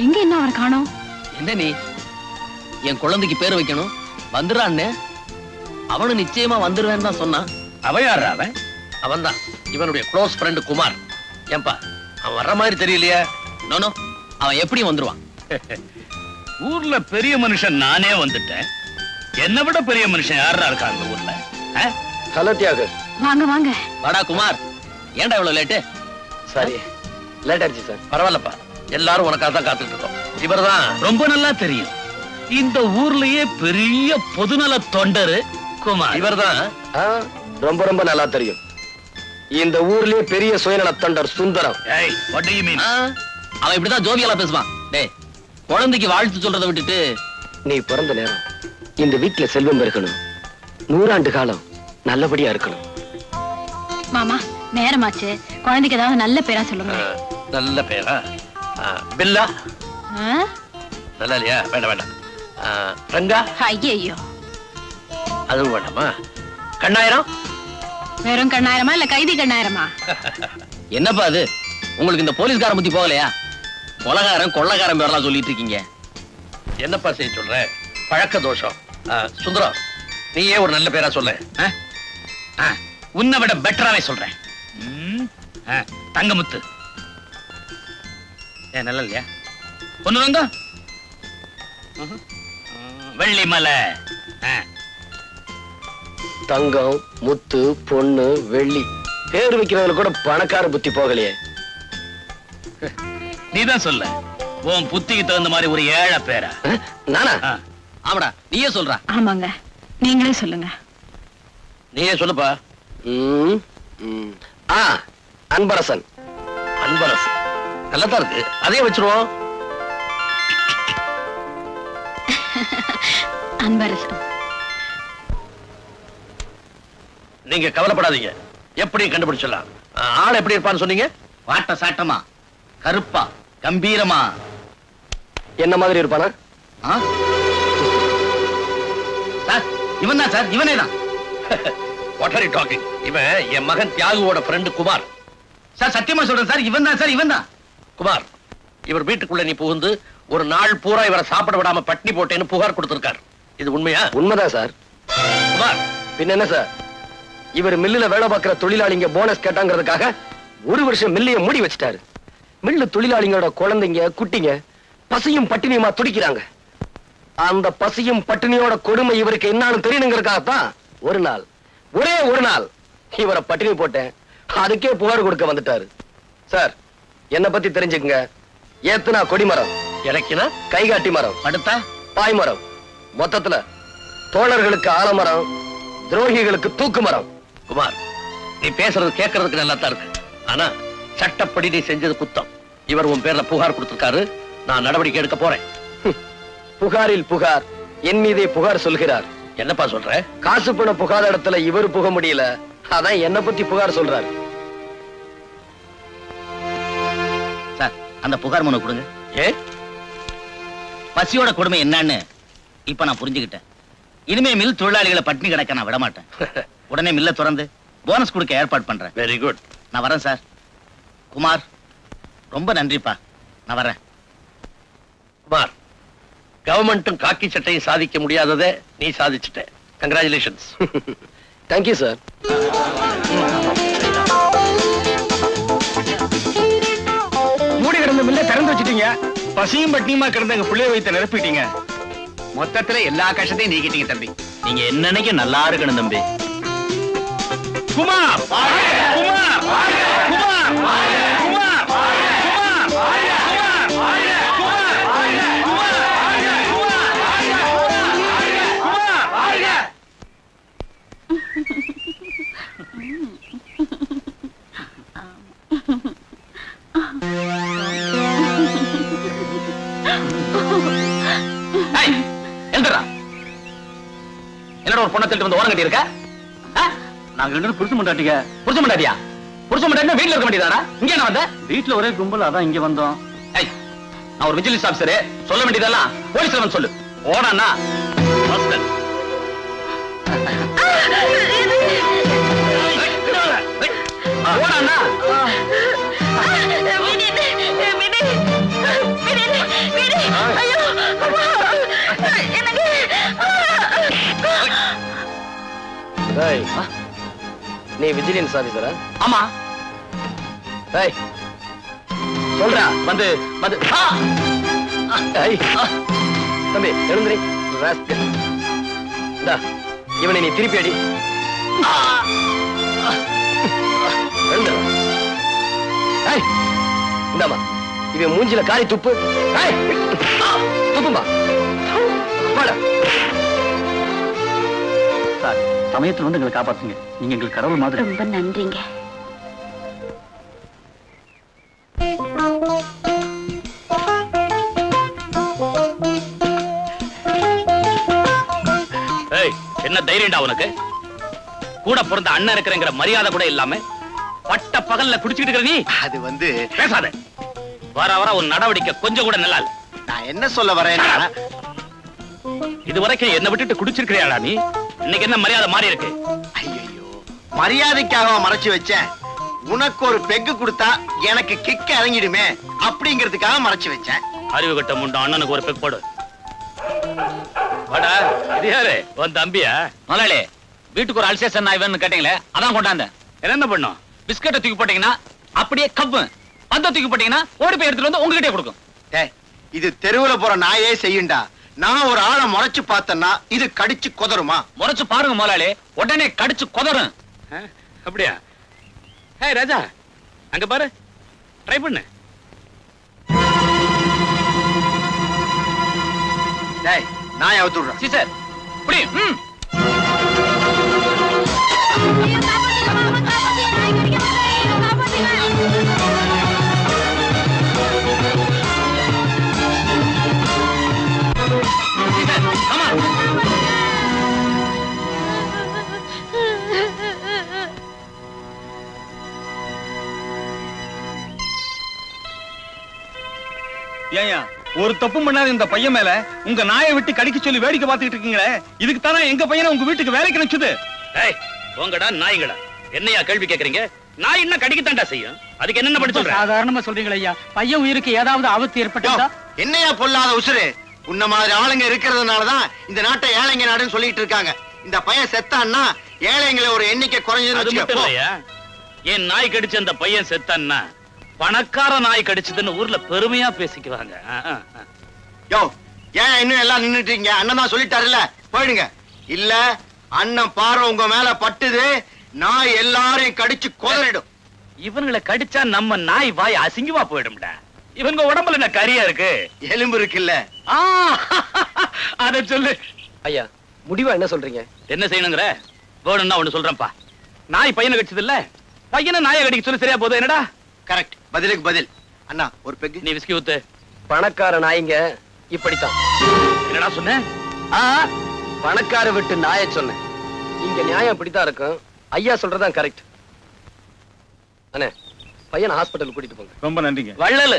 எங்க என்ன அவரை காணோம்? என்ன நீ என் குழந்தைக்கு பேர் வைக்கணும் வந்துறான்னு அவனு நிச்சயமா வந்துருவேன்னு தான் சொன்னான். அவன் யாரா? அவன் தான் இவனுடைய க்ளோஸ் ஃப்ரெண்ட் குமார். ஏன்பா அவன் வர்ற மாதிரி தெரியலையே? நோனோ அவன் எப்படி வந்துருவான்? ஊர்ல பெரிய மனுஷன் நானே வந்துட்டேன். என்ன விட பெரிய மனுஷன் யாரா இருக்கா அந்த ஊர்ல? ஹலோ தியாகு. வாங்க வாங்க. வாடா குமார். ஏன்டா இவ்வளவு லேட்டு? சாரி லேட் ஆயிடுச்சு சார். பரவாயில்லப்பா, எல்லாரும் உனக்காக தான் காத்துட்டு இருக்கோம். இவர்தான் ரொம்ப நல்லா தெரியும். இந்த ஊர்லயே பெரிய பொதுநல தொண்டரு குமார். இவர்தான் ரொம்ப ரொம்ப நல்லா தெரியும். இந்த ஊர்லயே பெரிய சுயநல தொண்டர் சுந்தரம். அவன் இப்படிதான் ஜோவியலா பேசுவான். டேய், குழந்தைக்கு வாழ்த்து சொல்றதை விட்டுட்டு நீ பிறந்த நேரம் இந்த வீட்டுல செல்வம் இருக்கணும், 100 ஆண்டு காலம் நல்லபடியா இருக்கணும். மாமா நேரமாச்சு, குழந்தைக்கு ஏதாவது நல்ல பேரா சொல்லுங்க. நல்ல பேரா? பில்லா நல்லா இல்லையா? வேண்டாம் வேண்டாம். ரங்கா? ஐயோ அதுவும் வேண்டாமா? கண்ணாயிரம்? வெறும் கண்ணாயிரமா இல்ல கைதி கண்ணாயிரமா? என்னப்பா அது, உங்களுக்கு இந்த போலீஸ்கார புத்தி போகலையா? கொலகாரன் கொள்ளக்காரன் பேரெல்லாம் சொல்லிட்டு இருக்கீங்க. என்னப்பா செய்ய சொல்ற? பழக்க தோஷம். சுந்தரம், நீயே ஒரு நல்ல பேரா சொல்ல. உன்னை விட பெட்டராவே சொல்றேன். தங்கமுத்து. நல்ல இல்லையா? பொண்ணு ரங்க, வெள்ளிமலை. தங்கம், முத்து, பொண்ணு, வெள்ளி பேர் வைக்கிறவங்க கூட பணக்கார புத்தி போகலையே. நீதான் சொல்ல, உன் புத்திக்கு தகுந்த மாதிரி ஒரு ஏழை பேரா? நானா? ஆமாடா, நீயே சொல்ற. ஆமாங்க, நீங்களே சொல்லுங்க. நீயே சொல்லுப்பா. அன்பரசன். அன்பரசன் நல்லதா இருக்கு, அதே வச்சிருவோம். அன்பரசன். நீங்க கவலைப்படாதீங்க, எப்படி கண்டுபிடிச்சிடலாம். ஆள் எப்படி இருப்பான்னு சொன்னீங்க? வாட்ட சாட்டமா, கருப்பா, கம்பீரமா? என்ன மாதிரி இருப்பானா? சார் இவன் தான் சார், இவனே தான். What are you talking? இவன் என் மகன் தியாகுவோட ஃப்ரெண்ட் குமார். சார் சத்தியமா சொல்றேன் சார், இவன் தான் சார், இவன் தான். குமார், இவர் வீட்டுக்குள்ள நீ புகுந்து ஒரு நாள் பூரா இவரை சாப்பிட விடாம பட்னி போட்டேன்னு புகார் கொடுத்திருக்கார். இது உண்மையா? உண்மைதான் சார். குமார், பின்ன என்ன சார், இவர் மில்லுல வேலை பார்க்கிற தொழிலாளிங்க போனஸ் கேட்டாங்கிறதுக்காக 1 வருஷம் மில்லைய மூடி வச்சிட்டாரு. மில்லு தொழிலாளிங்களோட குழந்தைங்க குட்டிங்க பசியும் பட்டினியுமா துடிக்கிறாங்க. அந்த பசியும் பட்டினியோட கொடுமை இவருக்கு என்னன்னு தெரியணுங்கிறதுக்காகத்தான் ஒரு நாள், ஒரே ஒரு நாள் இவரை பட்டினி போட்டேன், அதுக்கே புகார் கொடுக்க வந்துட்டாரு. சார், என்ன பத்தி தெரிஞ்சுக்குங்க. ஏத்துனா கொடிமரம், இறக்கினா கைகாட்டி மரம், படுத்தா பாய்மரம், மொத்தத்துல தோழர்களுக்கு ஆலமரம், துரோகிகளுக்கு தூக்கு மரம். குமார், நீ பேசுறது கேட்கறதுக்கு நல்லா தான் இருக்கு. ஆனா சட்டப்படி நீ செஞ்சது குத்தம். இவர் உன் பேர்ல புகார் கொடுத்திருக்காரு. நான் நடவடிக்கை எடுக்க போறேன். புகாரில் புகார், என் மீதே புகார் சொல்கிறார். என்னப்பா சொல்ற? காசு பண புகாத இடத்துல இவர் புக முடியல, அதான் என்ன பத்தி புகார் சொல்றாரு. சார், அந்த புகார் மனு கொடுங்க. ஏ, பசியோட கொடுமை என்னன்னு இப்ப நான் புரிஞ்சுக்கிட்டேன். இனிமே மில் தொழிலாளிகளை பட்டினி கிடக்க நான் விட மாட்டேன். உடனே மில்ல திறந்து போனஸ் கொடுக்க ஏற்பாடு பண்றேன். Very good. நான் வரேன் சார். குமார், ரொம்ப நன்றிப்பா. நான் வரேன். குமார், கவர்மெண்ட்டும் காக்கி சட்டையும் சாதிக்க முடியாததை நீ சாதிச்சுட்ட. கங்க்ராச்சுலேஷன்ஸ். Thank you sir. மூடி கிடந்த மில்ல திறந்து வச்சிட்டீங்க. பசியும் பட்டினியுமா கிடந்த எங்க பிள்ளைய வைத்த நிரப்பிட்டீங்க. மொத்தத்துல எல்லா கஷ்டத்தையும் நீக்கிட்டீங்க தம்பி. நீங்க என்னன்னைக்கு நல்லா இருக்கணும் தம்பி. குமார், குமார், குமார், குமார், என்னோட ஒரு பொண்ணை திருட்டு வந்து ஓரம் கட்டி இருக்க? நாங்க ரெண்டு புருஷ மண்டாட்டிங்க. புருஷ மண்டாட்டியா? புருஷ மண்டாட்டினா வீட்டுல இருக்க வேண்டியதானா? இங்க என்ன வந்த? வீட்டுல ஒரே கும்பல், அதான் இங்க வந்தோம். நான் ஒரு விஜிலன்ஸ் ஆபீசர், சொல்ல வேண்டியதெல்லாம் போலீஸ்ல வந்து சொல்லு. ஓடானா ஓடானா நீ விஜிலன்ஸ் ஆபீசரா? ஆமா. சொல்றா. வந்து வந்து தம்பி எழுந்துரி. இவனை நீ திருப்பி அடி. இந்தாமா, இவன் மூஞ்சில காரி துப்பு. துப்புமா. சார், சமயத்துல வந்து எங்களை காப்பாத்துங்க. நீங்க எங்களுக்கு கடவுள் மாதிரி. ரொம்ப நன்றிங்க. என்ன தைரியம்டா உனக்கு? கூட பிறந்த அண்ணன் இருக்கிறங்கிற மரியாதை கூட இல்லாம பட்ட பகல்ல குடிச்சிட்டு இருக்கிற நீ. அது வந்து பேசாத. வர வர ஒரு நடவடிக்கை கொஞ்சம் கூட நல்லா இல்ல. நான் என்ன சொல்ல வரேன்னா, இதுவரைக்கும் என்ன விட்டுட்டு குடிச்சிருக்கிறியாடா நீ? இன்னைக்கு என்ன மரியாதை மாறி இருக்கு? ஐயோ, மரியாதைக்காக மறைச்சு வச்சேன். உனக்கு ஒரு பெக்கு கொடுத்தா எனக்கு கிக்க இறங்கிடுமே அப்படிங்கிறதுக்காக மறைச்சு வச்சேன். அறிவு கட்ட முண்டம் அண்ணனுக்கு ஒரு பெக் போடு. வாடா, இது யாரு? உன் தம்பியா? முதலாளி, வீட்டுக்கு ஒரு அல்சேஷன் ஆய்வுன்னு கேட்டீங்களே, அதான் கொண்டாந்தேன். என்ன பண்ணும்? பிஸ்கட்டை தூக்கி போட்டீங்கன்னா அப்படியே கப்பு, பந்த தூக்கி போட்டீங்கன்னா ஓடி போய் எடுத்துட்டு வந்து உங்ககிட்டே கொடுக்கும். இது தெருவுல போற நாயே செய்யுண்டா. நான் ஒரு ஆளை முறைச்சு பார்த்தேன்னா இது கடிச்சு கொதருமா? முறைச்சு பாருங்க முதலாளி, உடனே கடிச்சு கொதரும். அப்படியா? ஹே ராஜா, அங்க பாரு, ட்ரை பண்ணு. நான் அவுத்து விடுறேன். சீசர், புடி. ஏயா, ஒரு தப்பு பண்ணாத இந்த பையன் மேல உங்க நாயை விட்டு கடிக்க சொல்லி வேடிக்கை பார்த்துட்டு இருக்கீங்களே, இதுக்கு தானே எங்க பையனை உங்க வீட்டுக்கு வேலைக்கு நினைச்சது. போங்கடா நாய்களா, என்னையா கேள்வி கேக்குறீங்க? நாய் என்ன கடிக்கத்தாண்டா செய்யும், அதுக்கு என்ன பண்ண சொல்ற? சாதாரணமா சொல்றீங்களா ஐயா? பையன் உயிருக்கு ஏதாவது ஆபத்து ஏற்பட்டா? என்னையா பொல்லாத உசுரு? உன்ன மாதிரி ஆளுங்க இருக்கிறதுனாலதான் இந்த நாட்டை ஏழைங்க நாடுன்னு சொல்லிட்டு இருக்காங்க. இந்த பையன் செத்தான்னா ஏழைங்களை ஒரு எண்ணிக்கை குறைஞ்சது. என் நாய் கடிச்ச அந்த பையன் செத்தான்னா பணக்கார நாய் கடிச்சதுன்னு ஊர்ல பெருமையா பேசிக்குவாங்க. யோ, ஏன் இன்னும் எல்லாம் நின்னுட்டீங்க? அண்ணன் தான் சொல்லிட்டாருல்ல, போயிடுங்க. இல்ல அண்ணன் பார்வை உங்க மேல பட்டுது, நாய் எல்லாரையும் கடிச்சு கொதறிடும். இவங்களை கடிச்சா நம்ம நாய் வாய் அசிங்கமா போயிடும்டா. இவங்க உடம்புல என்ன கரியா இருக்கு? எலும்பு இருக்குல்ல. அத சொல்லு. ஐயா முடிவா என்ன சொல்றீங்க? என்ன செய்யணுங்கிற? வேணும்னா ஒண்ணு சொல்றேன்ப்பா. நாய் பையனை கடிச்சது இல்ல, பையனை நாயை கடிக்க சொல்லி சரியா போதும். என்னடா? கரெக்ட். பதிலுக்கு பதில். அண்ணா ஒரு பெக். நீ விஸ்கி ஊத்து. பணக்கார நாய்ங்க இப்படித்தான். என்னடா சொன்ன? பணக்கார விட்டு நாயை சொன்னேன். இங்க நியாயம் இப்படித்தான் இருக்கும். ஐயா சொல்றதான் கரெக்ட். அண்ணே பையனை ஹாஸ்பிட்டல் கூட்டிட்டு போங்க. ரொம்ப நன்றிங்க. வள்ளல்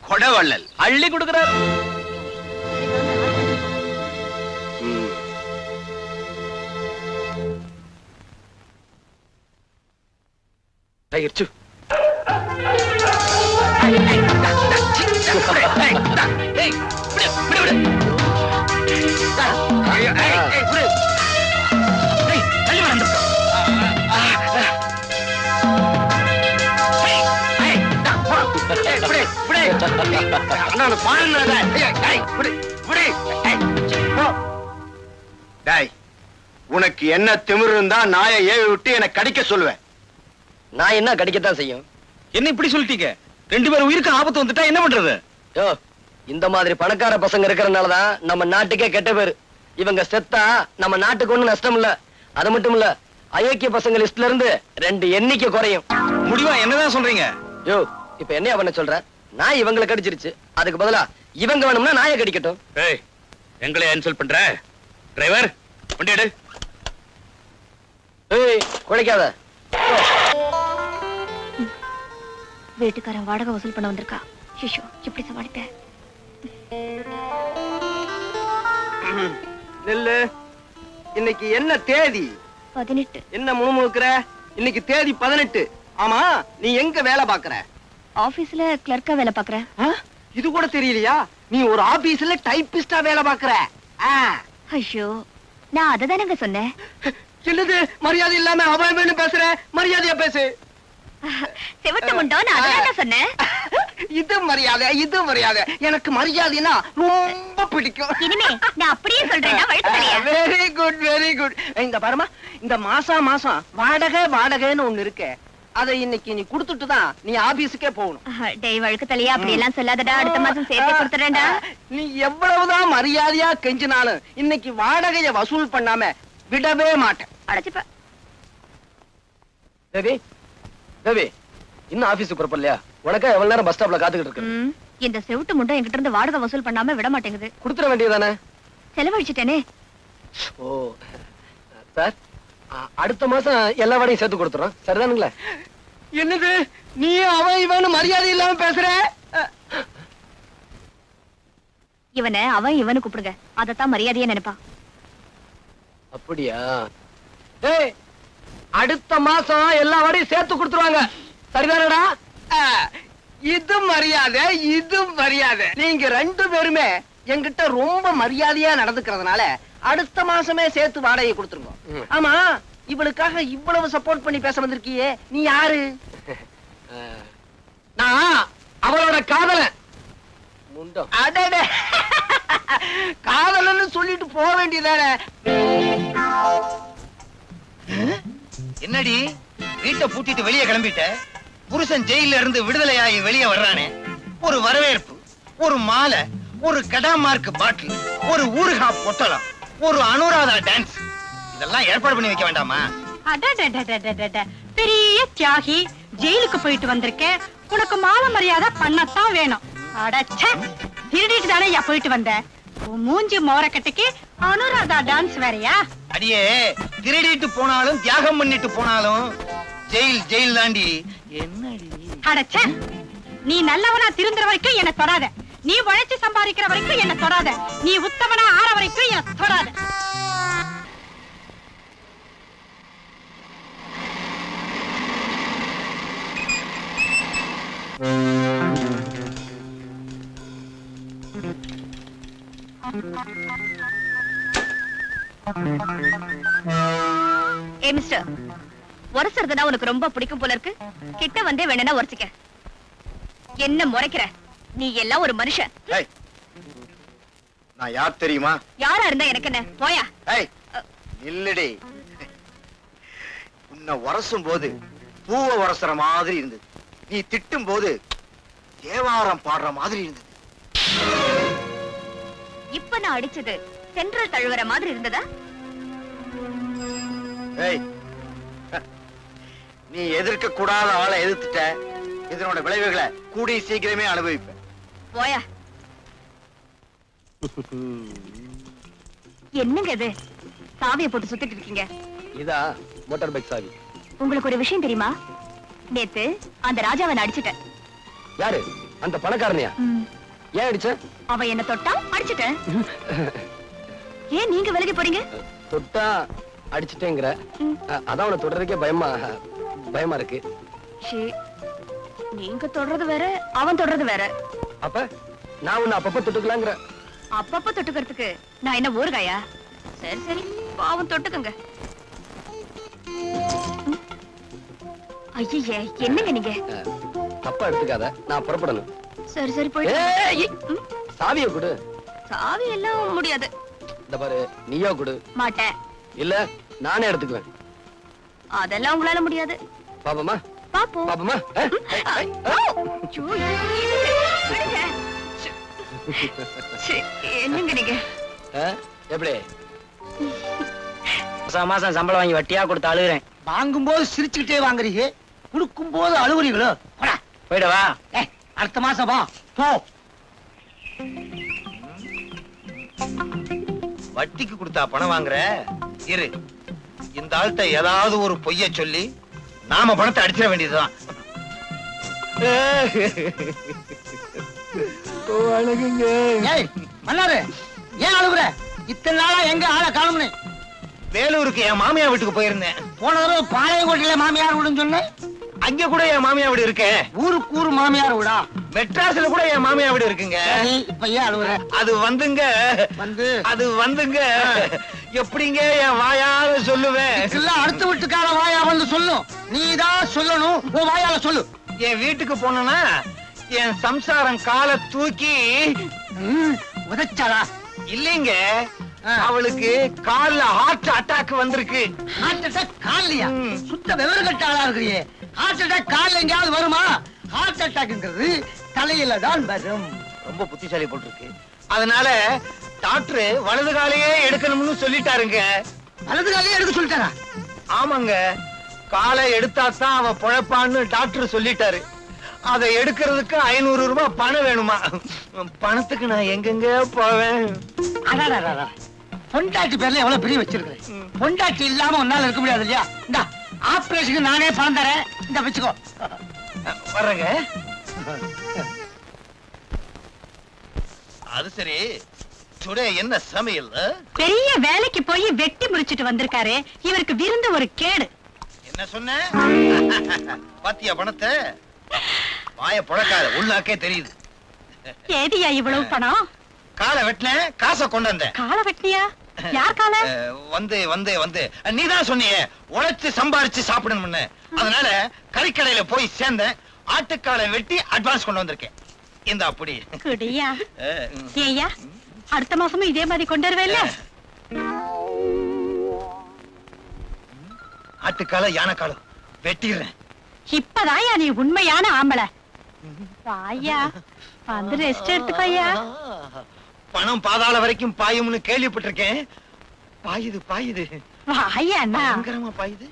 கொடை வள்ளல் அள்ளி கொடுக்கிறார். டைகர் உனக்கு என்ன திமிரு இருந்தா நாயை ஏவி விட்டு என்ன கடிக்க சொல்லுவேன். நான் என்ன கடிக்கத்தான் செய்யும். என்ன இப்படி சொல்லிட்டீங்க? 2 பேர் உயிருக்கு ஆபத்து வந்துட்டா என்ன பண்றது? யோ இந்த மாதிரி பணக்கார பசங்க இருக்கறனாலதான் நம்ம நாட்டுக்கே கெட்ட பேரு. இவங்க செத்தா நம்ம நாட்டுக்கு ஒண்ணும் நஷ்டம் இல்ல. அது மட்டும் இல்ல, அயோக்கிய பசங்க லிஸ்ட்ல இருந்து 2 எண்ணிக்கை குறையும். முடிவா என்னதான் சொல்றீங்க? யோ இப்ப என்ன பண்ண சொல்ற? நான் இவங்களை கடிச்சிருச்சு, அதுக்கு பதிலா இவங்க வேணும்னா நாயை கடிக்கட்டும். ஏய் எங்களை இன்சல்ட் பண்ற? டிரைவர் வண்டி எடு. ஏய் குழைக்காத. வீட்டுக்காரன் வாடகை வசூல் பண்ண வந்திருக்கா. ஷிஷோ எப்படி சமாளிப்பேன்? நெல்லு இன்னைக்கு என்ன தேதி? 18. என்ன முணுமுணுக்குற? இன்னைக்கு தேதி 18. ஆமா நீ எங்க வேலை பாக்குற? ஆபீஸ்ல கிளர்க்கா வேலை பாக்குறேன். இது கூட தெரியலையா? நீ ஒரு ஆபீஸ்ல டைப்பிஸ்டா வேலை பாக்குற. ஐயோ நான் அததானங்க சொன்னேன். என்னது மரியாதை இல்லாம அவன் பேசுற? மரியாதையா பேசு. செவட்ட முண்டோ, நான் அததான் சொன்னேன். இது மரியாதை, இது மரியாதை. எனக்கு மரியாதைனா ரொம்ப பிடிக்கும். இனிமே நான் அப்படியே சொல்றேன்னா வழுக்கலையா? Very good very good. இந்த பாருமா, இந்த மாசம் வாடகைன்னு ஒண்ணு இருக்கு. அதை இன்னைக்கு நீ குடுத்துட்டு தான் நீ ஆபீஸுக்கே போகணும். டேய் வழுக்கு தலையா, அப்படி எல்லாம் சொல்லாதடா. அடுத்த மாசம் சேர்த்து கொடுத்துறேன்டா. நீ எவ்வளவுதான் மரியாதையா கெஞ்சினாலும் இன்னைக்கு வாடகைய வசூல் பண்ணாம விடவே மாட்டேன். அடைச்சுப்ப. தேவி தேவி இன்னும் ஆபீஸுக்கு புறப்படலையா? உனக்கா எவ்வளவு நேரம் பஸ் ஸ்டாப்ல காத்துக்கிட்டு இருக்கு? இந்த செவுட்டு முண்டை என்கிட்ட இருந்து வாடகை வசூல் பண்ணாம விட மாட்டேங்குது. கொடுத்துட வேண்டியதானே? செலவழிச்சிட்டேனே. ஓ சார், அடுத்த மாசம் எல்லா வாடையும் சேர்த்து கொடுத்துறோம். சரிதானுங்களா? என்னது நீ அவன் இவன் மரியாதை இல்லாம பேசுற? இவனை அவன் இவனு கூப்பிடுங்க, அதத்தான் மரியாதையா நினைப்பா. அப்படியா? ஏய் அடுத்த மாசம் எல்லா வாடையும் சேர்த்து கொடுத்துருவாங்க. சரிதானடா? இது மரியாதை, இது மரியாதை. நீங்க 2 பேருமே என்கிட்ட ரொம்ப மரியாதையா நடந்துக்கிறதுனால அடுத்த மாசமே சேர்த்து வாடகையை கொடுத்துருங்க. ஆமா, இவளுக்காக இவ்வளவு சப்போர்ட் பண்ணி பேச வந்திருக்கியே, நீ யாரு? நான் அவளோட காதலன். காதலன்னு சொல்லிட்டு போக வேண்டியதானே? என்னடி வீட்டை பூட்டிட்டு வெளியே கிளம்பிட்ட? புருஷன் ஜெயில இருந்து விடுதலையாகி வெளியே வர்றானே, ஒரு வரவேற்பு, ஒரு மாலை, ஒரு கடாமார்க் பாட்டில், ஒரு ஊறுகா பொட்டலம், ஒரு அனுராதா டான்ஸ், இதெல்லாம் ஏற்பாடு பண்ணி வைக்க வேண்டாமா? பெரிய தியாகி, ஜெயிலுக்கு போயிட்டு வந்திருக்கேன், உனக்கு மாலை மரியாதை பண்ணத்தான் வேணும். அடச்சே, திருடிட்டு தானே போயிட்டு வந்த? மூஞ்சி மோரக்கட்டுக்கு அனுராதா டான்ஸ் வேறையா? அடியே, திருடிட்டு போனாலும் தியாகம் பண்ணிட்டு போனாலும் ஜெயில் ஜெயில் தாண்டி. என்னடி? அடச்சே, நீ நல்லவனா திருந்துற வரைக்கும் என்ன தொடாத. நீ உழைச்சு சம்பாதிக்கிற வரைக்கும் என்ன தொடாத. நீ உத்தமனா ஆற வரைக்கும் என்ன தொடாத. ஏ மிஸ்டர், உரசுறதுனா உனக்கு ரொம்ப பிடிக்கும் போல இருக்கு. கிட்ட வந்தே வேணும்னா உரசிக்க. என்ன முறைக்கிற? நீ எல்லாம் ஒரு மனுஷன். நான் யார் தெரியுமா? யாரா இருந்தா எனக்கு என்ன? போயா. இல்லடி, உன்னை உரசும் போது பூவை உரசுற மாதிரி இருந்தது. நீ திட்டும் போது தேவாரம் பாடுற மாதிரி இருந்தது. இப்ப நான் அடிச்சது சென்ட்ரல் தழுவற மாதிரி இருந்ததா? ஏய், நீ எதிர்க்க கூடாத ஆளை எதிர்த்துட்ட. இதனோட விளைவுகளை கூடி சீக்கிரமே அனுபவிப்ப. போயா. என்னங்க இது சாவியை போட்டு சுத்திட்டு இருக்கீங்க? இதா மோட்டார் பைக் சாவி. உங்களுக்கு ஒரு விஷயம் தெரியுமா? நேத்து அந்த ராஜாவை நான் அடிச்சிட்டேன். யாரு? அந்த பணக்காரனையா? ஏன் அடிச்ச? அவ என்ன தொட்டா அடிச்சிட்டேன். ஏன் நீங்க விலகி போறீங்க? தொட்டா அடிச்சிட்டேங்கிற, அதான் அவனை தொடர்றதுக்கே பயமா இருக்கு. நீங்க தொடறது வேற, அவன் தொடறது வேற. அப்ப நான் உன்னை அப்பப்ப தொட்டுக்கலாங்கிற. அப்பப்ப தொட்டுக்கிறதுக்கு நான் என்ன ஊறுகாயா? சரி சரி, பாவம் தொட்டுக்குங்க. ஐயே, என்னங்க நீங்க? தப்பா எடுத்துக்காத, நான் புறப்படணும். சரி சரி, போய் சாவியை கொடு. சாவி எல்லாம் முடியாது. இந்த பாரு, நீயோ கொடு. மாட்டேன். இல்ல நானே எடுத்துக்குவேன். அதெல்லாம் உங்களால முடியாது. பாப்பமா பாப்போம். பாப்பமா. என்னங்க நீங்க? எப்படி மாசம் சம்பளம் வாங்கி வட்டியா கொடுத்து அழுகுறேன். வாங்கும் போது சிரிச்சுக்கிட்டே வாங்குறீங்க, கொடுக்கும் போது அழுகுறீங்களோ? போயிடவா? அடுத்த மாசம் வா போ. வட்டிக்கு கொடுத்தா பணம் வாங்குற? இரு, இந்த ஆள்கிட்ட ஏதாவது ஒரு பொய்ய சொல்லி நாம பணத்தை அடிச்சிட வேண்டியதுதான். மன்னாரு, ஏன் அழுகுற? இத்தனை நாளா எங்க ஆளை காணும்னு? வேலூருக்கு என் மாமியார் வீட்டுக்கு போயிருந்தேன். போன தடவை பாளையங்கோட்டையில மாமியார் வீடுன்னு சொன்னேன். அங்க கூட என் மாமியார் வீடு இருக்கு. ஊருக்கு ஊரு மாமியார் வீடா? மெட்ராஸ்ல கூட என் மாமியார் வீடு இருக்குங்க. இப்ப ஏன் அழுகுற? அது வந்துங்க எப்படிங்க என் வாயால சொல்லுவேன்? அடுத்த வீட்டுக்கார வாயா வந்து சொல்லும். நீதான் சொல்லணும், உன் வாயால சொல்லு. என் வீட்டுக்கு போனா என் சம்சாரம் காலை தூக்கி உதைச்சாளா? இல்லைங்க, அவளுக்கு கால்ல ஹார்ட் அட்டாக் வந்திருக்கு. ஹார்ட் அட்டாக் கால்லையா? சுத்த விவரம் கட்ட ஆளா இருக்கிறியே. ஹார்ட் அட்டாக் கால்ல எங்கயாவது வருமா? ஹார்ட் அட்டாக்ங்கிறது தலையில தான் வரும். ரொம்ப புத்திசாலி போட்டிருக்கு. அதனால டாக்டர் வலது காலையே எடுக்கணும்னு சொல்லிட்டாருங்க. வலது காலையே எடுக்க சொல்லிட்டாரா? ஆமாங்க, காலை எடுத்தாதான் அவன் பொழைப்பான்னு டாக்டர் சொல்லிட்டாரு. அதை எடுக்கிறதுக்கு 500 ரூபாய் பணம் வேணுமா? பணத்துக்கு நான் எங்கெங்க போவேன்? பொண்டாட்டி பேர்ல எவ்வளவு பிரிய வச்சிருக்கேன். பொண்டாட்டி இல்லாம உன்னால இருக்க முடியாது இல்லையா? இந்த ஆபரேஷனுக்கு நானே பணம் தரேன், இந்த வச்சுக்கோ. வர்றேங்க. அது சரி, டுடே என்ன சமையல்? பெரிய வேலைக்கு போய் வெட்டி முடிச்சிட்டு வந்திருக்காரு. இவருக்கு விருந்து ஒரு கேடு. என்ன சொன்ன? பாத்தியா பணத்தை? வாய புழக்காத, உள்நாக்கே தெரியுது. ஏதியா இவ்வளவு பணம்? காலை வெட்டின காசை கொண்டு வந்த. காலை வெட்டினியா? யார் காலை? வந்து நீதான் சொன்னியே உழைச்சு சம்பாரிச்சு சாப்பிடணும்னு. அதனால கறிக்கடையில போய் சேர்ந்தேன். ஆட்டுக்காலை வெட்டி அட்வான்ஸ் கொண்டு வந்திருக்கேன். இந்த அப்படி குடியா? ஏய்யா, அடுத்த மாசமும் இதே மாதிரி கொண்டு வருவேல்ல? ஆட்டுக்கால யானைக்காலம் வெட்டிடுறேன். இப்பதாயா நீ உண்மையான ஆம்பளை. வாயா, வந்து ரெஸ்ட் எடுத்துக்கோயா. பணம் பாதாள வரைக்கும் பாயும்னு கேள்விப்பட்டிருக்கேன். பாயுது. வாயா அண்ணா. பயங்கரமா பாயுது.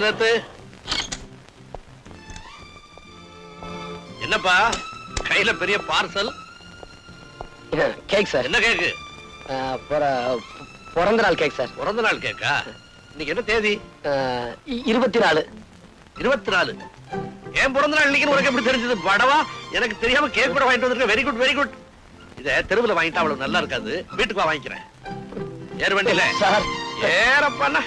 நிறுத்து. என்னப்பா கையில பெரிய பார்சல்? Cake sir. என்ன கேக்கு? பிறந்த நாள் கேக் சார். பிறந்த நாள் கேக்கா? இன்னைக்கு என்ன தேதி? 24. 24. என் பிறந்த நாள் இன்னைக்கு உனக்கு எப்படி தெரிஞ்சது? படவா, எனக்கு தெரியாம கேக் கூட வாங்கிட்டு வந்திருக்க. Very good very good. இத தெருவுல வாங்கிட்டா அவ்வளவு நல்லா இருக்காது. வீட்டுக்கு வா வாங்கிக்கிறேன். ஏறு வண்டியில. சார் ஏறப்பாண்ணா.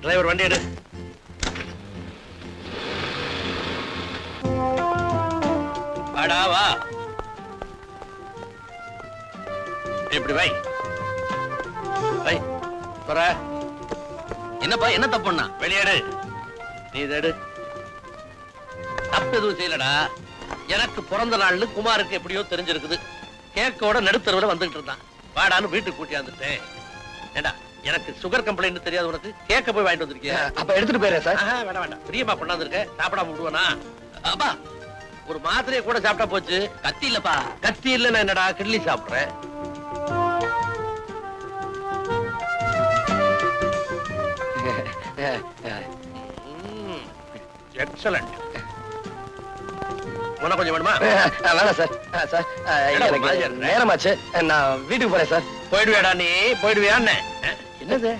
டிரைவர் வண்டி எடு. வாடா வா. இப்படி வை வை. போற. என்னப்பா என்ன தப்புன்னா? வெளியேடு. நீ இதை எடு. தப்பு எதுவும் செய்யலடா. எனக்கு பிறந்த நாள்னு குமாருக்கு எப்படியோ தெரிஞ்சிருக்குது. கேக்கோட நடுத்தருவுல வந்துகிட்டு இருந்தான். வாடான்னு வீட்டுக்கு கூட்டியாந்துட்டேன். ஏண்டா எனக்கு சுகர் கம்ப்ளைண்ட் தெரியாது உனக்கு? கேக்க போய் வாங்கிட்டு வந்திருக்கியா? அப்ப எடுத்துட்டு போயிடுறேன் சார். வேண்டாம் வேண்டாம். பிரியமா கொண்டாந்துருக்க. சாப்பிடாம விடுவானா? அப்பா ஒரு மாத்திரையை கூட சாப்பிட்டா போச்சு. கத்தி இல்லப்பா. கத்தி இல்லன்னா என்னடா கிட்லி சாப்பிடுறேன். எக்ஸலண்ட். உனக்கு கொஞ்சம் வேணுமா? வேணாம் சார். சார் எனக்கு நேரமாச்சு, நான் வீட்டுக்கு போறேன் சார். போயிடுவியாடா நீ? போயிடுவியான்னு என்னது?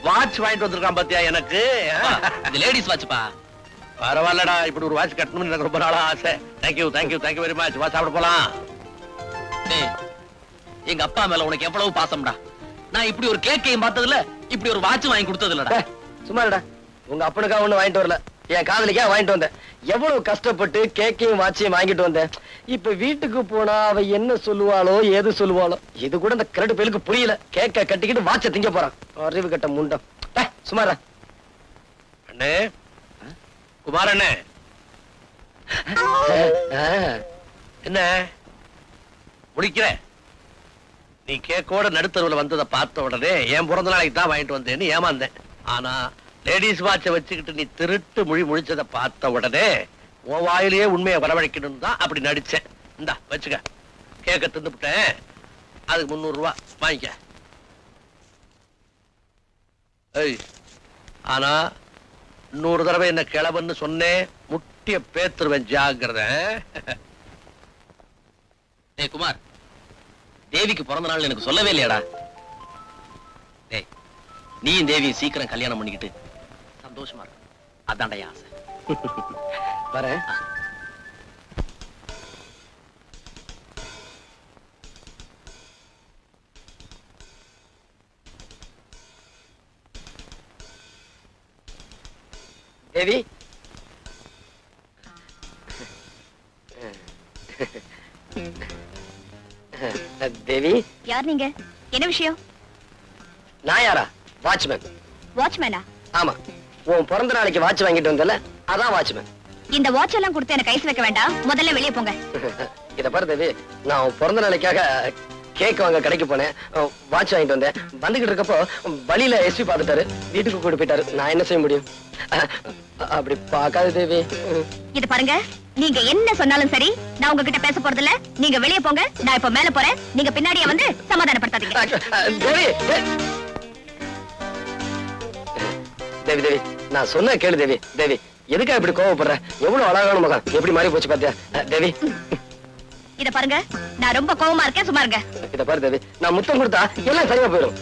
வாட்ச் வாங்கிட்டு வந்திருக்கான் பாத்தியா எனக்கு? இது லேடிஸ் வாட்ச்ப்பா. பரவாயில்லடா, இப்படி ஒரு வாட்ச் கட்டணும்னு எனக்கு ரொம்ப நாளா ஆசை. Thank you thank you thank you very much. வா சாப்பிட போலாம். டேய், எங்க அப்பா மேல உனக்கு எவ்வளவு பாசம்டா. நான் இப்படி ஒரு கேக்கையும் பார்த்ததுல, இப்படி ஒரு வாட்ச் வாங்கி கொடுத்தது இல்லடா. சும்மாடா, உங்க அப்பனுக்கா ஒண்ணு வாங்கிட்டு வரல, என் காதலிக்கா வாங்கிட்டு வந்தேன். எவ்வளவு கஷ்டப்பட்டு கேக்கையும் வாட்சையும் வாங்கிட்டு வந்தேன். இப்ப வீட்டுக்கு போனா அவ என்ன சொல்லுவாளோ ஏது சொல்லுவாளோ, இது கூட இந்த கிரெடிட் பேருக்கு புரியல. கேக்க கட்டிக்கிட்டு வாட்ச திங்க போறான். அறிவு கட்ட முண்டம். சுமாரா அண்ணே, குமார் அண்ணே. என்ன முடிக்கிற? நீ கேக்கோட நடுத்தருவுல வந்ததை பார்த்த உடனே என் பிறந்த நாளைக்கு தான் வாங்கிட்டு வந்தேன்னு ஏமாந்தேன். ஆனா லேடிஸ் வாட்சை வச்சுக்கிட்டு நீ திருட்டு மொழி முழிச்சதை பார்த்த உடனே உன் வாயிலேயே உண்மையை வரவழைக்கணும் தான் அப்படி நடிச்சேன். இந்தா வச்சுக்க. கேக்க தின்னுபிட்டேன். அதுக்கு 300 ரூபாய் வாங்கிக்க. ஏய், ஆனா 100 தடவை என்ன கிளவன்னு சொன்னேன், முட்டிய பேத்துருவேன். ஜாகிரத. டேய் குமார், தேவிக்கு பிறந்த நாள் எனக்கு சொல்லவே இல்லையாடா? டேய், நீயும் தேவியும் சீக்கிரம் கல்யாணம் பண்ணிக்கிட்டு சந்தோஷமா இருக்கு. அதான்டா என் ஆசை. வரேன். தேவி, தேவி. யார் நீங்க? என்ன விஷயம்? நான் யாரா? வாட்ச்மேன். வாட்ச்மேனா? ஆமா, உன் பிறந்த நாளைக்கு வாட்ச் வாங்கிட்டு வந்தல, அதான் வாட்ச்மேன். இந்த வாட்ச் எல்லாம் கொடுத்து எனக்கு ஐஸ் வைக்க வேண்டாம். முதல்ல வெளியே போங்க. இத பாரு தேவி, நான் உன் பிறந்த நாளைக்காக கேக் வாங்க கடைக்கு போனேன். வாட்ச் வாங்கிட்டு வந்தேன். வந்துகிட்டு இருக்கப்போ வழியில எஸ்பி பார்த்துட்டாரு. வீட்டுக்கு கூட்டு போயிட்டாரு. நான் என்ன செய்ய முடியும்? அப்படி பார்க்காத தேவி. இது பாருங்க, நீங்க என்ன சொன்னாலும் சரி, நான் உங்ககிட்ட பேச போறது இல்ல. நீங்க வெளியே போங்க. நான் இப்ப மேல போறேன். நீங்க பின்னாடியே வந்து சமாதானப்படுத்தாதீங்க. தேவி, தேவி தேவி, நான் சொன்ன கேளு தேவி. தேவி, எதுக்கா இப்படி கோவப்படுற? எவ்வளவு அழகான முகம், எப்படி மாறி போச்சு பாத்தியா? தேவி, இத பாருங்க, நான் ரொம்ப கோவமா இருக்கேன். சும்மா இருங்க. இத பாரு தேவி, நான் முத்தம் கொடுத்தா எல்லாம் சரியா போயிடும்.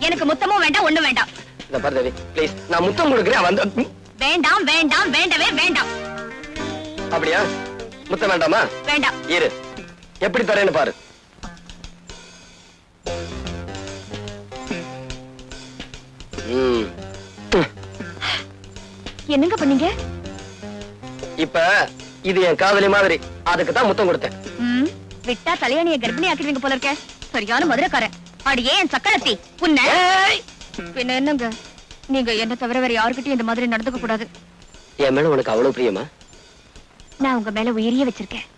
எனக்கு முத்தமும் வேண்டாம், ஒண்ணும் வேண்டாம். இத பாரு தேவி, ப்ளீஸ், நான் முத்தம் கொடுக்குறேன். வந்து வேண்டாம் வேண்டாம், வேண்டவே வேண்டாம். அப்படியா? முத்தம் வேண்டாமா? வேண்டாம். இரு, எப்படி தரேன்னு பாரு. என்னங்க பண்ணீங்க? இப்ப இது என் காதலி மாதிரி, அதுக்கு தான் முத்தம் கொடுத்தேன். விட்டா தலையணிய கர்ப்பிணி ஆக்கிடுவீங்க போல இருக்க. சரியான மதுரைக்காரன். அடியே என் சக்களத்தி புண்ண. பின்ன என்னங்க, நீங்க என்ன தவிர வேற யாருக்கிட்டையும் இந்த மாதிரி நடந்துக்க கூடாது. என் மேல உனக்கு அவ்வளவு பிரியமா? நான் உங்க மேல உயிரியே வச்சிருக்கேன்.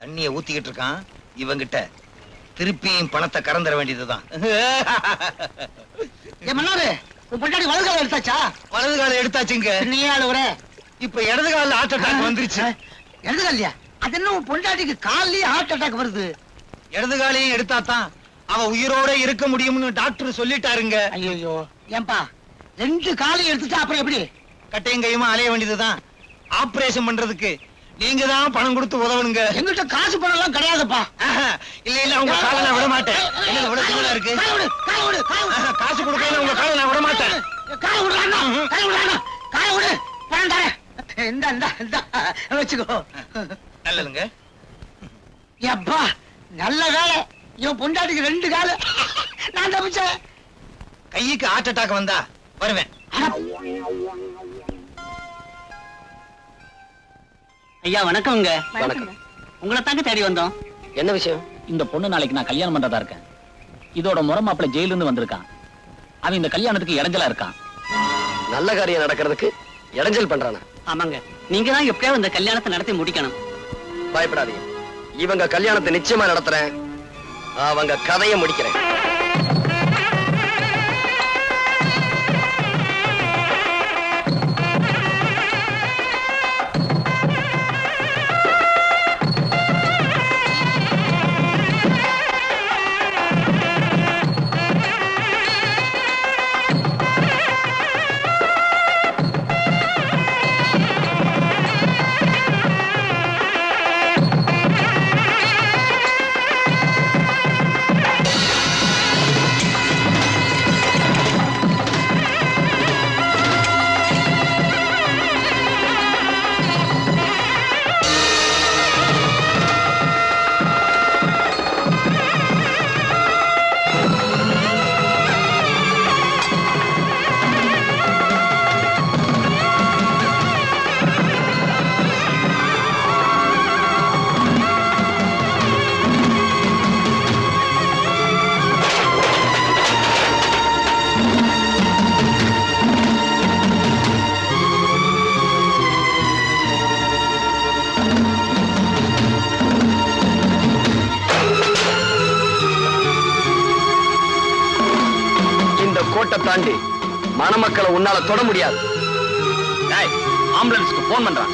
தண்ணிய ஊத்திக்கிட்டு இருக்கான். இவங்கிட்ட திருப்பியும் பணத்தை கறந்துட வேண்டியதுதான். மன்னாரு உன் பொண்டாடி வலது கால எடுத்தாச்சா? வலது காலம் எடுத்தாச்சுங்க. நீ ஆளுவர இப்ப இடது கால ஹார்ட் அட்டாக் வந்துருச்சு. இடது காலியா? அது என்ன உன் பொண்டாட்டிக்கு கால்லயே ஹார்ட் அட்டாக் வருது? இடது காலையும் எடுத்தாதான் அவ உயிரோட இருக்க முடியும்னு டாக்டர் சொல்லிட்டாருங்க. ஐயோ ஏன்பா 2 காலையும் எடுத்துட்டா அப்புறம் எப்படி? கட்டையும் கையுமா அலைய வேண்டியதுதான். ஆபரேஷன் பண்றதுக்கு நீங்க தான் பணம் கொடுத்து உதவணுங்க. எங்கிட்ட காசு பணம் எல்லாம் கிடையாதுப்பா. இல்ல இல்ல உங்க காலை நான் விட மாட்டேன். என்ன விட தூளா இருக்கு? காசு கொடுக்கல உங்க காலை நான் விட மாட்டேன். காலை விடுறானா? காலை விடுறானா? காலை விடு. பணம் தரேன். இந்த வச்சுக்கோ. நல்லதுங்க. எப்பா நல்ல வேலை. இவன் பொண்டாட்டிக்கு 2 காலு. நான் தப்பிச்சேன். கைக்கு ஹார்ட் அட்டாக் வந்தா வருவேன். ஐயா வணக்கம்ங்க. வணக்கம். உங்களை தாங்க தேடி வந்தோம். என்ன விஷயம்? இந்த பொண்ணு நாளைக்கு நான் கல்யாணம் பண்றதா இருக்கேன். இதோட முறை மாப்பிள்ளை ஜெயில இருந்து வந்திருக்கான். அவன் இந்த கல்யாணத்துக்கு இடைஞ்சலா இருக்கான். நல்ல காரியம் நடக்கிறதுக்கு இடைஞ்சல் பண்றானா? ஆமாங்க. நீங்க தான் எப்படியாவது இந்த கல்யாணத்தை நடத்தி முடிக்கணும். பயப்படாதீங்க. இவங்க கல்யாணத்தை நிச்சயமா நடத்துறேன். அவங்க கதையை முடிக்கிறேன். கோட்டை தாண்டி மணமக்களை உன்னால தொட முடியாது. ஆம்புலன்ஸ்க்கு போன் பண்றான்.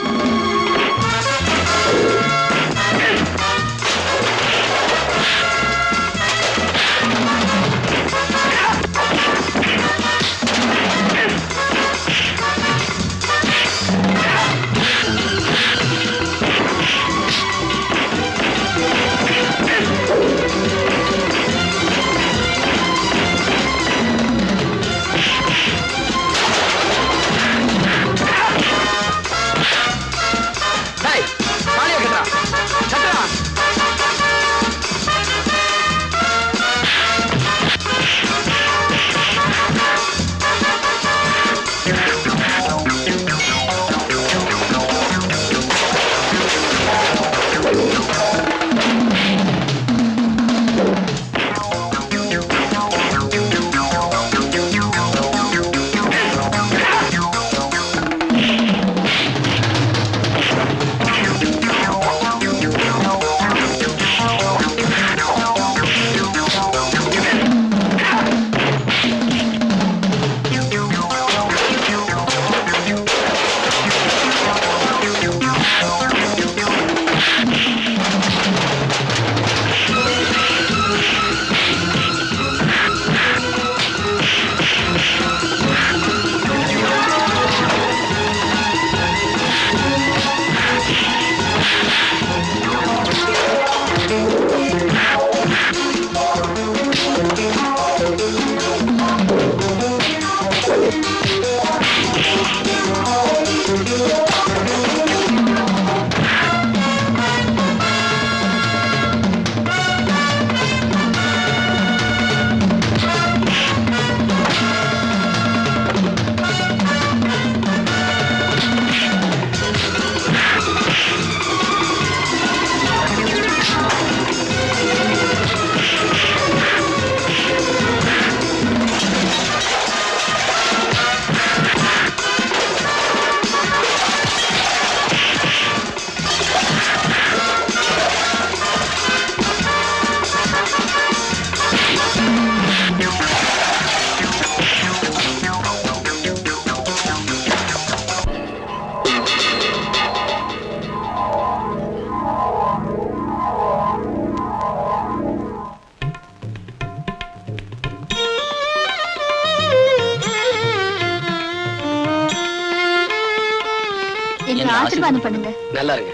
ஆசீர்வாதம் பண்ணுங்க. நல்லா இருங்க.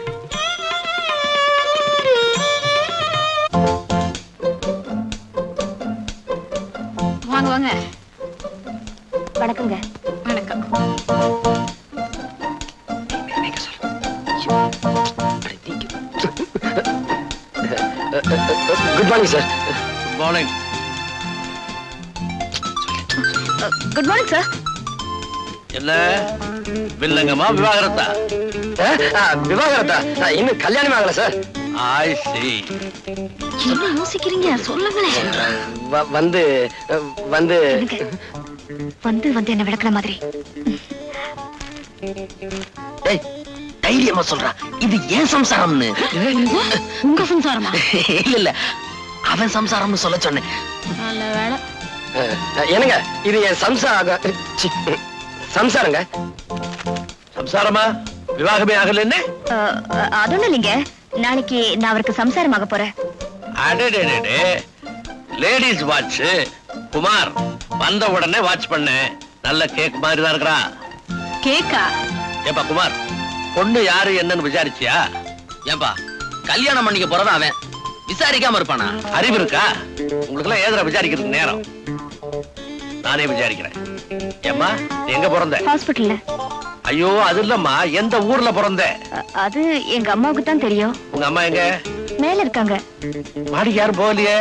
வாங்க வாங்க. வணக்கங்க. வணக்கம். Good morning sir. Morning. Good morning sir. என்ன வில்லங்கமா விவாகரத்தா? விவாகரத்தா? இன்னும் கல்யாணம் ஆகல சார். ஐ see. என்ன யோசிக்கிறீங்க? சொல்லுங்களேன். வந்து வந்து வந்து வந்து என்ன விளக்குற மாதிரி. தைரியமா சொல்றா, இது ஏன் சம்சாரம்னு. உங்க சம்சாரமா? இல்ல இல்ல, அவன் சம்சாரம்னு சொல்ல சொன்னேன். நல்ல வேலை. என்னங்க இது என் சம்சாரங்க. சம்சாரமா? விவாகமே ஆகல என்ன? அதொன்னும் இல்லைங்க, நாளைக்கு நான் அவருக்கு சம்சாரமாக போறேன். அடடே, லேடிஸ் வாட்ச். குமார் வந்த உடனே வாட்ச் பண்ண. நல்ல கேக் மாதிரி தான் இருக்கிறா. கேக்கா? ஏப்பா குமார், பொண்ணு யாரு என்னன்னு விசாரிச்சியா? ஏன்பா கல்யாணம் பண்ணிக்க போறதா அவன் விசாரிக்காம இருப்பானா? அறிவு இருக்கா உங்களுக்கு எல்லாம்? ஏதா விசாரிக்கிறதுக்கு நேரம்? நானே விசாரிக்கிறேன். ஏம்மா நீ எங்க பிறந்த? ஹாஸ்பிடல்ல. ஐயோ அது இல்லம்மா, எந்த ஊர்ல பிறந்த? அது எங்க அம்மாவுக்கு தான் தெரியும். உங்க அம்மா எங்க? மேல இருக்காங்க. மாடி யாரும் போகலையே?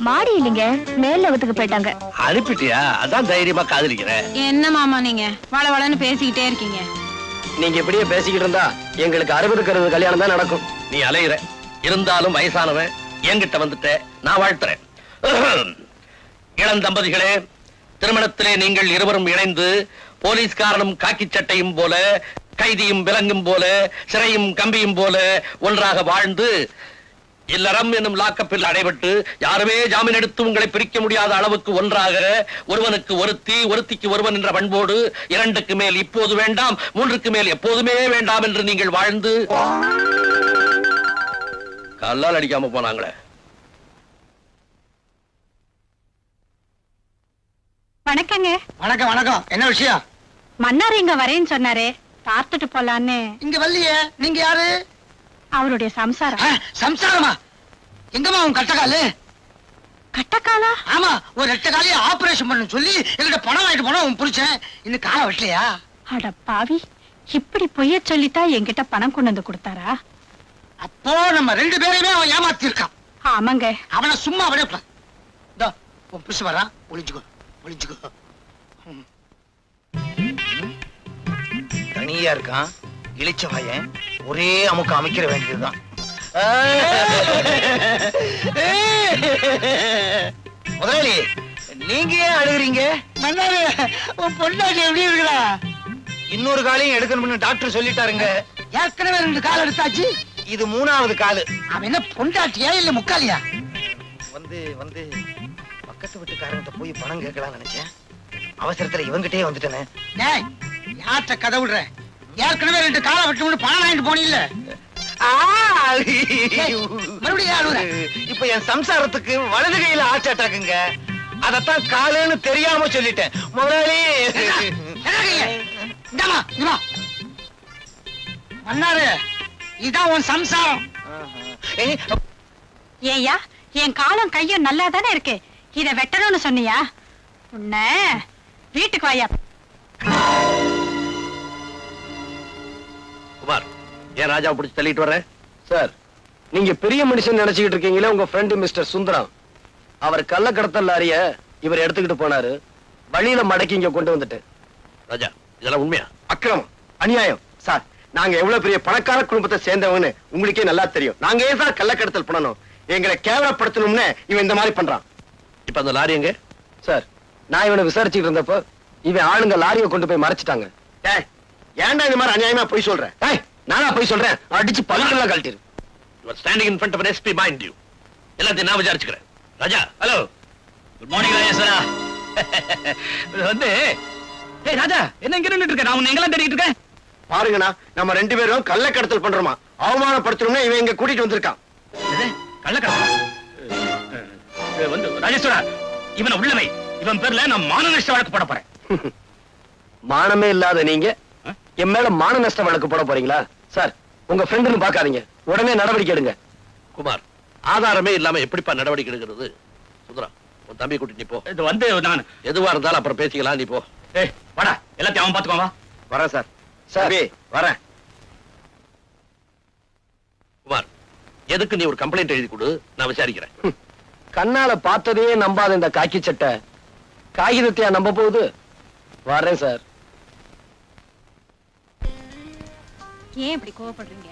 மாடி இல்லைங்க, மேல் லோகத்துக்கு போயிட்டாங்க. அனுப்பிட்டியா? அதான் தைரியமா காதலிக்கிறேன். என்ன மாமா நீங்க வள வளன்னு பேசிக்கிட்டே இருக்கீங்க? நீங்க இப்படியே பேசிக்கிட்டு இருந்தா எங்களுக்கு 60 கல்யாணம் தான் நடக்கும். நீ அலையிற, இருந்தாலும் வயசானவன் என்கிட்ட வந்துட்ட, நான் வாழ்த்துறேன். இளம் தம்பதிகளே, திருமணத்திலே நீங்கள் இருவரும் இணைந்து போலீஸ்காரனும் காக்கி சட்டையும் போல, கைதியும் விலங்கும் போல, சிறையும் கம்பியும் போல ஒன்றாக வாழ்ந்து இல்லறம் என்னும் லாக்கப்பில் அடைபட்டு யாருமே ஜாமீன் எடுத்து உங்களை பிரிக்க முடியாத அளவுக்கு ஒன்றாக, ஒருவனுக்கு ஒருத்தி ஒருத்திக்கு ஒருவன் என்ற பண்போடு 2க்கு மேல் இப்போது வேண்டாம், 3க்கு மேல் எப்போதுமே வேண்டாம் என்று நீங்கள் வாழ்ந்து கல்லால் அடிக்காம போனாங்களே. வணக்கங்க. வணக்கம் வணக்கம். என்ன விஷயம்? மன்னார் இங்க வரேன்னு சொன்னாரே, பார்த்துட்டு போலான்னு. இங்க வரலையே. நீங்க யாரு? அவருடைய சம்சாரம். சம்சாரமா? எங்கம்மா உன் கட்டக்காலு? கட்டக்காலா? ஆமா, ஒரு 8 காலையை ஆபரேஷன் பண்ண சொல்லி என்கிட்ட பணம் வாங்கிட்டு போனா உன் புருஷன் இன்னும் காலை வெட்டலையா? அட பாவி, இப்படி பொய்ய சொல்லித்தான் என்கிட்ட பணம் கொண்டு வந்து கொடுத்தாரா? அப்போ நம்ம 2 பேரையுமே அவன் ஏமாத்தி இருக்கான். ஆமாங்க. அவனை சும்மா விட. உன் புருஷன் வரான், ஒளிஞ்சுக்கோ ஒளிஞ்சுக்கோ. தனியா இருக்கான் இளிச்ச வாயன், ஒரே அமுக்க அமைக்கிற வேண்டியதுதான். முதலாளி நீங்க ஏன் அழுகுறீங்க? மன்னாரு, உன் பொண்டாட்டி எப்படி இருக்கிறா? இன்னொரு காலையும் எடுக்கணும்னு டாக்டர் சொல்லிட்டாருங்க. ஏற்கனவே 2 கால் எடுத்தாச்சு. இது 3வது காலு. அவன் என்ன பொண்டாட்டியா இல்ல முக்காலியா? வந்து வந்து பக்கத்து வீட்டுக்காரங்கிட்ட போய் பணம் கேட்கலாம்னு நினைச்சேன். அவசரத்துல இவங்கிட்டே வந்துட்டேனே. டேய், யார்கிட்ட கதை விடுற? ஏற்கனவே 2 காலை வெட்டணும்னு பணம் வாங்கிட்டு போனீல்ல? மறுபடியும் இப்ப என் சம்சாரத்துக்கு வலது கையில ஹார்ட் அட்டாக்குங்க. அதத்தான் காலுன்னு தெரியாம சொல்லிட்டேன். முதலாளி மன்னாரு, இதான் உன் சம்சாரம். ஏய்யா, என் காலம் கையும் நல்லா தானே இருக்கு, இத வெட்டணும்னு சொன்னியா? உன்ன வீட்டுக்கு வாயா. குமார், ஏன் ராஜாவை பிடிச்சு தள்ளிட்டு வர்ற? சார், நீங்க பெரிய மனுஷன் நினைச்சுக்கிட்டு இருக்கீங்களே, உங்க ஃப்ரெண்ட் மிஸ்டர் சுந்தரம் அவர் கள்ள கடத்தல் லாரிய இவர் எடுத்துக்கிட்டு போனாரு. வழியில மடக்கி இங்க கொண்டு வந்துட்டு. ராஜா, இதெல்லாம் உண்மையா? அக்கிரமம், அநியாயம். சார், நாங்க எவ்வளவு பெரிய பணக்கார குடும்பத்தை சேர்ந்தவன்னு உங்களுக்கே நல்லா தெரியும். நாங்க ஏன் சார் கள்ள கடத்தல் பண்ணணும்? எங்களை கேவலப்படுத்தணும்னு இவன் இந்த மாதிரி பண்றான். இப்ப அந்த லாரி எங்க? சார், நான் இவனை விசாரிச்சுட்டு இருந்தப்போ இவன் ஆளுங்க லாரியை கொண்டு போய் மறைச்சிட்டாங்க. ஏன்டா இந்த மாதிரி அநியாயமா போய் சொல்றேன்? நானா போய் சொல்றேன்? அடிச்சு பல்லுலாம் கழட்டிரு. You are standing in front of an SP, mind you. எல்லாத்தையும் நான் விசாரிச்சுக்கிறேன். ராஜா, ஹலோ. குட் மார்னிங் ராஜேஸ்வரா. வந்து ஏய் ராஜா, என்ன இங்க நின்னுட்டு இருக்க? நான் உன்னை எங்கெல்லாம் தேடிட்டு இருக்கேன். பாருங்கண்ணா, நம்ம 2 பேரும் கள்ள கடத்தல் பண்றோமா, அவமானப்படுத்தணும்னு இவன் இங்க கூட்டிட்டு வந்திருக்கான். கள்ளக்கடத்தல் வந்து ராஜேஸ்வரா, இவனை உள்ளவை. இவன் பேர்ல நான் மான நஷ்ட வழக்கு போட போறேன். மானமே இல்லாத நீங்க என் மேல மான நஷ்ட வழக்கு போட போறீங்களா? சார், உங்க ஃப்ரெண்டுன்னு பாக்காதீங்க, உடனே நடவடிக்கை எடுங்க. குமார், ஆதாரமே இல்லாம எப்படிப்பா நடவடிக்கை எடுக்கிறது? சுந்தரா, உன் தம்பி கூட்டி நீ போ. இது வந்து நான் எதுவா இருந்தாலும் அப்புறம் பேசிக்கலாம், நீ போ. ஏய் வாடா, எல்லாத்தையும் அவன் பாத்துக்கோங்க. வரேன் சார். சார் வரேன். குமார், எதுக்கு நீ ஒரு கம்ப்ளைண்ட் எழுதி கொடு, நான் விசாரிக்கிறேன். கண்ணால பார்த்ததே நம்பாத இந்த காக்கி சட்டை காகிதத்தையா நம்ப போகுது? வரேன் சார். ஏன் இப்படி கோவப்படுறீங்க?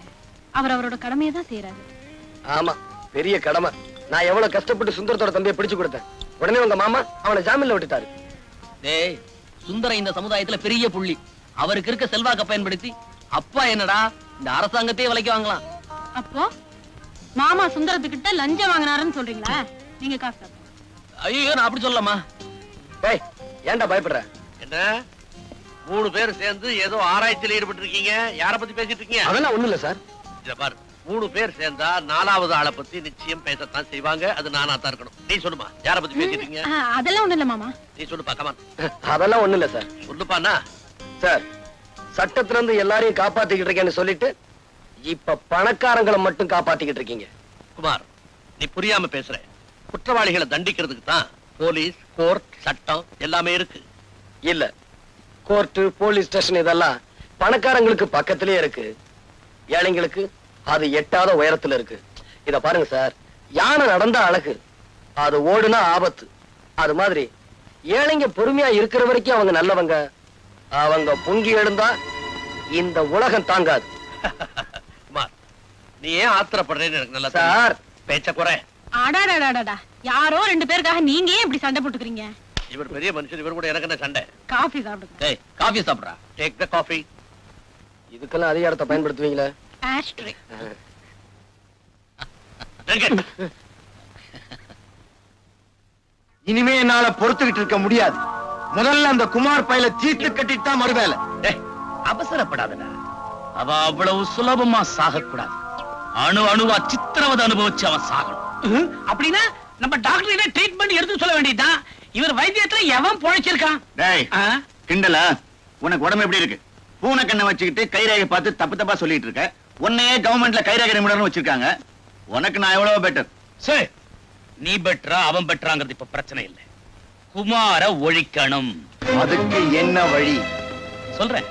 அவர் அவரோட கடமையை தான் செய்யறாரு. ஆமா, பெரிய கடமை. நான் எவ்வளவு கஷ்டப்பட்டு சுந்தரத்தோட தம்பியை பிடிச்சு கொடுத்தேன். உடனே உங்க மாமா அவனை ஜாமீன்ல விட்டுட்டாரு. டேய், சுந்தரம் இந்த சமுதாயத்துல பெரிய புள்ளி. அவருக்கு இருக்க செல்வாக்க பயன்படுத்தி அப்பா என்னடா இந்த அரசாங்கத்தையே விலைக்கு வாங்கலாம். அப்போ மாமா சுந்தரத்துக்கிட்ட லஞ்சம் வாங்கினாருன்னு சொல்றீங்களா? நீங்க காசு. ஐயோ, நான் அப்படி சொல்லலாமா? டேய், ஏன்டா பயப்படுற? என்ன 3 பேர் சேர்ந்து ஏதோ ஆராய்ச்சியில் ஈடுபட்டு இருக்கீங்க? யார பத்தி பேசிட்டு இருக்கீங்க? அதெல்லாம் ஒண்ணு இல்ல சார். இத பாரு, 3 பேர் சேர்ந்தா 4வது ஆளை பத்தி நிச்சயம் பேசத்தான் செய்வாங்க. அது நானா தான் இருக்கணும். நீ சொல்லுமா, யார பத்தி பேசிட்டு இருக்கீங்க? அதெல்லாம் ஒண்ணு இல்ல மாமா. நீ சொல்லுப்பா, கமான். அதெல்லாம் ஒண்ணு இல்ல சார். சொல்லுப்பாண்ணா. சார், சட்டத்துல இருந்து எல்லாரையும் காப்பாத்திக்கிட்டு இருக்கேன்னு சொல்லிட்டு இப்ப பணக்காரங்களை மட்டும் காப்பாத்திக்கிட்டு இருக்கீங்க. குமார், நீ புரியாம பேசுற. குற்றவாளிகளை தண்டிக்கிறதுக்கு தான் போலீஸ், கோர்ட், சட்டம் எல்லாமே இருக்கு. இல்ல, கோர்ட், போலீஸ் ஸ்டேஷன் இதெல்லாம் பணக்காரங்களுக்கு பக்கத்திலே இருக்கு. ஏழைங்களுக்கு அது எட்டாத உயரத்துல இருக்கு. இத பாருங்க சார், யானை நடந்தா அழகு, அது ஓடுனா ஆபத்து. அது மாதிரி ஏழைங்க பொறுமையா இருக்கிற வரைக்கும் அவங்க நல்லவங்க. அவங்க பொங்கி எழுந்தா இந்த உலகம் தாங்காது. குமார், நீ ஏன் ஆத்திரப்படுறேன்னு எனக்கு நல்லா சார், பேச்ச குறை. அடாடாடாடா, யாரோ 2 பேருக்காக நீங்க ஏன் இப்படி சண்டை போட்டுக்கிறீங்க? இவர் பெரிய மனுஷன், இவர் கூட எனக்கு என்ன சண்டை? காஃபி சாப்பிடுங்க. டேய், காபி சாப்பிடுறா. Take the coffee. இதுக்கெல்லாம் அதிகாரத்தை பயன்படுத்துவீங்களா? ஆஸ்ட்ரே. இனிமே என்னால பொறுத்துக்கிட்டு இருக்க முடியாது. முதல்ல அந்த குமார் பையில சீட்டு கட்டிட்டு தான் மறுவேலை. அவசரப்படாதடா. அவ அவ்வளவு சுலபமா சாகக்கூடாது. அணு அணுவா சித்திரவதை அனுபவிச்சு அவன் சாகணும். அப்படின்னா நம்ம டாக்டர் ட்ரீட்மெண்ட் எடுத்து சொல்ல வேண்டியதுதான். இவர் வைத்தியத்துல எவன் பொழைச்சிருக்கான்? டேய், கிண்டலா? உனக்கு உடம்பு எப்படி இருக்கு? பூனை கண்ணை வச்சுக்கிட்டு கைரேகை பார்த்து தப்பு தப்பா சொல்லிட்டு இருக்க. உன்னையே கவர்மெண்ட்ல கைரேகை நிபுணர்னு வச்சிருக்காங்க. உனக்கு நான் எவ்வளவு பெட்டர். சரி, நீ பெட்டரா அவன் பெட்டராங்கிறது இப்ப பிரச்சனை இல்லை. குமார ஒழிக்கணும். அதுக்கு என்ன வழி? சொல்றேன்.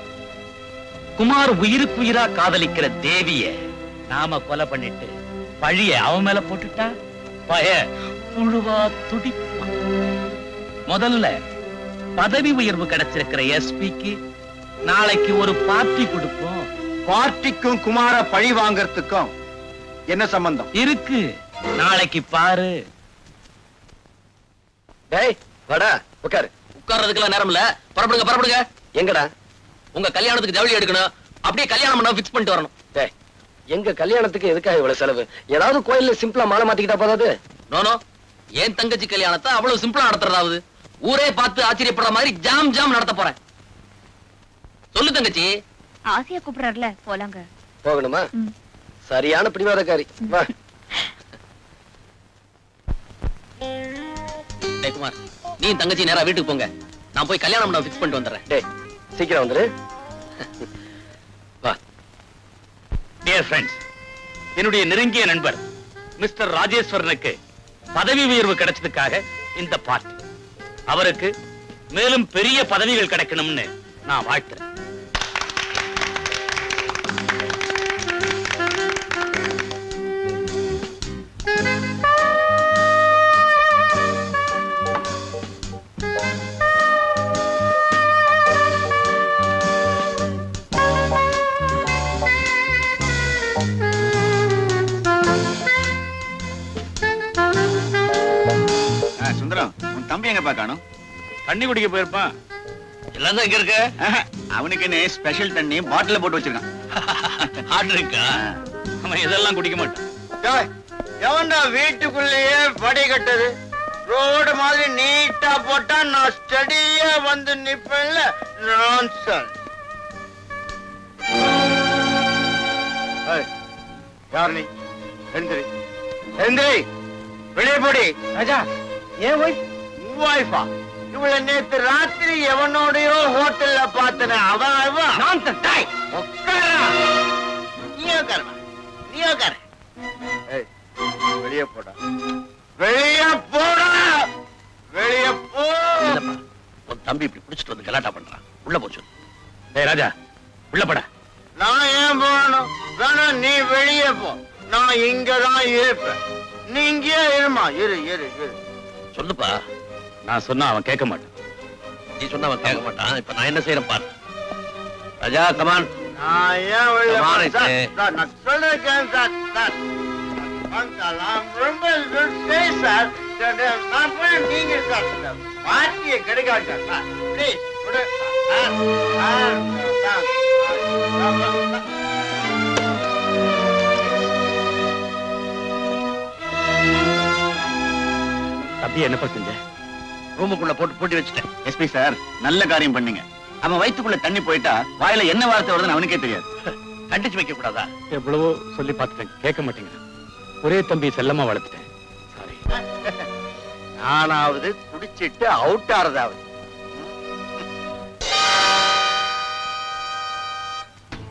குமார் உயிருக்கு உயிரா காதலிக்கிற தேவிய நாம கொலை பண்ணிட்டு பழிய அவன் மேல போட்டுட்டா பய புழுவா துடிப்பான். முதல்ல பதவி உயர்வு கிடைச்சிருக்கிற எஸ்பிக்கு நாளைக்கு ஒரு பார்ட்டி கொடுப்போம். பார்ட்டிக்கும் குமார பழி வாங்கறதுக்கும் என்ன சம்பந்தம் இருக்கு? நாளைக்கு பாரு. டேய், வாடா, உட்காரு. உட்கார்றதுக்கெல்லாம் நேரம் இல்ல. புறப்படுங்க, புறப்படுங்க. எங்கடா? உங்க கல்யாணத்துக்கு ஜவுளி எடுக்கணும். அப்படியே கல்யாணம் பண்ண ஃபிக்ஸ் பண்ணிட்டு வரணும். டேய், எங்க கல்யாணத்துக்கு எதுக்காக இவ்வளவு செலவு? ஏதாவது கோயில்ல சிம்பிளா மாலை மாத்திக்கிட்டா போதாது? நோனோ, ஏன் தங்கச்சி கல்யாணத்தை அவ்வளவு சிம்பிளா நடத்துறதாவது? ஊரே பார்த்து ஆச்சரியப்படுற மாதிரி ஜாம் ஜாம் நடத்த போறேன். சொல்லு தங்கச்சி. ஆசையா கூப்பிடுறாருல, போலாங்க. போகணுமா? சரியான பிடிவாதக்காரி. வா. டேய் குமார், நீ தங்கச்சி நேரா வீட்டுக்கு போங்க. நான் போய் கல்யாணம் பண்ண ஃபிக்ஸ் பண்ணிட்டு வந்துடுறேன். டேய், சீக்கிரம் வந்துரு. வா. டியர் ஃப்ரெண்ட்ஸ், என்னுடைய நெருங்கிய நண்பர் மிஸ்டர் ராஜேஸ்வரனுக்கு பதவி உயர்வு கிடைச்சதுக்காக இந்த பார்ட்டி. அவருக்கு மேலும் பெரிய பதவிகள் கிடைக்கணும்னு நான் வாழ்த்துறேன். சுந்தரம், உன் தம்பி எங்க பாக்கணும்? தண்ணி குடிக்க போயிருப்பான். எல்லாம் தான் இங்க இருக்கு. அவனுக்குன்னு ஸ்பெஷல் தண்ணி பாட்டில போட்டு வச்சிருக்கான். ஆர்டர் இருக்கா? அவன் இதெல்லாம் குடிக்க மாட்டான். எவன்டா வீட்டுக்குள்ளேயே படி கட்டது? ரோடு மாதிரி நீட்டா போட்டா நான் ஸ்டடியா வந்து நிப்பேன்ல. நான்சென்ஸ். யார் நீ? எந்திரி, எந்திரி, வெளியே போடி. ராஜா, ஏன் ஒய்ஃப்? வைஃபா? இவள நேத்து ராத்திரி எவனோடயோ ஹோட்டல்ல பார்த்தன அவன் வெளியே போடா வெளியே போடா வெளியே போ. உன் தம்பி இப்படி பிடிச்சிட்டு வந்து கலாட்டா பண்றான். உள்ள போச்சு. ஏய் ராஜா உள்ள பட. நான் ஏன் போகணும்? வேணா நீ வெளியே போ. நான் இங்கதான் இருப்பேன். நீ இங்கே இருமா. இரு இரு இரு. சொல்லுப்பா. நான் சொன்னா அவன் கேட்க மாட்டான். நீ சொன்னா அவன் கேட்க மாட்டான். இப்ப நான் என்ன செய்யறேன் பாரு. ராஜா கமான். நான் ஏன் வெளியே போறேன்? நான் சொல்றேன் சார். ரொம்ப சார். நான் போய் நீங்க சார் பார்ட்டியை கிடைக்காது சார். ப்ளீஸ் தம்பி என்னப்பா செஞ்ச? ரூமுக்குள்ள போட்டு பூட்டி வச்சுட்டேன். எஸ்பி சார் நல்ல காரியம் பண்ணீங்க. அவன் வயிற்றுக்குள்ள தண்ணி போயிட்டா வாயில என்ன வார்த்தை வருதுன்னு அவனுக்கே தெரியாது. கண்டிச்சு வைக்க கூடாதா? எவ்வளவோ சொல்லி பார்த்துட்டேன், கேட்க மாட்டேங்க. ஒரே தம்பி செல்லமா வளர்த்துட்டேன். சாரி. நானாவது குடிச்சிட்டு அவுட் ஆறதாவது.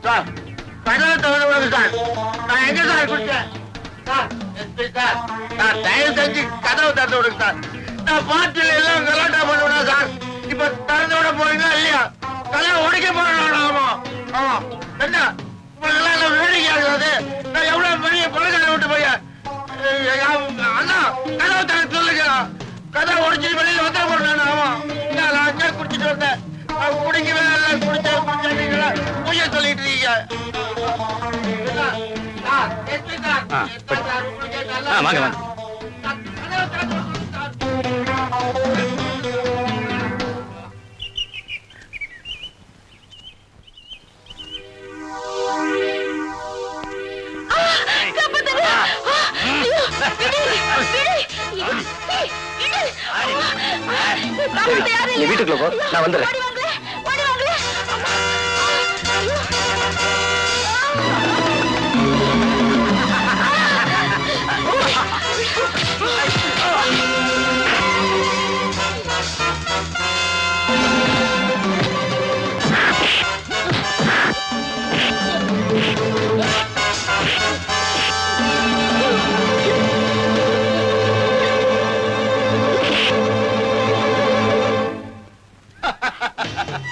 சார் கடலை தவிர சார் நான் எங்க சார் குடிச்சேன்? சார் எஸ்பி சார் நான் தயவு செஞ்சு கதவை திறந்து விடுங்க சார். நான் பாட்டில் எல்லாம் கலாட்டா பண்ணுவேன் சார். இப்ப திறந்து விட போறீங்களா இல்லையா? கதவை உடைக்க போறேன். ஆமா ஆமா என்ன உங்களுக்கு எல்லாம் வேடிக்கை ஆகுது. நான் எவ்வளவு பெரிய பழக்கார விட்டு போய் அண்ணா கதவை திறந்து சொல்லுங்க. கதை உடைச்சிட்டு வெளியில வந்துட போறேன். ஆமா நான் அங்கே குடிச்சிட்டு வந்தேன். குடிக்கவே இல்லை. குடிச்சீங்களா பொய்ய சொல்லிட்டு இருக்கீங்க. வாங்க வாங்க. நீ வீட்டுக்குள்ள போ, நான் வந்துடுறேன்.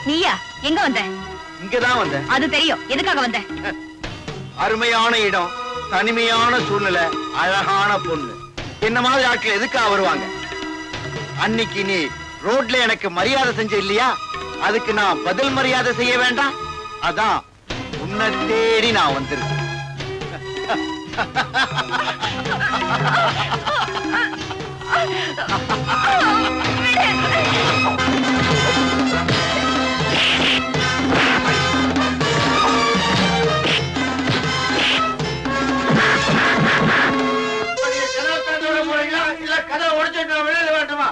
நீயா எங்க வந்த? இங்கதான் வந்தேன். அது தெரியும். எதுக்காக வந்த? அருமையான இடம், தனிமையான சூழ்நிலை, அழகான பொண்ணு. என்ன மாதிரி ஆட்கள் எதுக்காக வருவாங்க? அன்னைக்கு நீ ரோட்ல எனக்கு மரியாதை செஞ்ச இல்லையா? அதுக்கு நான் பதில் மரியாதை செய்ய வேண்டாம். அதான் உன்னை தேடி நான் வந்திருக்கேன். இல்ல கதை உடைச்சிட்டு வெளியில வேண்டுமா?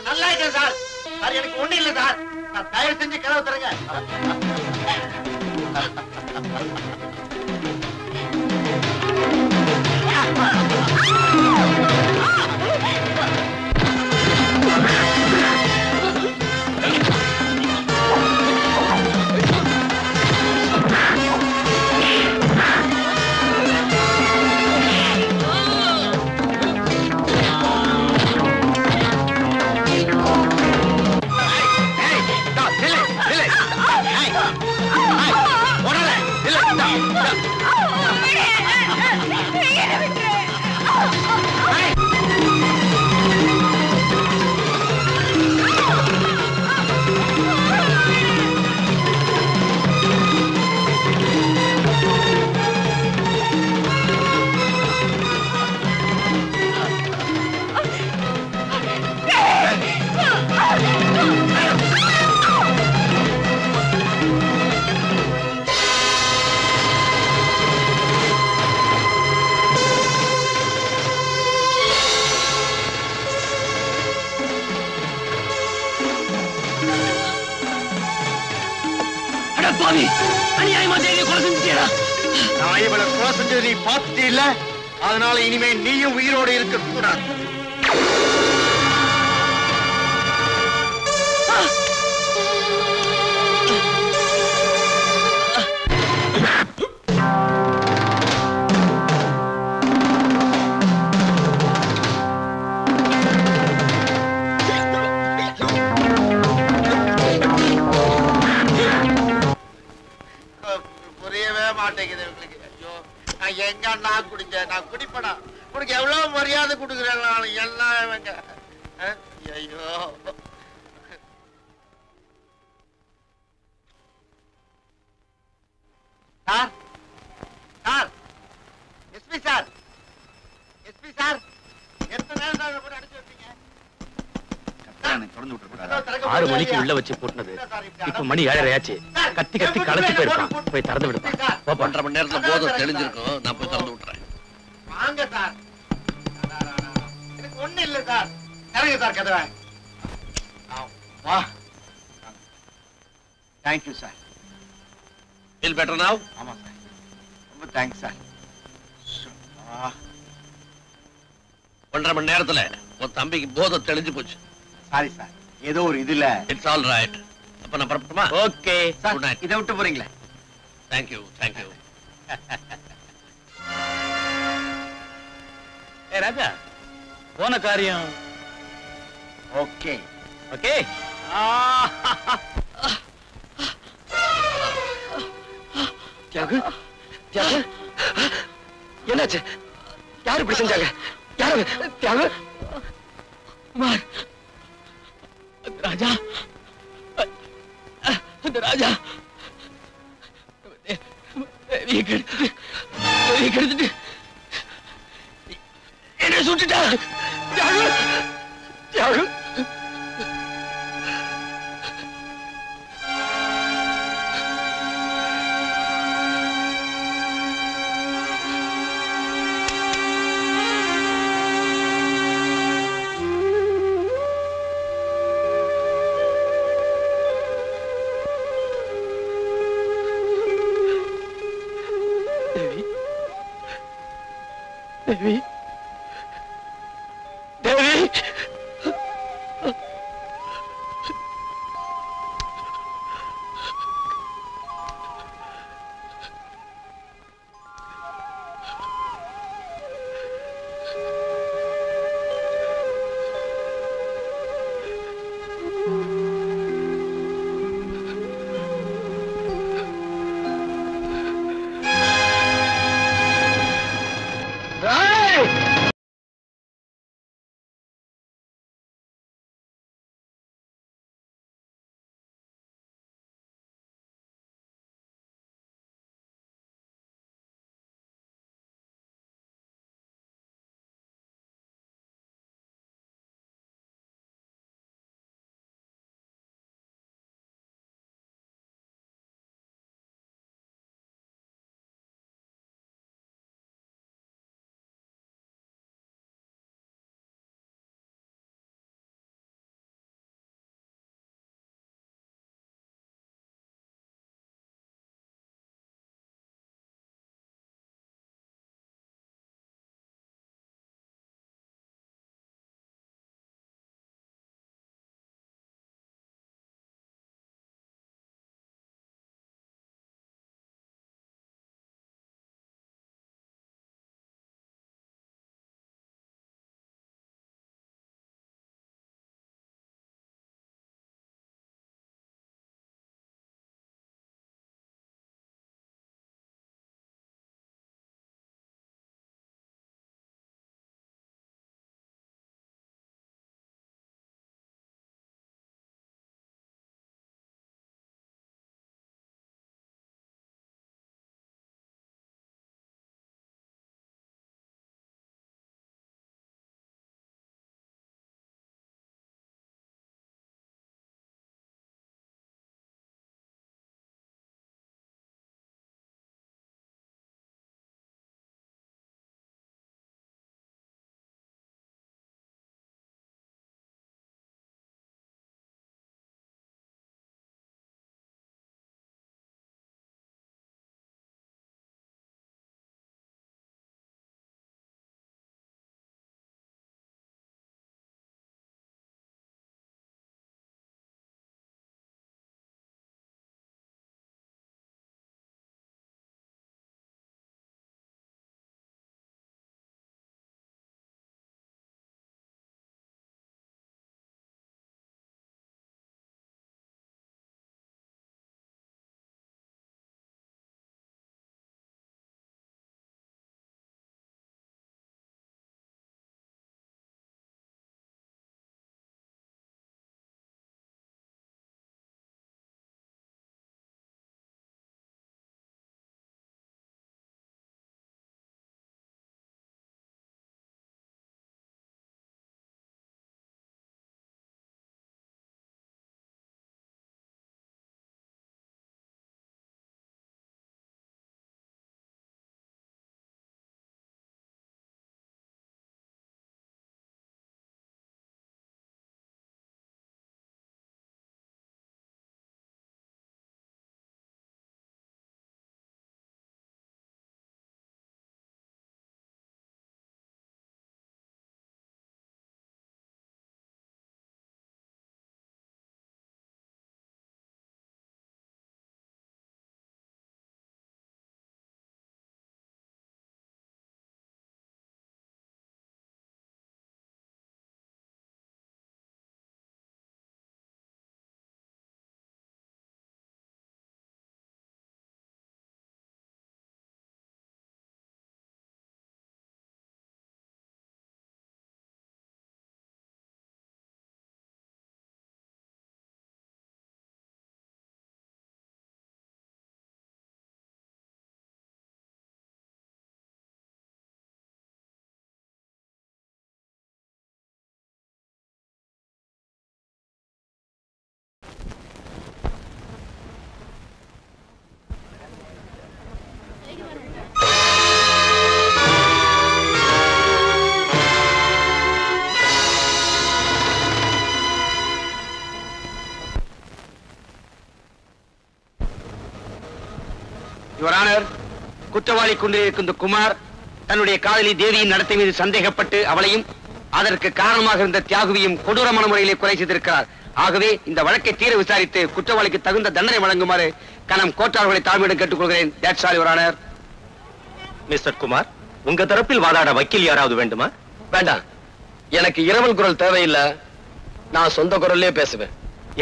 நல்லா இருக்கேன் சார். சார் எனக்கு ஒண்ணு இல்லை சார். நான் தயவு செஞ்சு கதவை தரங்க. Hey! பாவி அநியாயமா தேவியை கொலை செஞ்சுட்டியடா. நான் இவளை கொலை செஞ்சது நீ பார்த்துட்டே இல்ல, அதனால இனிமே நீயும் உயிரோடு இருக்க கூடாது. புரியவே மாட்டேங்குது உங்களுக்கு. ஐயோ, நான் எங்க அண்ணா குடிச்சேன்? நான் குடிப்படா. உனக்கு எவ்வளவு மரியாதை கொடுக்குறேன் நான். என்ன ஐயோ, sir sir, SP sir, SP sir, எத்தனை நேரம் தான் போட்டு அடிச்சு வச்சீங்க? 6 மணிக்கு உள்ள வச்சு போட்டுனது இப்ப மணி 7:30 ஆச்சு. கத்தி கத்தி களைச்சு போயிருப்பான். போய் திறந்து விடுப்பா. 1.5 மணி நேரத்துல போதும் தெளிஞ்சிருக்கும். நான் போய் திறந்து விட்டுறேன். வாங்க சார். எனக்கு ஒண்ணு இல்ல சார். இறங்க சார் கதவை. வா. Thank you sir. Feel better now? ஆமா சார், ரொம்ப தேங்க்ஸ் சார். 1.5 மணி நேரத்துல உன் தம்பிக்கு போதை தெளிஞ்சு போச்சு. சாரி சார், ஏதோ ஒரு இதுல. It's all right. அப்ப நான் புறப்பட்டுமா? Okay sir, Good night. இதை விட்டு போறீங்களே? Thank you thank you. ஏ ராஜா, போன காரியம் ஓகே ஓகே. தியாகு, தியாகு, என்னாச்சு? யாரு இப்படி செஞ்சாங்க? யாரு? தியாகு, குமார், அந்த ராஜா, அந்த ராஜா தேவியை கெடுத்துட்டு என்ன சுட்டுட்டா. தியாகு, தியாகு, தேவி, தேவி, Hey! யுவர் ஆனர், குற்றவாளி கொண்டிருக்கும் இந்த குமார் தன்னுடைய காதலி தேவியின் நடத்தை மீது சந்தேகப்பட்டு அவளையும் அதற்கு காரணமாக இருந்த தியாகுவையும் கொடூரமான முறையிலே கொலை செய்திருக்கிறார். ஆகவே இந்த வழக்கை தீர விசாரித்து குற்றவாளிக்கு தகுந்த தண்டனை வழங்குமாறு கனம் கோட்டார்களை தாழ்மையிடம் கேட்டுக்கொள்கிறேன். That's all your honour. Mister Kumar, உங்க தரப்பில் வாதாட வக்கீல் யாராவது வேண்டுமா? வேண்டாம், எனக்கு இரவல் குரல் தேவையில்லை. நான் சொந்த குரல்லே பேசுவேன்.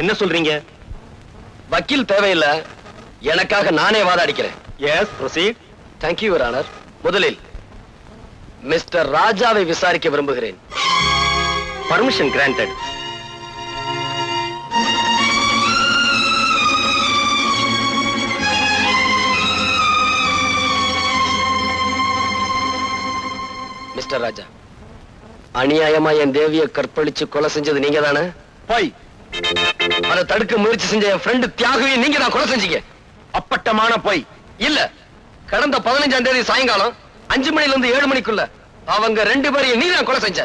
என்ன சொல்றீங்க? வக்கீல் தேவையில்லை, எனக்காக நானே வாதாடிக்கிறேன். Yes, proceed. Thank you your honour. முதலில் மிஸ்டர் ராஜாவை விசாரிக்க விரும்புகிறேன். Permission granted. மிஸ்டர் ராஜா, அநியாயமா என் தேவியை கற்பழிச்சு கொலை செஞ்சது நீங்க தானே? போய் அதை தடுக்க முயற்சி செஞ்ச என் ஃப்ரெண்டு தியாகுவை நீங்க தான் கொலை செஞ்சீங்க. அப்பட்டமான போய். இல்ல, கடந்த 15ஆம் தேதி சாயங்காலம் 5 மணில இருந்து 7 மணிக்குள்ள அவங்க 2 பேரையும் நீ தான் கொலை செஞ்ச.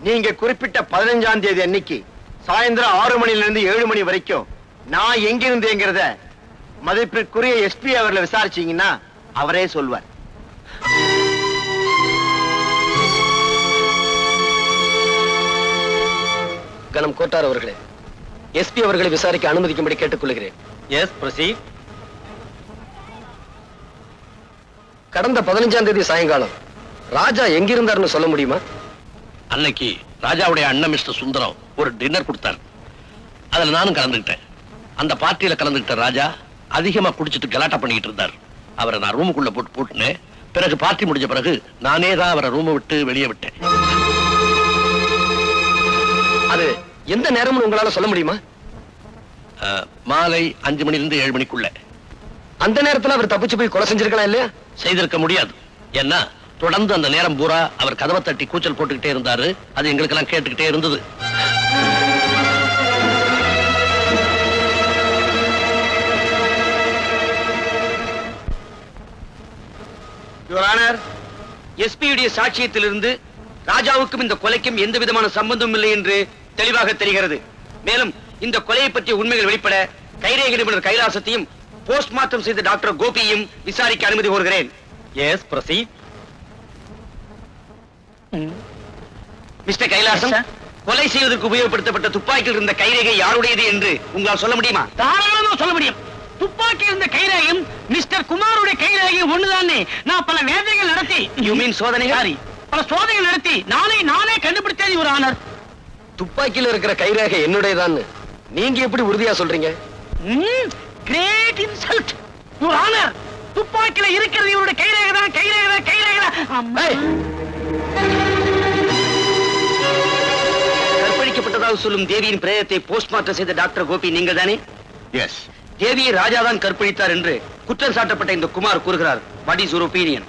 நீங்க குறிப்பிட்ட 15ஆம் தேதி அன்னைக்கு சாயந்தரம் 6 மணில இருந்து 7 மணி வரைக்கும் நான் எங்கிருந்தேங்கிறத மதிப்பிற்குரிய எஸ்பி அவர்களை விசாரிச்சீங்கன்னா அவரே சொல்வார். கனம் கோட்டார் அவர்களே, எஸ்பி அவர்களை விசாரிக்க அனுமதிக்கும்படி கேட்டுக்கொள்கிறேன். Yes, proceed. கடந்த 15ஆம் தேதி சாயங்காலம் ராஜா எங்கிருந்தார்னு சொல்ல முடியுமா? அன்னைக்கு ராஜாவுடைய அண்ணன் மிஸ்டர் சுந்தரம் ஒரு டின்னர் கொடுத்தார். அதுல நானும் கலந்துக்கிட்டேன். அந்த பார்ட்டியில கலந்துக்கிட்ட ராஜா அதிகமா குடிச்சிட்டு கலாட்டா பண்ணிக்கிட்டு இருந்தார். அவரை நான் ரூமுக்குள்ள போட்டு பூட்டினேன். பிறகு பார்ட்டி முடிஞ்ச பிறகு நானே தான் அவரை ரூமை விட்டு வெளியே விட்டேன். அது எந்த நேரம்னு உங்களால சொல்ல முடியுமா? மாலை 5 மணிலிருந்து 7 மணிக்குள்ள. அந்த நேரத்துல அவர் தப்பிச்சு போய் கொலை செஞ்சிருக்கலாம் இல்லையா? செய்திருக்க முடியாது. ஏன்னா தொடர்ந்து அந்த நேரம் பூரா அவர் கதவை தட்டி கூச்சல் போட்டுக்கிட்டே இருந்தாரு. அது எங்களுக்கெல்லாம் கேட்டுக்கிட்டே இருந்தது. யுவர் ஆனர், எஸ்பியுடைய சாட்சியத்திலிருந்து ராஜாவுக்கும் இந்த கொலைக்கும் எந்த விதமான சம்பந்தம் இல்லை என்று தெளிவாக தெரிகிறது. மேலும் இந்த கொலையை பற்றிய உண்மைகள் வெளிப்பட கைரேகை நிபுணர் கைலாசத்தையும் போஸ்ட்மார்ட்டம் செய்த டாக்டர் கோபியையும் விசாரிக்க அனுமதி கோருகிறேன். S, proceed. மிஸ்டர் கைலாசம், கொலை செய்வதற்கு உபயோகப்படுத்தப்பட்ட துப்பாக்கியில் இருந்த கைரேகை யாருடையது என்று உங்களால் சொல்ல முடியுமா? தாராளமா சொல்ல முடியும். துப்பாக்கி இருந்த கைரேகையும் மிஸ்டர் குமாருடைய கைரேகையும் ஒண்ணுதானே. நான் பல வேதைகள் நடத்தி, யூ மீன் சோதனை? பல சோதனைகள் நடத்தி நானே கண்டுபிடித்தேன் யுவர் ஆனர். துப்பாக்கியில் இருக்கிற கைரேகை என்னுடையதான் நீங்க எப்படி உறுதியா சொல்றீங்க? Great insult your honour. துப்பாக்கில இருக்கிறது இவருடைய கைரேகை தான். கற்பழிக்கப்பட்டதாக சொல்லும் தேவியின் பிரேதத்தை போஸ்ட்மார்ட்டம் செய்த டாக்டர் கோபி நீங்கள் தானே? எஸ். தேவியை ராஜாதான் கற்பழித்தார் என்று குற்றம் சாட்டப்பட்ட இந்த குமார் கூறுகிறார். What is your opinion?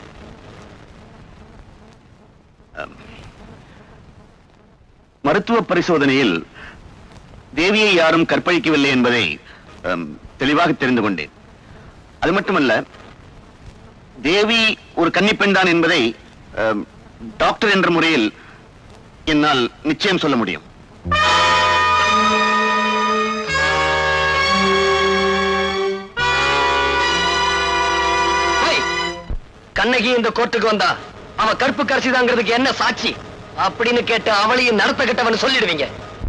மருத்துவ பரிசோதனையில் தேவியை யாரும் கற்பழிக்கவில்லை என்பதை தெளிவாக தெரிந்து கொண்டேன். அது மட்டுமல்ல, தேவி ஒரு கன்னிப்பெண் தான் என்பதை டாக்டர் என்ற முறையில் என்னால் நிச்சயம் சொல்ல முடியும். கண்ணகி இந்த கோர்ட்டுக்கு வந்தா அவ கற்பு கரசிதாங்கிறதுக்கு என்ன சாட்சி அப்படின்னு கேட்டு அவளையும் நடத்த கட்டவன் சொல்லிடுவீங்க.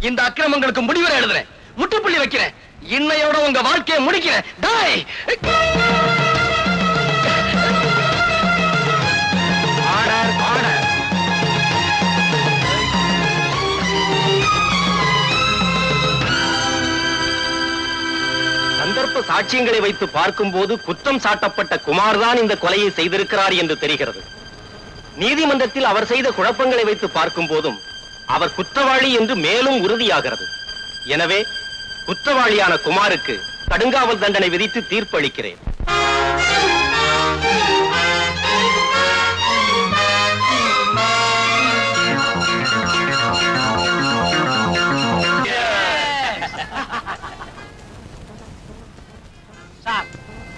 இந்த அக்கிரமங்களுக்கு முடிவுரை எழுதுறேன், முட்டுப்புள்ளி வைக்கிறேன். இன்னையோட உங்க வாழ்க்கையை முடிக்கிறேன். சந்தர்ப்ப சாட்சியங்களை வைத்து பார்க்கும் போது குற்றம் சாட்டப்பட்ட குமார் தான் இந்த கொலையை செய்திருக்கிறார் என்று தெரிகிறது. நீதிமன்றத்தில் அவர் செய்த குழப்பங்களை வைத்து பார்க்கும் போதும் அவர் குற்றவாளி என்று மேலும் உறுதியாகிறது. எனவே குற்றவாளியான குமாருக்கு கடுங்காவல் தண்டனை விதித்து தீர்ப்பு அளிக்கிறேன்.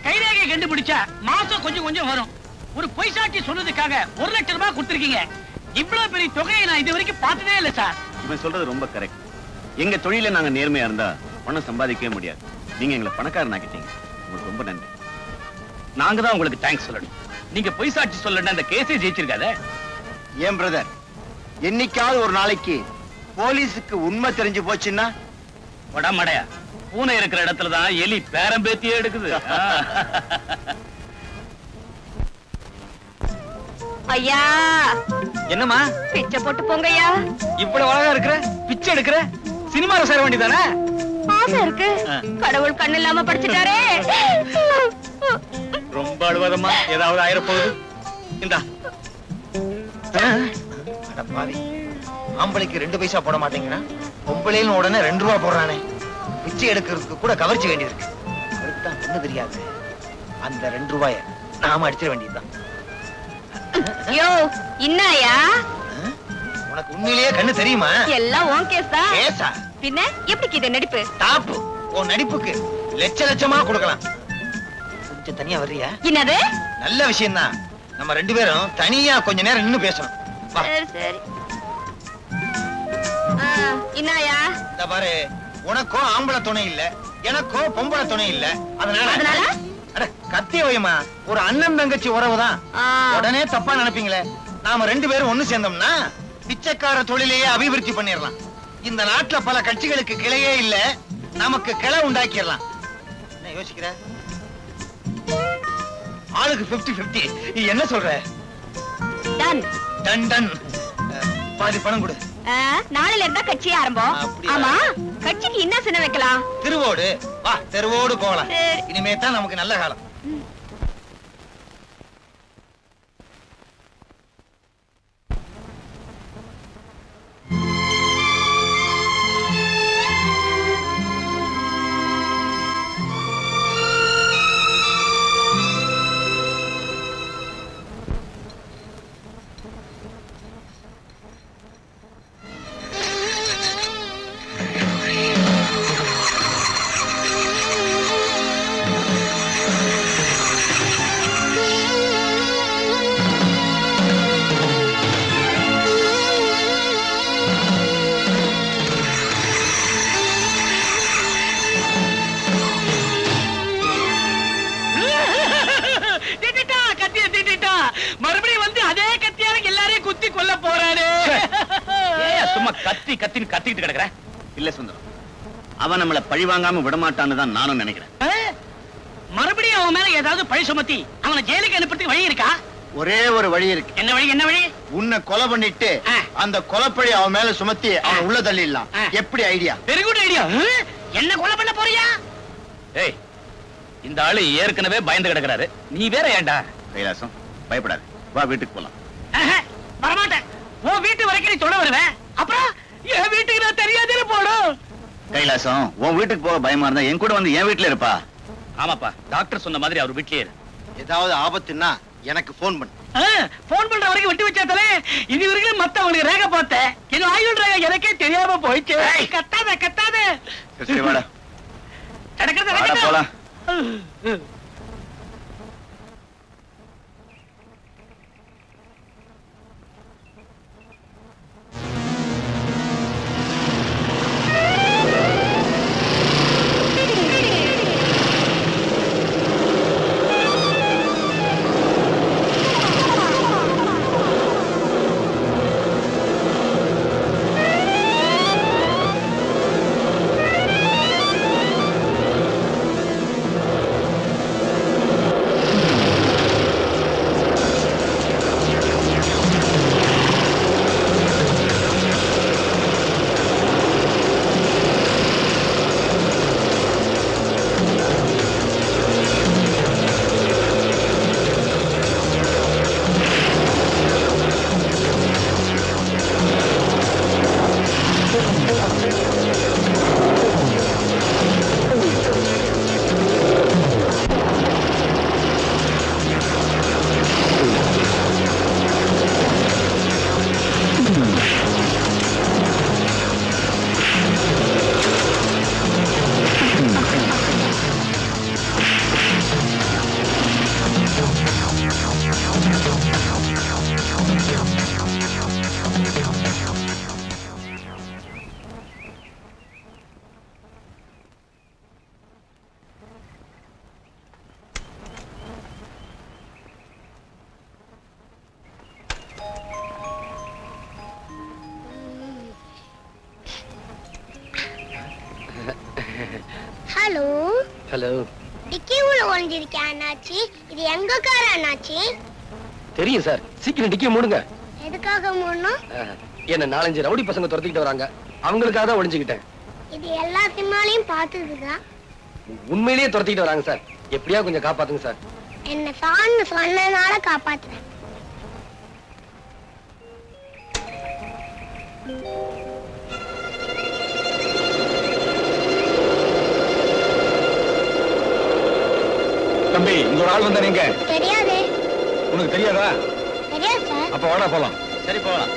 கைரேகை கண்டுபிடிச்சா மாசம் கொஞ்சம் வரும். ஒரு பொய் சாட்சி சொன்னதுக்காக 1 லட்சம் ரூபாய் கொடுத்திருக்கீங்க. இவ்வளவு பெரிய தொகையை நான் இது வரைக்கும் பார்த்ததே இல்லை சார். இவன் சொல்றது ரொம்ப கரெக்ட். எங்க தொழில நாங்க நேர்மையா இருந்தா பணம் சம்பாதிக்கவே முடியாது. நீங்க எங்களை பணக்காரன் ஆக்கிட்டீங்க. உங்களுக்கு ரொம்ப நன்றி. நாங்க தான் உங்களுக்கு தேங்க்ஸ் சொல்லணும். நீங்க பொய் சாட்சி சொல்லணும் அந்த கேஸே ஜெயிச்சிருக்காத. ஏன் பிரதர், என்னைக்காவது ஒரு நாளைக்கு போலீஸுக்கு உண்மை தெரிஞ்சு போச்சுன்னா மடையா பூனை இருக்கிற இடத்துலதான் எலி பேரம்பேத்தியே எடுக்குது. ஐயா என்னம்மா பிச்சை போட்டு போங்கய்யா. இவ்வளவு அழகா இருக்கிற, பிச்சை எடுக்கிற, சினிமால சேர வேண்டியதானே? ஆசை இருக்கு, கடவுள் கண்ணு இல்லாம படிச்சுட்டாரே. ரொம்ப அழுவாதம்மா, ஏதாவது ஆயிரப்போகுது. இந்தா. பாவி, ஆம்பளைக்கு 2 பைசா போட மாட்டேங்கிறான், பொம்பளைன்னு உடனே 2 ரூபா போடுறானே. பிச்சை எடுக்கிறதுக்கு கூட கவர்ச்சி வேண்டியிருக்கு. அதுக்குதான் ஒண்ணு தெரியாது, அந்த 2 ரூபாய நாம அடிச்சிட வேண்டியதுதான். யோ இன்னாயா, உனக்கு உண்மையிலேயே கண்ணு தெரியுமா? எல்லாம் உன் கேஸ் தான். கேஸா? பின்ன எப்படி இது நடிப்பு? டாப்பு, உன் நடிப்புக்கு லட்சமா கொடுக்கலாம். கொஞ்சம் தனியா வர்றியா? என்னது? நல்ல விஷயம் தான். நம்ம 2 பேரும் தனியா கொஞ்ச நேரம் நின்னு பேசணும். வா. சரி சரி. இன்னாயா, இந்த பாரு, உனக்கோ ஆம்பளை துணை இல்ல, எனக்கோ பொம்பளை துணை இல்ல. அதனால அட கத்தி வைமா, ஒரு அண்ணன் தங்கச்சி உறவுதான். உடனே தப்பா நினைப்பீங்களே. நாம 2 பேரும் ஒண்ணு சேர்ந்தோம்னா பிச்சைக்கார தொழிலையே அபிவிருத்தி பண்ணிடலாம். இந்த நாட்டுல பல கட்சிகளுக்கு கிளையே இல்ல, நமக்கு கிளை உண்டாக்கிடலாம். என்ன யோசிக்கிற? ஆளுக்கு 50-50. நீ என்ன சொல்ற? Done done done. பாதி பணம் கொடு. நாளையில இருந்தா கட்சி ஆரம்பம். அப்படியா? ஆமா, கட்சிக்கு என்ன சின்ன வைக்கலாம்? திருவோடு வா, தெருவோடு போகலாம். சரி. இனிமே தான் நமக்கு நல்ல காலம். மறுபடியும் வந்து அதே கத்தியால எல்லாரையும் குத்தி கொல்ல போறாரு. சும்மா கத்தி கத்தின்னு கத்திக்கிட்டு கிடக்குற. இல்ல சுந்தரம், அவன் நம்மள பழி வாங்காம விடமாட்டான்னு தான் நானும் நினைக்கிறேன். மறுபடியும் அவன் மேல ஏதாவது பழி சுமத்தி அவனை ஜெயிலுக்கு அனுப்புறதுக்கு வழி இருக்கா? ஒரே ஒரு வழி இருக்கு. என்ன வழி? என்ன வழி? உன்னை கொலை பண்ணிட்டு அந்த கொலைப்பழி அவன் மேல சுமத்தி அவன் உள்ள தள்ளிடலாம். எப்படி ஐடியா? Very good idea. என்ன கொலை பண்ண போறியா? ஏய், இந்த ஆளு ஏற்கனவே பயந்து கிடக்குறாரு, நீ வேற ஏன்டா? கைலாசம், பயப்படாது, வா வீட்டுக்கு போலாம். வரமாட்டேன். உன் வீட்டு வரைக்கும் நீ தொட வருவேன், அப்புறம் என் வீட்டுக்கு நான் தெரியாதே போடும். கைலாசம், உன் வீட்டுக்கு போக பயமா இருந்தா என் கூட வந்து என் வீட்டுல இருப்பா. ஆமாப்பா, டாக்டர் சொன்ன மாதிரி அவர் வீட்லயே இரு. ஏதாவது ஆபத்துன்னா எனக்கு போன் பண்ணு. போன் பண்ற வரைக்கும் விட்டு வச்சாத்தலே இது வரைக்கும் மத்தவங்களுக்கு ரேக பார்த்தேன். என்ன ஆயுள் ரேக எனக்கே தெரியாம போயிடுச்சு. கத்தாத கத்தாத. சரி வாடா. நடக்கிறத போலாம். Hello hello. டிக்கி உள்ள ஒளிஞ்சிருக்கேன் அண்ணாச்சி. இது எங்க கார் அண்ணாச்சி? தெரியும் சார். சீக்கிரம் டிக்கியை மூடுங்க. எதுக்காக மூடணும்? என்ன 4-5 ரவுடி பசங்க துரத்திக்கிட்டு வராங்க. அவங்களுக்காக தான் ஒளிஞ்சுக்கிட்டேன். இது எல்லா சினிமாலையும் பார்த்ததுதான். உண்மையிலேயே துரத்திக்கிட்டு வராங்க சார். எப்படியா கொஞ்சம் காப்பாத்துங்க சார். என்ன சான்னு சொன்னனால காப்பாத்துறேன். தம்பி, இங்க ஒரு ஆள் வந்தா நீங்க தெரியாதே. உனக்கு தெரியாதா? தெரியாது சார். அப்ப வாடா போலாம். சரி போகலாம்.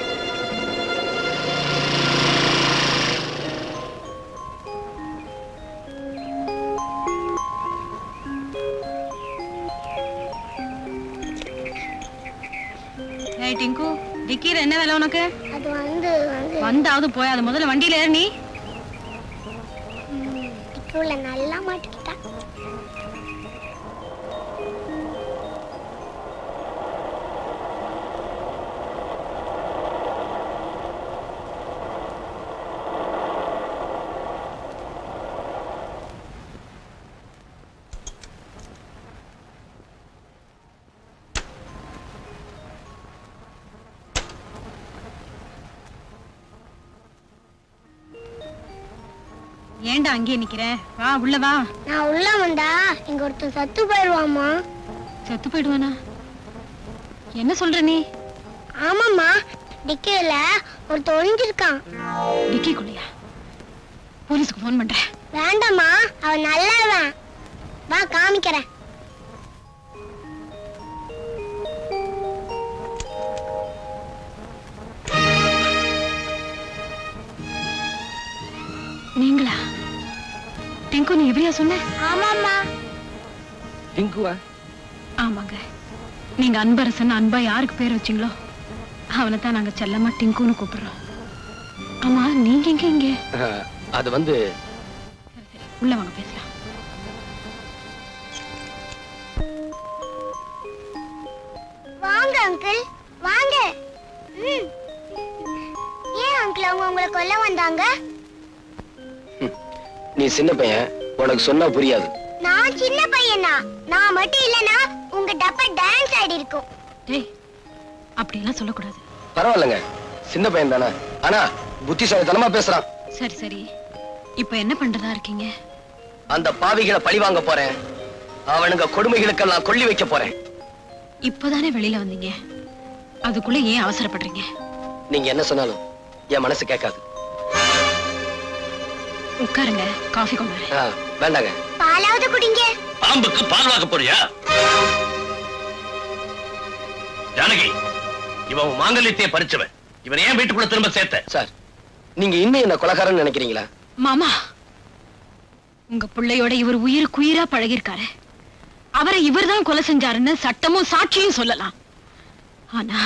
ஏய் டிங்கு, டிக்கில என்ன வேலை உனக்கு? அது வந்து வந்தாவது போய் அது முதல்ல வண்டியில ஏறு நீ. டிக்கில நல்லா மாட்டிக்கிட்டா. ஏண்டா அங்கேயே நிக்கிற? வா உள்ள வா. நான் உள்ள வந்தா இங்க ஒருத்தன் சத்து போயிடுவாமா. செத்து போயிடுவானா? என்ன சொல்ற நீ? ஆமாம்மா, டிக்கில ஒருத்தன் ஒளிஞ்சிருக்கான். டிக்கிக்குள்ளையா? போலீஸ்க்கு போன் பண்றேன். வேண்டாம்மா, அவன் நல்லவன். வா காமிக்கிறேன். நீங்களா? டிங்கு, நீ எப்படியா சொன்ன? ஆமாம்மா. டிங்குவா? ஆமாங்க. நீங்க அன்பரசன் அன்பா யாருக்கு பேர் வச்சீங்களோ அவனை தான் நாங்க செல்லமா டிங்குன்னு கூப்பிடுறோம். ஆமா, நீங்க எங்க இங்க? அது வந்து உள்ள வாங்க பேசலாம். வாங்க அங்கிள், வாங்க. ஏன் அங்கிள் அவங்க உங்களை கொல்ல வந்தாங்க? நீ சின்ன பையன், உனக்கு சொன்னா புரியாது. நான் சின்ன பையனா? நான் மட்டும் இல்லனா உங்க டப்பா டான்ஸ் ஆடி இருக்கும். டேய், அப்படி எல்லாம் சொல்லக்கூடாது. பரவாயில்லைங்க, சின்ன பையன் தானே. ஆனா புத்திசாலித்தனமா பேசுறான். சரி சரி, இப்ப என்ன பண்றதா இருக்கீங்க? அந்த பாவிகளை பழி வாங்க போறேன். அவனுங்க கொடுமைகளுக்கெல்லாம் கொல்லி வைக்க போறேன். இப்பதானே வெளியில வந்தீங்க, அதுக்குள்ள ஏன் அவசரப்படுறீங்க? நீங்க என்ன சொன்னாலும் என் மனசு கேட்காது. உட்காருங்க, காஃபி கொண்டு வரேன். வேண்டாங்க. பாலாவது குடிங்க. பாம்புக்கு பால் வாங்க போறியா? ஜானகி, இவன் மாங்கல்யத்தையே பறிச்சவன். இவன் ஏன் வீட்டுக்குள்ள திரும்ப சேர்த்த? சார், நீங்க இன்னும் என்ன கொலைகாரன்னு நினைக்கிறீங்களா? மாமா, உங்க பிள்ளையோட இவர் உயிருக்குயிரா பழகிருக்காரு. அவரை இவர்தான் கொலை செஞ்சாருன்னு சட்டமும் சாட்சியும் சொல்லலாம். ஆனா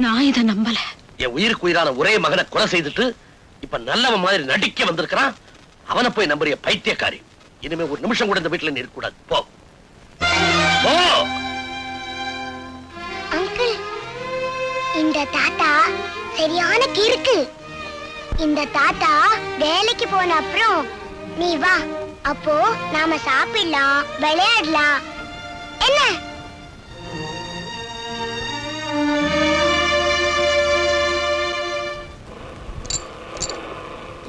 நான் இதை நம்பல. என் உயிருக்கு உயிரான ஒரே மகனை கொலை செய்துட்டு இப்ப நல்லவன் மாதிரி நடிக்க வந்திருக்கிறான். அவனை போய் நம்புறிய பைத்தியக்காரி. இனிமே ஒரு நிமிஷம் கூட இந்த வீட்டுல நீ இருக்க கூடாது. போ போ. அங்கிள், இந்த தாத்தா சரியான கிறுக்கு. இந்த தாத்தா வேலைக்கு போன அப்புறம் நீ வா, அப்போ நாம சாப்பிடலாம், விளையாடலாம். என்ன?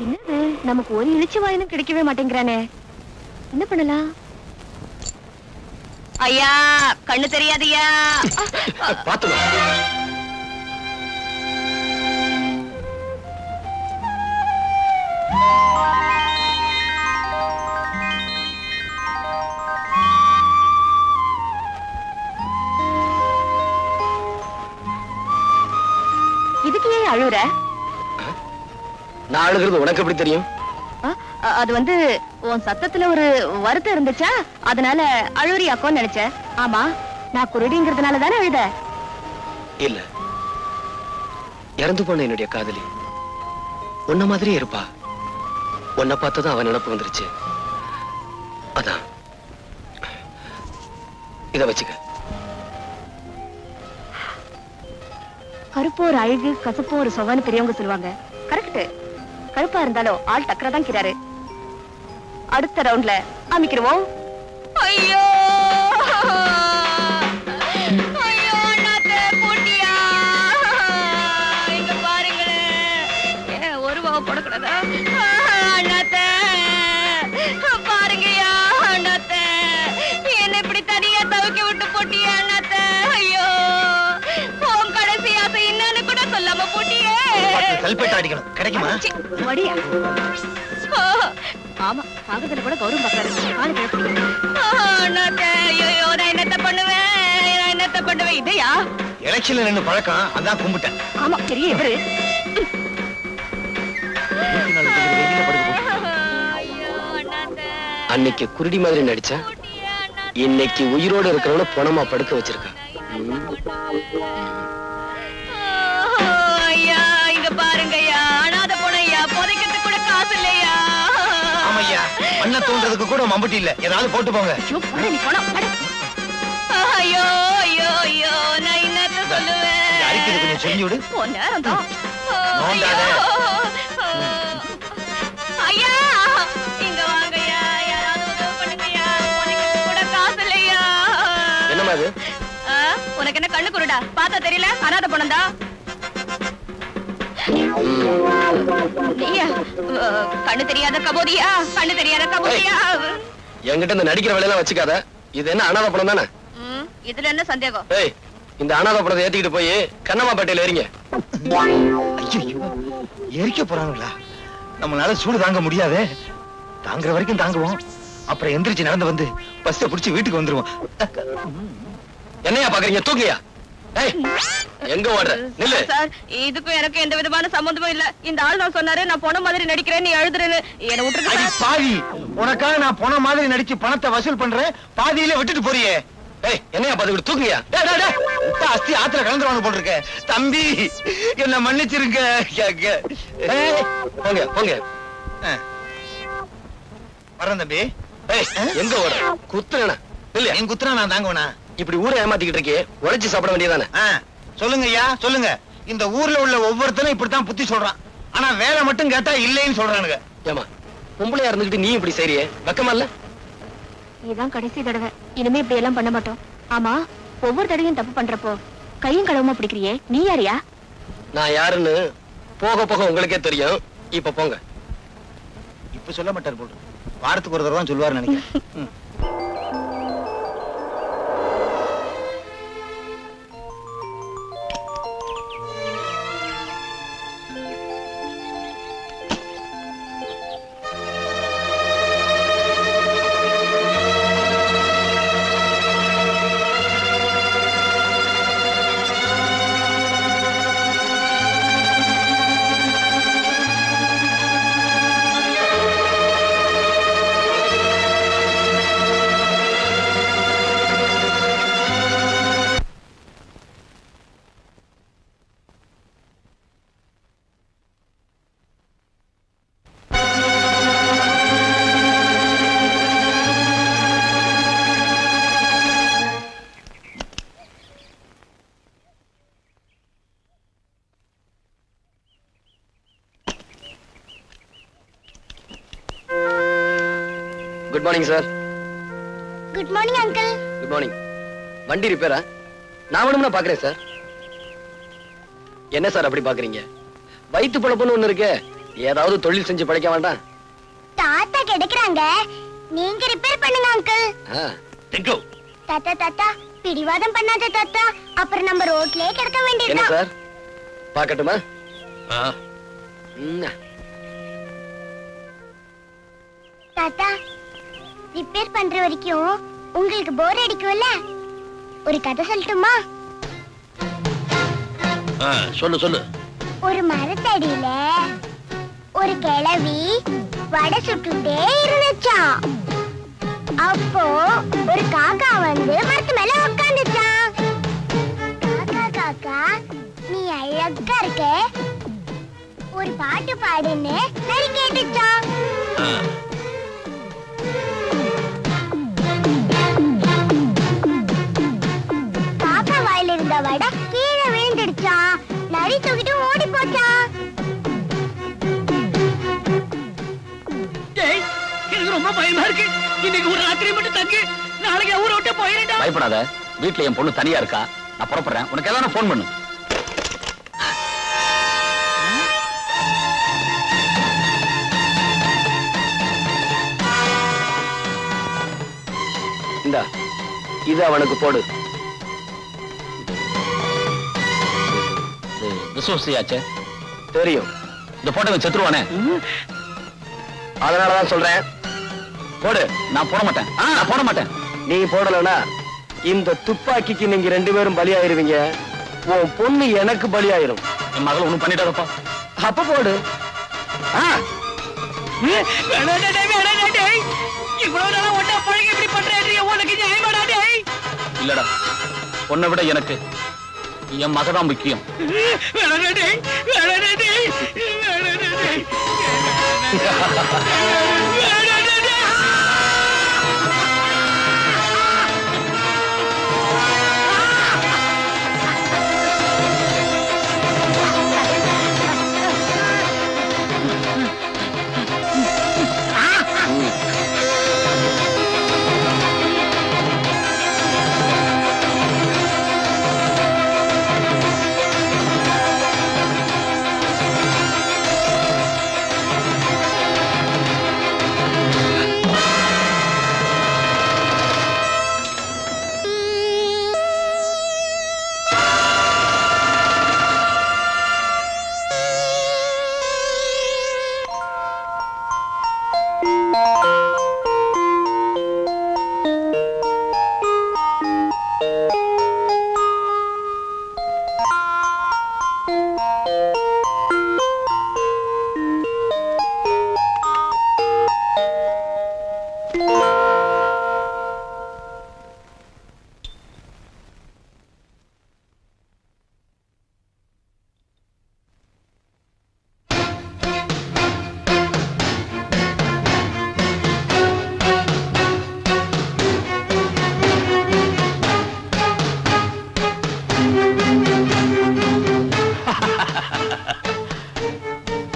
என்னது, நமக்கு ஒரு இழிச்சு வாயினும் கிடைக்கவே மாட்டேங்கிறானே. என்ன பண்ணலாம்? ஐயா, கண்ணு தெரியாதியா? பாத்துமா. இதுக்கு ஏன் அழுற? நான் அழுகிறது உனக்கு எப்படி தெரியும்? அது வந்து உன் சத்தத்துல ஒரு வருத்தம் இருந்துச்சா, அதனால அழுறியாக்கோன்னு நினைச்சேன். ஆமா, நான் குருடிங்கிறதுனால தானே அழுத? இல்ல, இறந்து போன என்னுடைய காதலி உன்ன மாதிரியே இருப்பா. உன்னை பார்த்ததும் அவன் நினைப்பு வந்துருச்சு. அதான். இத வச்சுக்க. கருப்பு ஒரு அழகு, கசப்பு ஒரு சொவன்னு பெரியவங்க சொல்லுவாங்க. கரெக்ட். கருப்பா இருந்தாலும் ஆள் டக்கரா தான் கிறாரு. அடுத்த ரவுண்ட்ல அமைக்கிறோம். ஐயோ ஐயோ அண்ணாத்தே போட்டியா, இங்க பாருங்களேன். ஒரு வாவ போடக்கூடாதா அண்ணாத்தே? பாருங்கய்யா அண்ணாத்தே, என்ன இப்படி தனியா தவிக்க விட்டு போட்டியா அண்ணாத்தே? ஐயோ உன் கடைசி ஆசை என்னன்னு கூட சொல்லாம போட்டியே. கல்பேட்டை அடிக்கணும், கிடைக்குமா? வடியா. ஆமா, காகத்துல கூட கௌரவம் பாக்குறாரு. காலு கிழப்பீங்க. அண்ணாத்தே ஐயோ நான் என்னத்த பண்ணுவேன்? இதையா எலெக்ஷன்ல நின்னு பழக்கம், அதான் கும்பிட்டேன். ஆமா பெரிய இவரு. அன்னைக்கு குருடி மாதிரி நடிச்சா, இன்னைக்கு உயிரோடு இருக்கிறவன பணமா படுக்க வச்சிருக்கான். ஐயா இங்க பாருங்கய்யா, அனாதை போனையா, புதைக்கிறதுக்கு கூட காசு இல்லையா? ஆமையா, மண்ண தோன்றதுக்கு கூட மம்பட்டி இல்ல, ஏதாவது போட்டு போங்க. ஐயோ ஐயோ ஐயோ நான் என்னத்த சொல்லுவேன்? அரிக்குது, கொஞ்சம் செஞ்சு விடு. நேரம் தான். ஐயா இங்க வாங்கய்யா, யாராவது உதவி பண்ணுங்கய்யா, புதைக்கிறதுக்கு கூட காசு இல்லையா? என்னமா அது? உனக்கு என்ன கண்ணு குருடா? பார்த்தா தெரியல அனாதை போனதா? கண்ணு தெரியாத கபோதியா? கண்ணு தெரியாத கபோதியா? என்கிட்ட இந்த நடிக்கிற வேலையெல்லாம் வச்சுக்காத. இது என்ன அனாதை படம் தானே? இதுல என்ன சந்தேகம்? இந்த அனாதை படத்தை ஏத்திக்கிட்டு போய் கண்ணம்மாப்பேட்டையில ஏறிங்க. ஐயோ, எரிக்க போறாங்களா? நம்மளால சூடு தாங்க முடியாதே. தாங்குற வரைக்கும் தாங்குவோம், அப்புறம் எந்திரிச்சு நடந்து வந்து பஸ்ஸை பிடிச்சு வீட்டுக்கு வந்துருவோம். என்னையா பாக்குறீங்க? தூக்கியா? எங்க ஓடுற? நில்லு. சார், இதுக்கும் எனக்கு எந்த விதமான சம்பந்தமும் இல்ல. இந்த ஆள் நான் சொன்னாரு நான் போன மாதிரி நடிக்கிறேன், நீ எழுதுறேன்னு. என்ன விட்டுருக்க பாவி. உனக்காக நான் போன மாதிரி நடிச்சு பணத்தை வசூல் பண்றேன், பாதியில விட்டுட்டு போறியே. என்னையா பாத்து தூக்குங்க. அஸ்தி ஆத்துல கலந்துருவாங்க போட்டு இருக்க. தம்பி என்ன மன்னிச்சிருங்க. போங்க போங்க. வரேன் தம்பி. எங்க ஓடுற? குத்துறேனா? இல்ல என் குத்துறா நான் தாங்குவேனா? இப்படி ஊரை ஏமாத்திக்கிட்டு இருக்கே, உழைச்சு சாப்பிட வேண்டியதானே? சொல்லுங்க ஐயா சொல்லுங்க. இந்த ஊர்ல உள்ள ஒவ்வொருத்தரும் இப்படித்தான் புத்தி சொல்றான். ஆனா வேலை மட்டும் கேட்டா இல்லைன்னு சொல்றானுங்க. ஏமா பொம்பளையா இருந்துகிட்டு நீ இப்படி செய்றியே, வெக்கமா இல்ல? இதுதான் கடைசி தடவை, இனிமே இப்படி எல்லாம் பண்ண மாட்டோம். ஆமா, ஒவ்வொரு தடவையும் தப்பு பண்றப்போ கையும் களவுமா பிடிக்கிறியே, நீ யாரியா? நான் யாருன்னு போக போக உங்களுக்கே தெரியும். இப்ப போங்க. இப்ப சொல்ல மாட்டார் போட்டு, வாரத்துக்கு ஒரு தடவை சொல்லுவாரு நினைக்கிறேன். Good morning sir. Good morning uncle. Good morning. வண்டி ரிப்பேரா? நான் வேணும்னா பாக்குறேன் சார். என்ன சார் அப்படி பாக்குறீங்க? வயிற்று பொழப்புன்னு ஒண்ணு இருக்கு, ஏதாவது தொழில் செஞ்சு பழைக்க வேண்டாம்? தாத்தா கிடைக்கிறாங்க, நீங்க ரிப்பேர் பண்ணுங்க அங்கிள். தாத்தா தாத்தா பிடிவாதம் பண்ணாத தாத்தா, அப்புறம் நம்ம ரோட்லயே கிடக்க வேண்டியது. என்ன சார் பாக்கட்டுமா? தாத்தா ரிப்பேர் பண்ற வரைக்கும் உங்களுக்கு போர் அடிக்கும்ல, ஒரு கதை சொல்லட்டுமா? சொல்லு சொல்லு. ஒரு மரத்தடியில ஒரு கிழவி வடை சுட்டுட்டே இருந்துச்சாம். அப்போ ஒரு காக்கா வந்து மரத்து மேல உட்காந்துச்சான். காக்கா காக்கா நீ அழகா இருக்க, ஒரு பாட்டு பாடுன்னு நரி கேட்டுச்சான். காக்கா வாயில இருந்த வடை கீழே விழுந்துடுச்சான். நரி தூக்கிட்டு ஓடி போச்சான். எனக்கு ரொம்ப பயமா பயமா இருக்கு. இன்னைக்கு ஒரு ராத்திரி மட்டும் தங்கு, நாளைக்கு ஊரை விட்டு போயிடா. பயப்படாத, வீட்டுல என் பொண்ணு தனியா இருக்கா, நான் புறப்படுறேன். உனக்கு ஏதாவது போன் பண்ணு. இந்த இது அவனுக்கு போடு. விசுவாசியாச்சே தெரியும். இந்த போட்டோ செத்துருவானே, அதனாலதான் சொல்றேன் போடு. நான் போட மாட்டேன், நான் போட மாட்டேன். நீ போடலனா இந்த துப்பாக்கிக்கு நீங்க 2 பேரும் பலியாயிருவீங்க. உன் பொண்ணு எனக்கு பலியாயிரும். என் மகள் ஒண்ணும் பண்ணிட்டாரப்பா. அப்ப போடு. இவ்வளவு நாளா ஒன்னா பழகி இப்படி பண்றேன், உனக்கு நியாயமாடா? இல்லடா, பொண்ணை விட எனக்கு என் மகதான் முக்கியம்.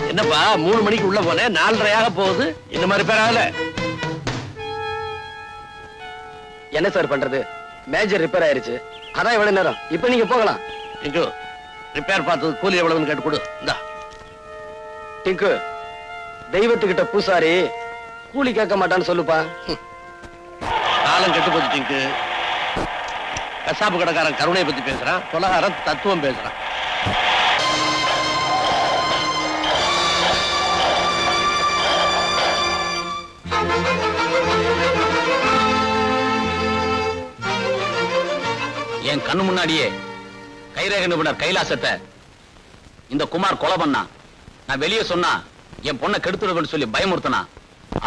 என்னப்பா 3 மணிக்கு உள்ள போனேன், 4:30 போகுது. இந்த மாதிரி பேராகல. என்ன சார் பண்றது, மேஜர் ரிப்பேர் ஆயிருச்சு, அதான் இவ்வளவு நேரம். இப்ப நீங்க போகலாம். டிங்கு, ரிப்பேர் பார்த்தது கூலி எவ்வளவுன்னு கேட்டு கொடு. இந்தா. டிங்கு, தெய்வத்துக்கிட்ட பூசாரி கூலி கேட்க மாட்டான்னு சொல்லுப்பா. காலம் கெட்டு போச்சு டிங்கு. கசாப்பு கடைக்காரன் கருணையை பத்தி பேசுறான், கொலகாரன் தத்துவம் பேசுறான். என் கண்ணு முன்னாடியே கைரேக நிபுணர் கைலாசத்தை இந்த குமார் கொலை பண்ணா. நான் வெளியே சொன்னா என் பொண்ணை கெடுத்துடுவேன்னு சொல்லி பயமுறுத்தனா.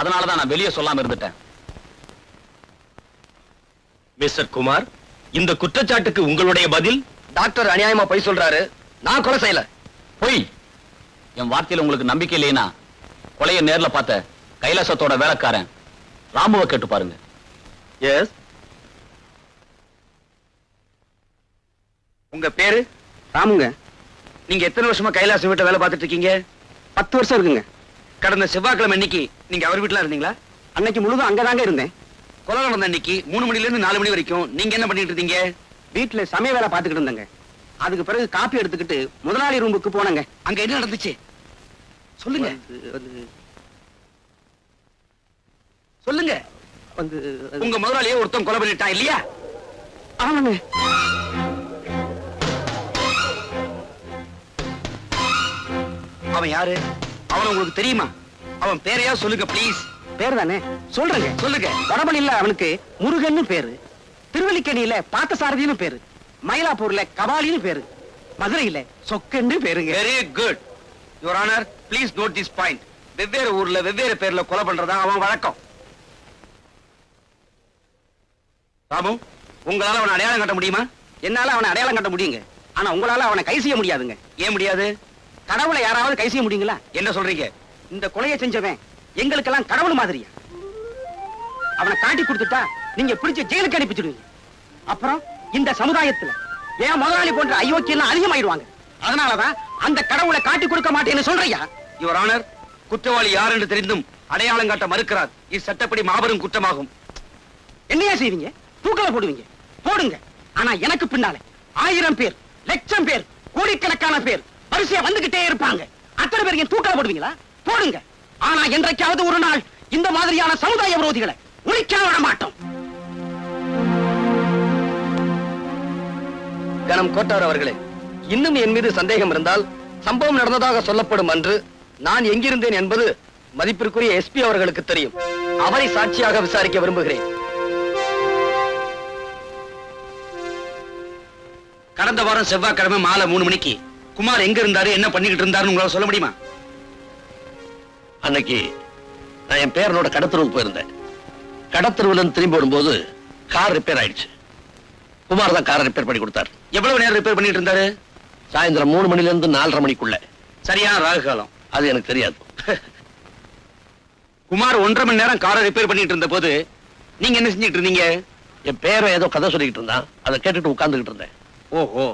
அதனாலதான் நான் வெளியே சொல்லாம இருந்துட்டேன். மிஸ்டர் குமார், இந்த குற்றச்சாட்டுக்கு உங்களுடைய பதில்? டாக்டர் அநியாயமா பொய் சொல்றாரு, நான் கொலை செய்யல. பொய். என் வார்த்தையில உங்களுக்கு நம்பிக்கை இல்லைன்னா கொலையை நேர்ல பார்த்த கைலாசத்தோட வேலைக்காரன் ராமுவை கேட்டு பாருங்க. எஸ். உங்க பேரு? ராமுங்க. நீங்க எத்தனை வருஷமா கைலாச வீட்டை வேலை பார்த்துட்டு இருக்கீங்க? 10 வருஷம் இருக்குங்க. கடந்த செவ்வாய்க்கிழமை அன்னைக்கு நீங்க அவர் வீட்டுல இருந்தீங்களா? அன்னைக்கு முழுதும் அங்கதாங்க இருந்தேன். கொலை நடந்த அன்னைக்கு 3 மணில இருந்து 4 மணி வரைக்கும் நீங்க என்ன பண்ணிட்டு இருந்தீங்க? வீட்டுல சமய வேலை பார்த்துக்கிட்டு இருந்தேங்க. அதுக்கு பிறகு காப்பி எடுத்துக்கிட்டு முதலாளி ரூமுக்கு போனங்க. அங்க என்ன நடந்துச்சு சொல்லுங்க. சொல்லுங்க. உங்க முதலாளியே ஒருத்தன் கொலை பண்ணிட்டான் இல்லையா? ஆமாங்க. அவன் யாரு? அவன் உங்களுக்கு தெரியுமா? அவன் பேரையா சொல்லுங்க ப்ளீஸ். பேர் தானே சொல்றேங்க. சொல்லுங்க. வடபழனியில அவனுக்கு முருகன்னு பேரு, திருவல்லிக்கேணியில பார்த்தசாரதின்னு பேரு, மயிலாப்பூர்ல கபாலின்னு பேரு, மதுரையில சொக்கன்னு பேருங்க. Very good your honour. Please note this point. வெவ்வேறு ஊர்ல வெவ்வேறு பேர்ல கொலை பண்றதா அவன் வழக்கம். ராமு, உங்களால அவனை அடையாளம் காட்ட முடியுமா? என்னால அவனை அடையாளம் காட்ட முடியுங்க. ஆனா உங்களால அவனை கை செய்ய முடியாதுங்க. ஏன் முடியாது? கடவுளை யாராவது கை செய்ய முடியுங்களா? என்ன சொல்றீங்க? இந்த கொலையை செஞ்சவன் எங்களுக்கெல்லாம் கடவுள் மாதிரியா. அவனை காட்டி கொடுத்துட்டா நீங்க பிடிச்ச ஜெயிலுக்கு அனுப்பிச்சிடுவீங்க. அப்புறம் இந்த சமுதாயத்துல ஏன் முதலாளி போன்ற அயோக்கியம் அதிகமாயிடுவாங்க. அதனாலதான் அந்த கடவுளை காட்டி கொடுக்க மாட்டேன்னு சொல்றியா? யுவர் ஆனர், குற்றவாளி யார் என்று தெரிந்தும் அடையாளம் காட்ட மறுக்கிறார். இது சட்டப்படி மாபெரும் குற்றமாகும். என்னையா செய்வீங்க? தூக்கல போடுவீங்க, போடுங்க. ஆனா எனக்கு பின்னால 1000 பேர், லட்சம் பேர், கோடிக்கணக்கான பேர் வரிசையா வந்துகிட்டே இருப்பாங்க. அத்தனை பேர் ஏன் தூக்கல போடுவீங்களா? போடுங்க. ஆனா என்றைக்காவது ஒரு நாள் இந்த மாதிரியான சமுதாய விரோதிகளை ஒழிக்க விட மாட்டோம். கணம் கோட்டார் அவர்களே, இன்னும் என் மீது சந்தேகம் இருந்தால் சம்பவம் நடந்ததாக சொல்லப்படும் அன்று நான் எங்கிருந்தேன் என்பது மதிப்பிற்குரிய எஸ்பி அவர்களுக்கு தெரியும். அவரை சாட்சியாக விசாரிக்க விரும்புகிறேன். கடந்த வாரம் செவ்வாய்க்கிழமை மாலை 3 மணிக்கு குமார் எங்க இருந்தாரு, என்ன பண்ணிக்கிட்டு இருந்தாருன்னு உங்களால சொல்ல முடியுமா? அன்னைக்கு நான் என் பேரனோட கடத்தருவுக்கு போயிருந்தேன். கடத்தருவுல இருந்து திரும்பி வரும்போது கார் ரிப்பேர் ஆயிடுச்சு. குமார் தான் காரை ரிப்பேர் பண்ணி கொடுத்தார். எவ்வளவு நேரம் ரிப்பேர் பண்ணிட்டு இருந்தாரு? சாயந்தரம் 3 மணில இருந்து 4:30 மணிக்குள்ள. சரியான ராகு காலம். அது எனக்கு தெரியாது. குமார் 1.5 மணி நேரம் காரை ரிப்பேர் பண்ணிட்டு இருந்த போது நீங்க என்ன செஞ்சிட்டு இருந்தீங்க? என் பேரன் ஏதோ கதை சொல்லிக்கிட்டு இருந்தான், அதை கேட்டுட்டு உட்கார்ந்துகிட்டு இருந்தேன். ஓஹோ,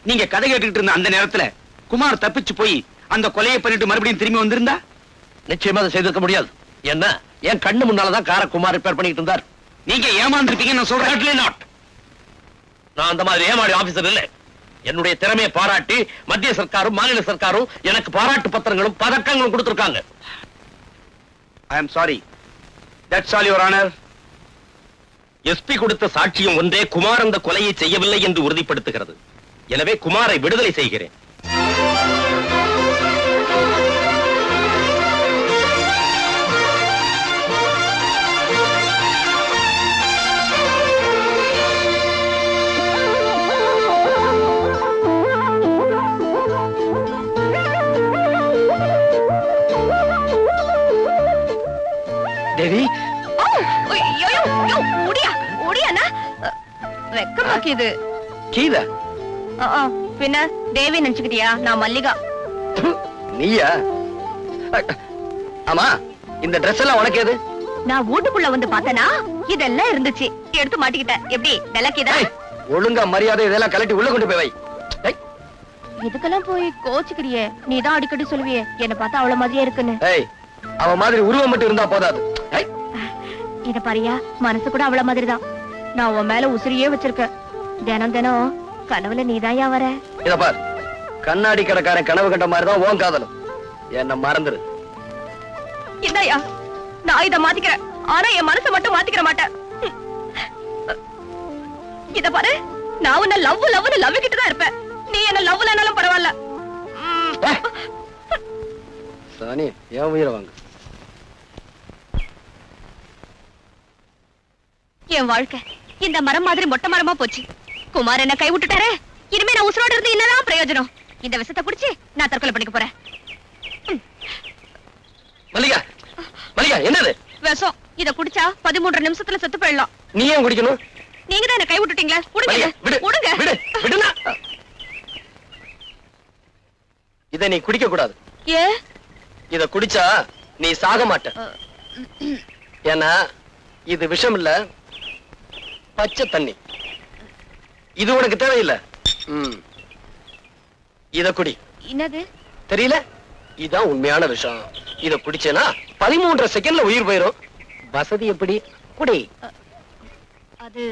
நீங்க கதை கேட்டுக்கிட்டு இருந்த அந்த நேரத்துல குமார் தப்பிச்சு போய் அந்த கொலையை பண்ணிட்டு மறுபடியும் திரும்பி வந்திருந்தா? நிச்சயமா அதை செய்திருக்க முடியாது. என்ன, என் கண்ணு முன்னாலதான் காரை குமார் ரிப்பேர் பண்ணிட்டு இருந்தார். நீங்க ஏமாந்துருப்பீங்கன்னு நான் சொல்றேன். Certainly not. நான் அந்த மாதிரி ஏமாடி ஆபீசர் இல்ல. என்னுடைய திறமையை பாராட்டி மத்திய சர்க்காரும் மாநில சர்க்காரும் எனக்கு பாராட்டு பத்திரங்களும் பதக்கங்களும் கொடுத்திருக்காங்க. I am sorry. That's all, Your Honor. SP கொடுத்த சாட்சியம் ஒன்றே குமார் அந்த கொலையை செய்யவில்லை என்று உறுதிப்படுத்துகிறது. எனவே குமாரை விடுதலை செய்கிறேன். தேவி, வெக்கமாக்கிது. கீதா பின்ன தேவி நினைச்சுக்கிட்டியா? நான் மல்லிகா. நீயா? ஆமா, இந்த Dress எல்லாம் உனக்கு எது? நான் வீட்டுக்குள்ள வந்து பார்த்தனா இதெல்லாம் இருந்துச்சு, எடுத்து மாட்டிக்கிட்டேன். எப்படி விளக்கிதா? ஒழுங்கா மரியாதை இதெல்லாம் கலட்டி உள்ள கொண்டு போய் வை. இதுக்கெல்லாம் போய் கோச்சுக்கிறியே. நீதான் அடிக்கடி சொல்லுவியே என்ன பார்த்தா அவ்வளவு மாதிரியே இருக்குன்னு. அவ மாதிரி உருவம் மட்டும் இருந்தா போதாது. இத பாரியா, மனசு கூட அவ்வளவு மாதிரிதான். நான் உன் மேல உசிரியே வச்சிருக்கேன். தினம் தினம் கனவுல நீதாயா வர. இத பார், கண்ணாடி கடைக்காரன் கனவு கண்ட மாதிரிதான் உன் காதலும். என்ன மறந்துரு. இந்தாயா, நான் இத மாத்திக்கிறேன். ஆனா என் மனசை மட்டும் மாத்திக்கிற மாட்டேன். இத பாரு, நான் உன்ன லவ் கிட்ட தான் இருப்பேன். நீ என்ன லவ்லனாலும் பரவாயில்ல. சாணி, ஏன் உயிரை வாங்க. என் வாழ்க்கை இந்த மரம் மாதிரி மொட்டை மரமா போச்சு. குமார் என்ன கை விட்டுட்டாரே. இனிமே நான் உசுரோட இருந்து என்னதான் பிரயோஜனம்? இந்த விஷத்தை குடிச்சு நான் தற்கொலை பண்ணிக்க போறேன். மல்லிகா, மல்லிகா, என்னது விஷம்? இத குடிச்சா 13 நிமிஷத்துல செத்து போயிடலாம். நீ ஏன் குடிக்கணும்? நீங்க தான் என்ன கை விட்டுட்டீங்களா? விடுங்க. இத நீ குடிக்க கூடாது. ஏ? இத குடிச்சா நீ சாக மாட்ட. ஏன்னா இது விஷம் இல்ல, பச்சை தண்ணி. இது உனக்கு தேவையில்லை. இத குடி. என்னது தெரியல? இதான் உண்மையான விஷம். இத குடிச்சேனா 13 செகண்ட்ல உயிர் போயிரும். வசதி எப்படி? குடி. அது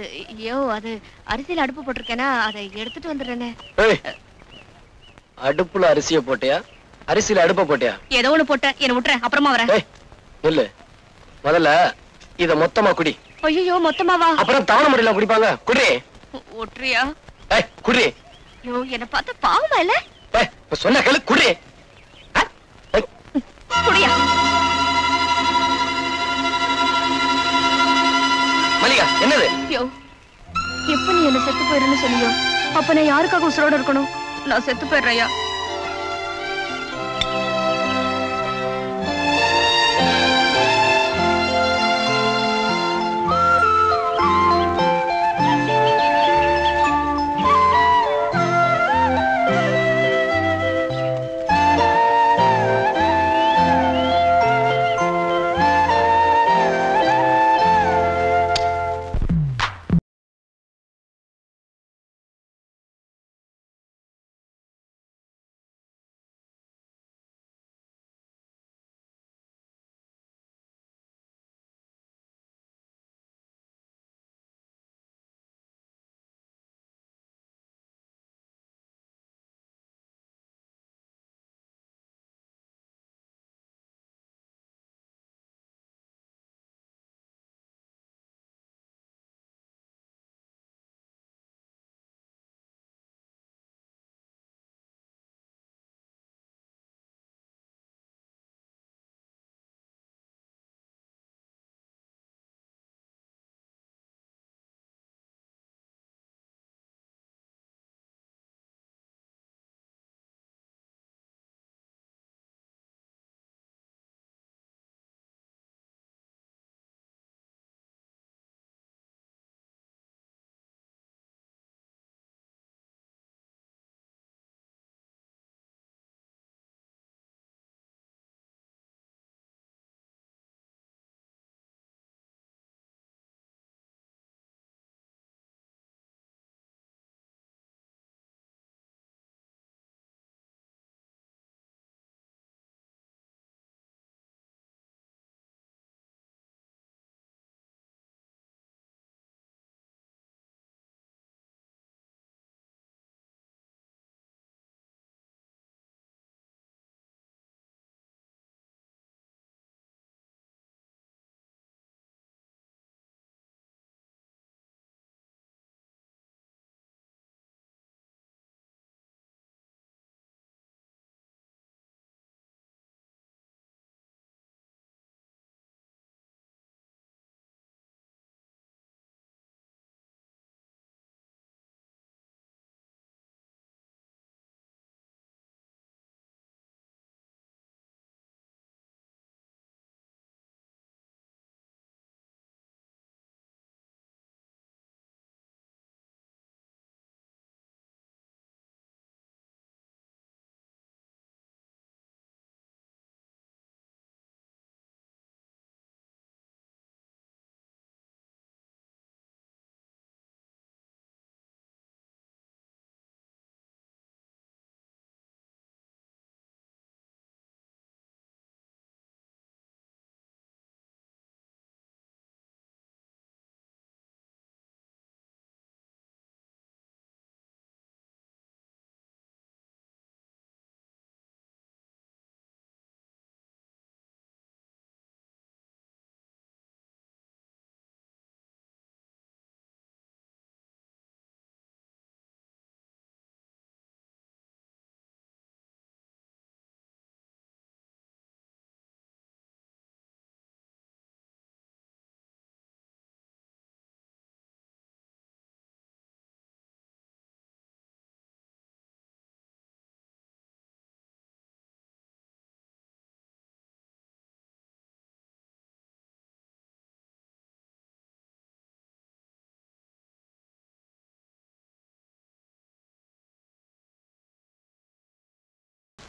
அது அரிசியில அடுப்பு போட்டிருக்கேனா, அதை எடுத்துட்டு வந்துடுறேனே. அடுப்புல அரிசிய போட்டியா, அரிசியில அடுப்ப போட்டியா? ஏதோ ஒண்ணு போட்டேன், என்ன விட்டுறேன், அப்புறமா வரேன். இல்ல, முதல்ல இத மொத்தமா குடி. ஐயோ, மொத்தமாவா? அப்புறம் தவணை முறையில குடிப்பாங்க. குடி. ஒற்றியா? குடி. ஐயோ, என்ன பார்த்தா பாவமா இல்ல? சொன்ன கேளு, குடி. குடியா? மல்லிகா, என்னது? ஐயோ, எப்ப நீ என்ன செத்து போயிருன்னு சொன்னியோ, அப்ப நான் யாருக்காக உசுரோட இருக்கணும்? நான் செத்து போயிடுறையா?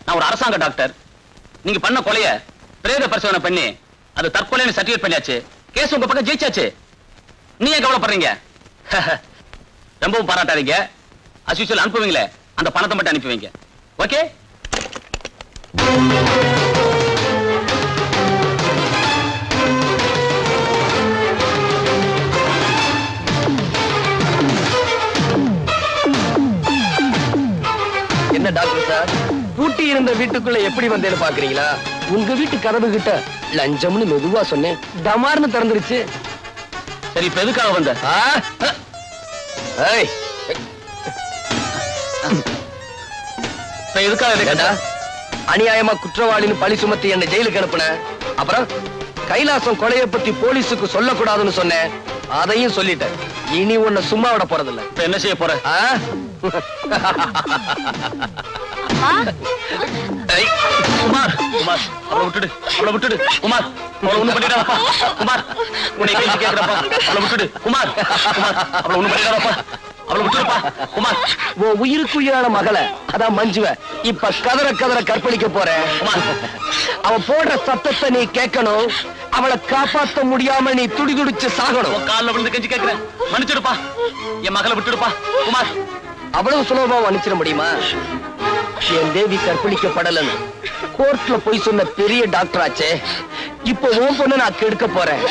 நான் ஒரு அரசாங்க டாக்டர். நீங்க பண்ண கொலைய பிரேத பரிசோதனை பண்ணி அது தற்கொலைன்னு சர்டிஃபிகேட் பண்ணியாச்சு. கேஸ் உங்க பக்கம் ஜெயிச்சாச்சு. நீ ஏன் கவலைப்படுறீங்க? ரொம்பவும் பாராட்டாதீங்க. as usual அனுப்புவீங்களே அந்த பணத்தை மட்டும் அனுப்பி வைங்க. ஓகே? என்ன டாக்டர் சார், பூட்டி இருந்த வீட்டுக்குள்ள எப்படி வந்தேன்னு பாக்குறீங்களா? உங்க வீட்டு கதவு கிட்ட லஞ்சம்னு மெதுவா சொன்னேன், டமார்னு திறந்துருச்சு. சரி, இப்ப எதுக்காக வந்த? எதுக்காக? அநியாயமா குற்றவாளின்னு பழி சுமத்தி என்ன ஜெயிலுக்கு அனுப்புன. அப்புறம் கைலாசம் கொலையை பத்தி போலீஸுக்கு சொல்லக்கூடாதுன்னு சொன்னேன், அதையும் சொல்லிட்டேன். இனி உன்னை சும்மா விட போறதில்ல. இப்ப என்ன செய்ய போற? குமார், குமார், அவளை விட்டுடு, அவளை விட்டுடு. குமார், அவளை ஒண்ணு பண்ணிடாதப்பா. குமார், உன்னை கேள்வி கேட்கிறப்பா. அவளை விட்டுடு. குமார், குமார், அவளை ஒண்ணு பண்ணிடாதப்பா. அவளை விட்டுடுப்பா. குமார், உன் உயிருக்கு உயிரான மகளை, அதான் மஞ்சுவ, இப்ப கதற கதற கற்பழிக்க போறேன். அவ போடுற சத்தத்தை நீ கேட்கணும். அவளை காப்பாற்ற முடியாம நீ துடிதுடிச்சு சாகணும். காலில் விழுந்து கெஞ்சி கேட்கிறேன், மன்னிச்சிடுப்பா. என் மகளை விட்டுடுப்பா. குமார், அவ்வளவு சுலபமா மன்னிச்சிட முடியுமா? என் தேவி கற்பழிக்கப்படலன்னு கோர்ட்ல போய் சொன்ன பெரிய டாக்டர் ஆச்சே, இப்ப உன் பொண்ணு நான் கெடுக்க போறேன்.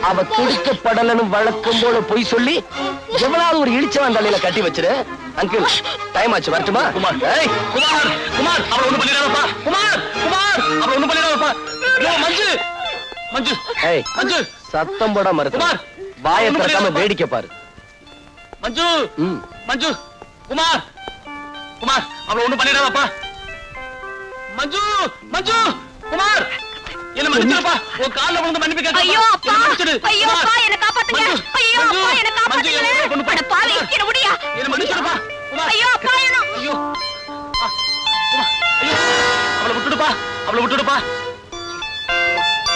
அவ கெடுக்கப்படலன்னு வழக்கம் போல போய் சொல்லி எவ்வளவு ஒரு இழிச்சவன் தலையில கட்டி வச்சிரு. அங்கிள், டைம் ஆச்சு, வரட்டுமா? குமார், குமார், குமார், அவளை ஒண்ணு பண்ணிடாதப்பா. குமார், குமார், அவளை ஒண்ணு பண்ணிடாதப்பா. மஞ்சு, மஞ்சு, மஞ்சு, சத்தம் போட மறுத்து வாயை திறக்காம வேடிக்கை பாரு. மஞ்சு, மஞ்சு, குமார், குமார், அவளை ஒண்ணு பண்ணிடாதப்பா. மஞ்சு, மஞ்சு, குமார், என்ன மன்னிச்சிடுப்பா. உன் கால்ல விழுந்து மன்னிப்பு கேட்க. ஐயோ அப்பா, ஐயோ அப்பா, என்ன காப்பாத்துங்க. ஐயோ அப்பா, என்ன காப்பாத்துங்க. அட பாவி, என்ன முடியா? என்ன மன்னிச்சிடுப்பா. ஐயோ அப்பா, என்ன? ஐயோ, ஐயோ, அவளை விட்டுடுப்பா, அவளை விட்டுடுப்பா.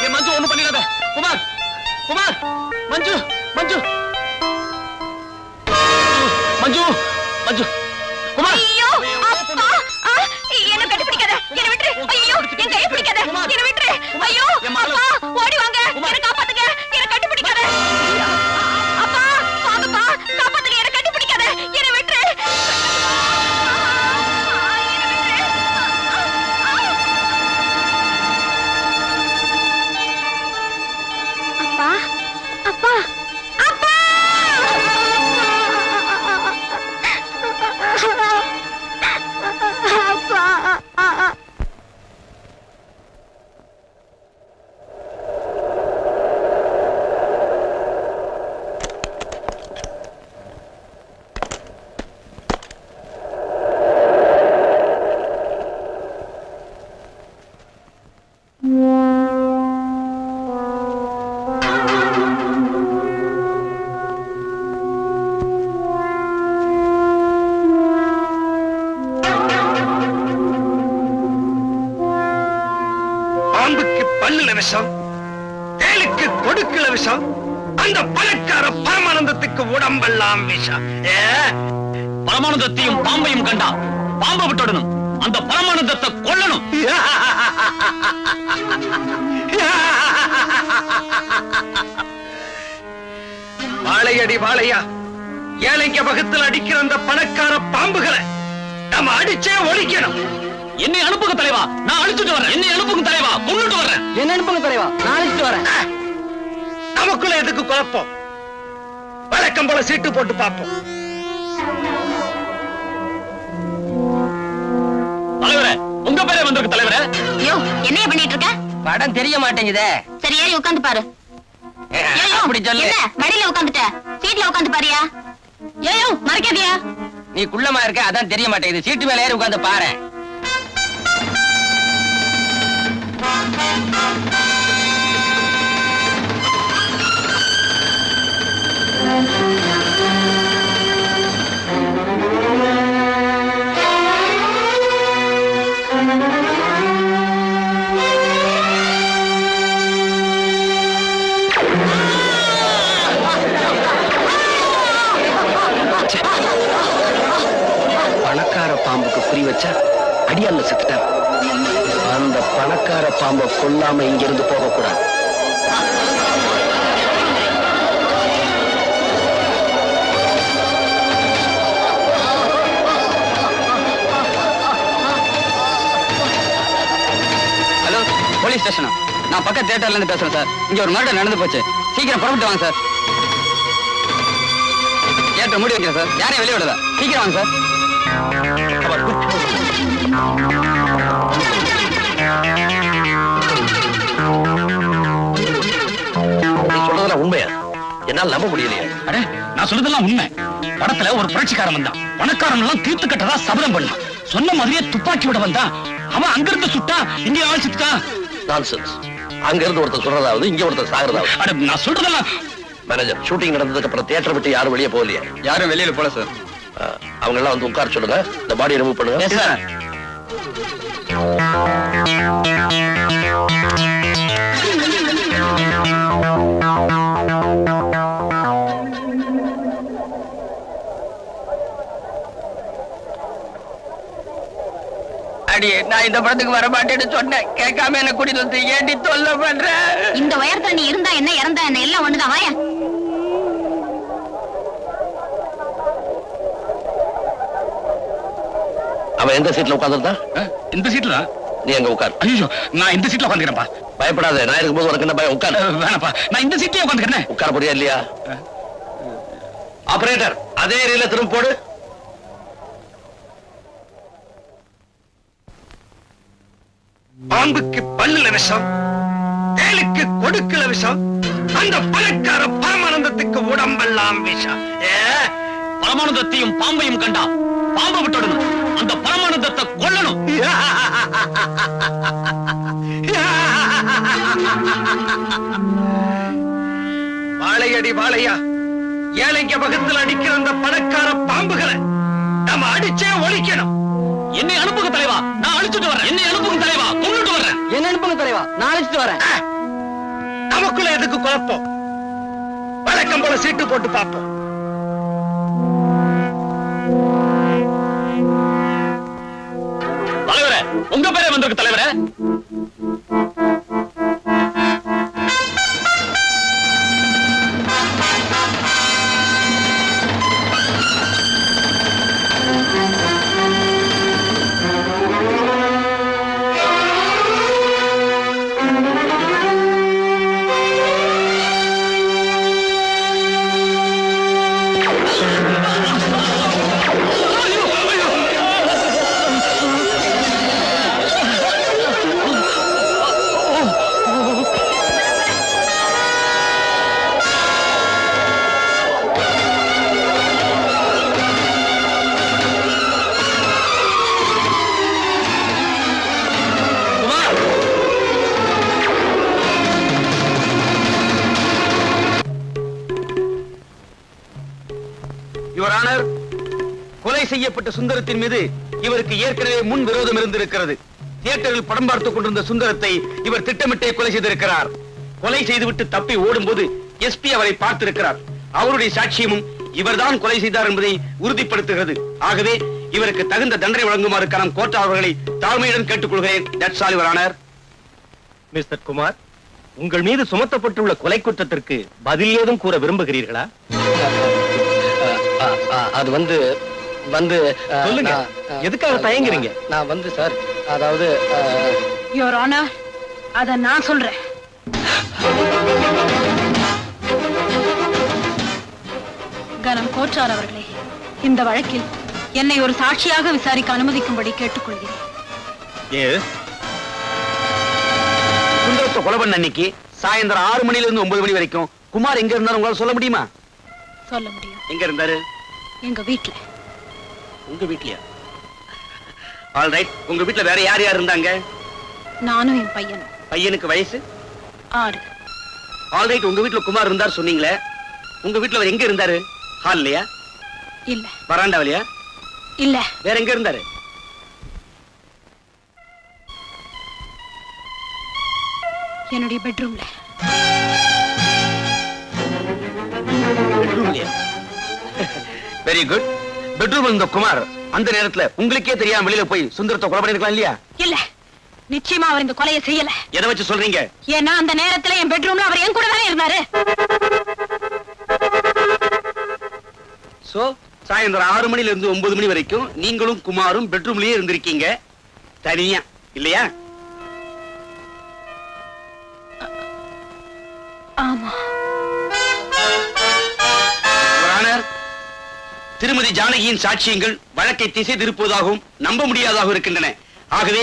என் மஞ்சு ஒண்ணு பண்ணிடாத. குமார், குமார், மஞ்சு, மஞ்சு, மஞ்சு, மஞ்சு, குமார். ஐயோ அப்பா, என்ன கட்டி பிடிக்காத, என்ன விட்டுரு. ஐயோ, என் கையை பிடிக்காத, என்ன விட்டுரு. ஐயோ அப்பா, ஓடி வாங்க, என்ன காப்பாத்துங்க, என்ன கட்டி பிடிக்காத. அப்பா, வாங்கப்பா, காப்பாத்துங்க, என்ன கட்டி பிடிக்காத, என்ன விட்டுரு. அப்பா, அப்பா, அப்பா. பாம்புக்கு பல்லுல விஷம், தேளுக்கு கொடுக்கல விஷம், அந்த பணக்கார பரமானந்தத்துக்கு உடம்பெல்லாம் விஷம். பரமானந்தத்தையும் பாம்பையும் கண்டா பாம்பை விட்டுடணும், அந்த பரமானந்தத்தை கொல்லணும். வாழையடி வாழையா, ஏழைங்க வகுத்தில் அடிக்கிற அந்த பணக்கார பாம்புகளை நம்ம அடிச்சே ஒழிக்கணும். என்னை அனுப்புங்க தலைவா, நான் அழிச்சுட்டு வரேன். என்னை அனுப்புங்க தலைவா, கொண்டுட்டு வரேன். என்ன அனுப்புங்க தலைவா, நான் அழைச்சிட்டு வரேன். நமக்குள்ள எதுக்கு குழப்பம்? வழக்கம் போல சீட்டு போட்டு பார்ப்போம். தலைவரே, உங்க பேரே வந்திருக்கு தலைவரே. ஐயோ, என்னைய பண்ணிட்டு இருக்க? படம் தெரிய மாட்டேங்குதே. சரி, ஏறி உட்கார்ந்து பாரு. அப்படி சொல்லு. என்ன மடியில உட்கார்ந்துட்ட? சீட்ல உட்கார்ந்து பாரியா? ஏயோ, மறைக்காதியா? நீ குள்ளமா இருக்க, அதான் தெரிய மாட்டேங்குது. சீட்டு மேல ஏறி உட்கார்ந்து பாரு. பணக்கார பாம்புக்கு குறி வச்சா அடியால செத்துட்டார். அந்த பணக்கார பாம்பை கொல்லாம இங்கிருந்து போகக்கூடாது. ஹலோ, போலீஸ் ஸ்டேஷனா? நான் பக்கத்து தியேட்டர்ல இருந்து பேசுறேன் சார். இங்க ஒரு மர்டர் நடந்து போச்சு. சீக்கிரம் புறப்பட்டு வாங்க சார். தியேட்டர் மூடி வைக்கிறேன் சார். யாரையும் வெளியே விடல. சீக்கிரம் வாங்க சார். நீ சொல்றதெல்லாம் உண்மையா? என்னால நம்ப முடியலையே. அடே, நான் சொல்றதெல்லாம் உண்மை. படத்துல ஒரு புரட்சிக்காரன் வந்தான். பணக்காரன் எல்லாம் தீர்த்து கட்டதா சபதம் பண்ணான். சொன்ன மாதிரியே துப்பாக்கி விட வந்தான். அவன் அங்கிருந்து சுட்டா, இங்கே ஆள் சுட்டான். நான்சென்ஸ். அங்க இருந்து ஒருத்தர் சொல்றதாவது, இங்க ஒருத்தர் சாகிறதாவது. அட, நான் சொல்றதெல்லாம். மேனேஜர், ஷூட்டிங் நடந்ததுக்கு அப்புறம் தியேட்டர் விட்டு யாரும் வெளியே போகலையே? யாரும் வெளியில போல சார். அவங்க எல்லாம் வந்து உட்கார சொல்லுங்க. இந்த பாடியை ரிமூவ் பண்ணுங்க. சார். அடியே, நான் இந்த படத்துக்கு வர மாட்டேன்னு சொன்னேன். கேட்காம என்ன கூட்டிட்டு வந்து ஏண்டி தொல்லை பண்ற? இந்த உயரத்துல நீ இருந்தா என்ன, இறந்தா என்ன, எல்லாம் ஒண்ணுதான். வாயா. அவன் எந்த சீட்ல உட்கார்ந்துருந்தா? இந்த சீட்ல? நீ எங்க உட்கார். ஐயோ, நான் இந்த சீட்ல உட்காந்துக்கிறேன்ப்பா. பயப்படாத, நான் இருக்கும்போது உனக்கு என்ன பயம்? உட்கார். வேணாப்பா, நான் இந்த சீட்லயே உட்காந்துக்கிறேன். உட்கார போறியா இல்லையா? ஆபரேட்டர், அதே ரீல திரும்ப போடு. பாம்புக்கு பல்லுல விஷம், தேலுக்கு கொடுக்கல விஷம், அந்த பணக்கார பரமானந்தத்துக்கு உடம்பெல்லாம் விஷம். பரமானந்தத்தையும் பாம்பையும் கண்டா பாம்பை விட்டுடணும். அந்த பரமானந்தத்தை கொல்லணும். வாழையடி வாழையா, ஏழைங்க பக்கத்தில் அடிக்கிற அந்த பணக்கார பாம்புகளை நம்ம அடிச்சே ஒழிக்கணும். என்னை அனுப்புங்க தலைவா, நான் அழிச்சுட்டு வரேன். என்னை அனுப்புங்க தலைவா, கொண்டுட்டு வரேன். என்ன அனுப்புங்க தலைவா, நான் அழைச்சிட்டு வரேன். நமக்குள்ள எதுக்கு குழப்பம்? வழக்கம் போல சீட்டு போட்டு பார்ப்போம். தலைவரே, உங்க பேரே வந்திருக்கு தலைவரே. கொலை செய்யப்பட்ட சுந்தரத்தின் மீது இவருக்கு ஏற்கனவே முன் விரோதம் இருந்திருக்கிறது. தியேட்டரில் படம் பார்த்துக் கொண்டிருந்த சுந்தரத்தை இவர் திட்டமிட்டே கொலை செய்திருக்கிறார். கொலை செய்துவிட்டு தப்பி ஓடும்போது எஸ்பி அவரை பார்த்திருக்கிறார். அவருடைய சாட்சியமும் இவர்தான் கொலை செய்தார் என்பதை உறுதிப்படுத்துகிறது. ஆகவே இவருக்கு தகுந்த தண்டனை வழங்குமாறு கரம் கோர்ட் அவர்களை தாழ்மையுடன் கேட்டுக்கொள்கிறேன். That's all your honour. Mister Kumar, உங்கள் மீது சுமத்தப்பட்டுள்ள கொலை குற்றத்திற்கு பதில் ஏதும் கூற விரும்புகிறீர்களா? அது வந்து சொல்லுங்க, எதுக்காக தயங்குறீங்க? நான் வந்து சார், அதாவது யுவர் ஆனர், அத நான் சொல்றேன். கனம் கோச்சார் அவர்களே, இந்த வழக்கில் என்னை ஒரு சாட்சியாக விசாரிக்க அனுமதிக்கும்படி கேட்டுக்கொள்கிறேன். சுந்தரத்தை கொலை பண்ண அன்னைக்கு சாயந்தரம் 6 மணில இருந்து 9 மணி வரைக்கும் குமார் எங்க இருந்தாரு உங்களால சொல்ல முடியுமா? சொல்ல முடியும். எங்க இருந்தாரு? எங்க வீட்டுல. உங்க வீட்லயா? All right. உங்க வீட்ல வேற யார் யார் இருந்தாங்க? நானும் என் பையனும். பையனுக்கு வயசு 6. All right. உங்க வீட்ல குமார் இருந்தார் சொன்னீங்களே, உங்க வீட்ல அவர் எங்க இருந்தாரு? ஹால்லயா? இல்ல. வராண்டாவிலயா? இல்ல. வேற எங்க இருந்தாரு? என்னுடைய பெட்ரூம்ல. பெட்ரூம்லயா? Very good. பெட்ரூம் இருந்த குமார் அந்த நேரத்துல உங்களுக்கே தெரியாம வெளியில போய் சுந்தரத்தை கொலை பண்ணிருக்கலாம் இல்லையா? இல்ல. நிச்சயமா அவர் இந்த கொலையை செய்யல. எதை வச்சு சொல்றீங்க? ஏன்னா அந்த நேரத்துல என் பெட்ரூம்ல அவர் என் கூட தானே இருந்தாரு. சோ சாயந்தரம் 6 மணில இருந்து 9 மணி வரைக்கும் நீங்களும் குமாரும் பெட்ரூம்லயே இருந்திருக்கீங்க தனியா, இல்லையா? ஆமா. திருமதி ஜானகியின் சாட்சியங்கள் வழக்கை திசை திருப்புவதாகவும் நம்ப முடியாததாகவும் இருக்கின்றன. ஆகவே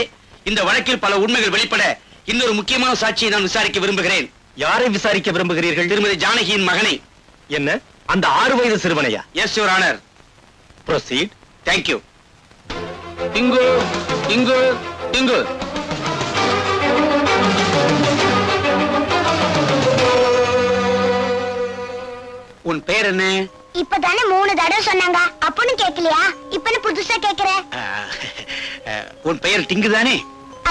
இந்த வழக்கில் பல உண்மைகள் வெளிப்பட இன்னொரு முக்கியமான சாட்சியை நான் விசாரிக்க விரும்புகிறேன். யாரை விசாரிக்க விரும்புகிறீர்கள்? திருமதி ஜானகியின் மகனை. என்ன, அந்த 6 வயது சிறுவனையா? Yes your honour. Proceed. Thank you. இங்கு இங்கு இங்கு உன் பேர் என்ன? இப்பதானே 3 தடவை சொன்னாங்க, அப்பன்னு கேட்கலையா? இப்பன்னு புதுசா கேக்குற? உன் பெயர் டிங்கு தானே?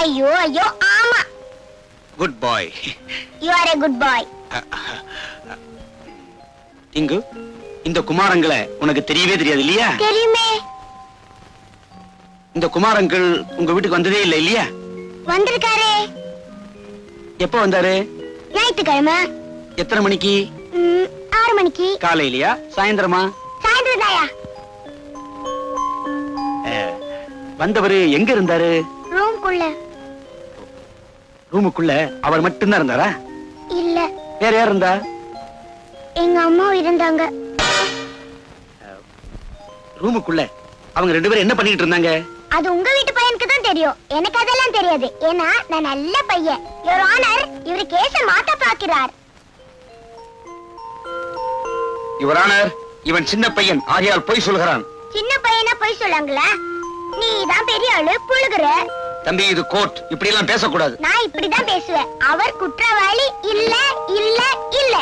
ஐயோ ஐயோ ஆமா. Good bye. You are a good boy. டிங்கு, இந்த குமாரங்களை உனக்கு தெரியவே தெரியாது இல்லையா? தெரியுமே. இந்த குமாரங்கள் உங்க வீட்டுக்கு வந்ததே இல்லை இல்லையா? வந்திருக்காரே. எப்ப வந்தாரு? ஞாயிற்றுக்கிழமை. எத்தனை மணிக்கு? 6 மணிக்கு. காலையிலயா சாயந்தரமா? சாயந்தரம் தாயா. வந்தவரு எங்க இருந்தாரு? ரூம்குள்ள. ரூமுக்குள்ள அவர் மட்டும்தான் இருந்தாரா? இல்ல. வேற யார் இருந்தா? எங்க அம்மா இருந்தாங்க. ரூமுக்குள்ள அவங்க 2 பேரும் என்ன பண்ணிட்டு இருந்தாங்க? அது உங்க வீட்டு பையனுக்கு தான் தெரியும், எனக்கு அதெல்லாம் தெரியாது. ஏன்னா நான் நல்ல பையன். யுவர் ஆனர், இவர் கேஸ மாத்த பாக்கிறார். யுவர் ஆனர், இவன் சின்ன பையன் ஆகையால் பொய் சொல்கிறான். சின்ன பையனா பொய் சொல்லாங்களா? நீ தான் பெரிய ஆளு, புழுகுற. தம்பி, இது கோர்ட், இப்படி எல்லாம் பேசக்கூடாது. நான் இப்படிதான் பேசுவேன். அவர் குற்றவாளி இல்ல இல்ல இல்ல.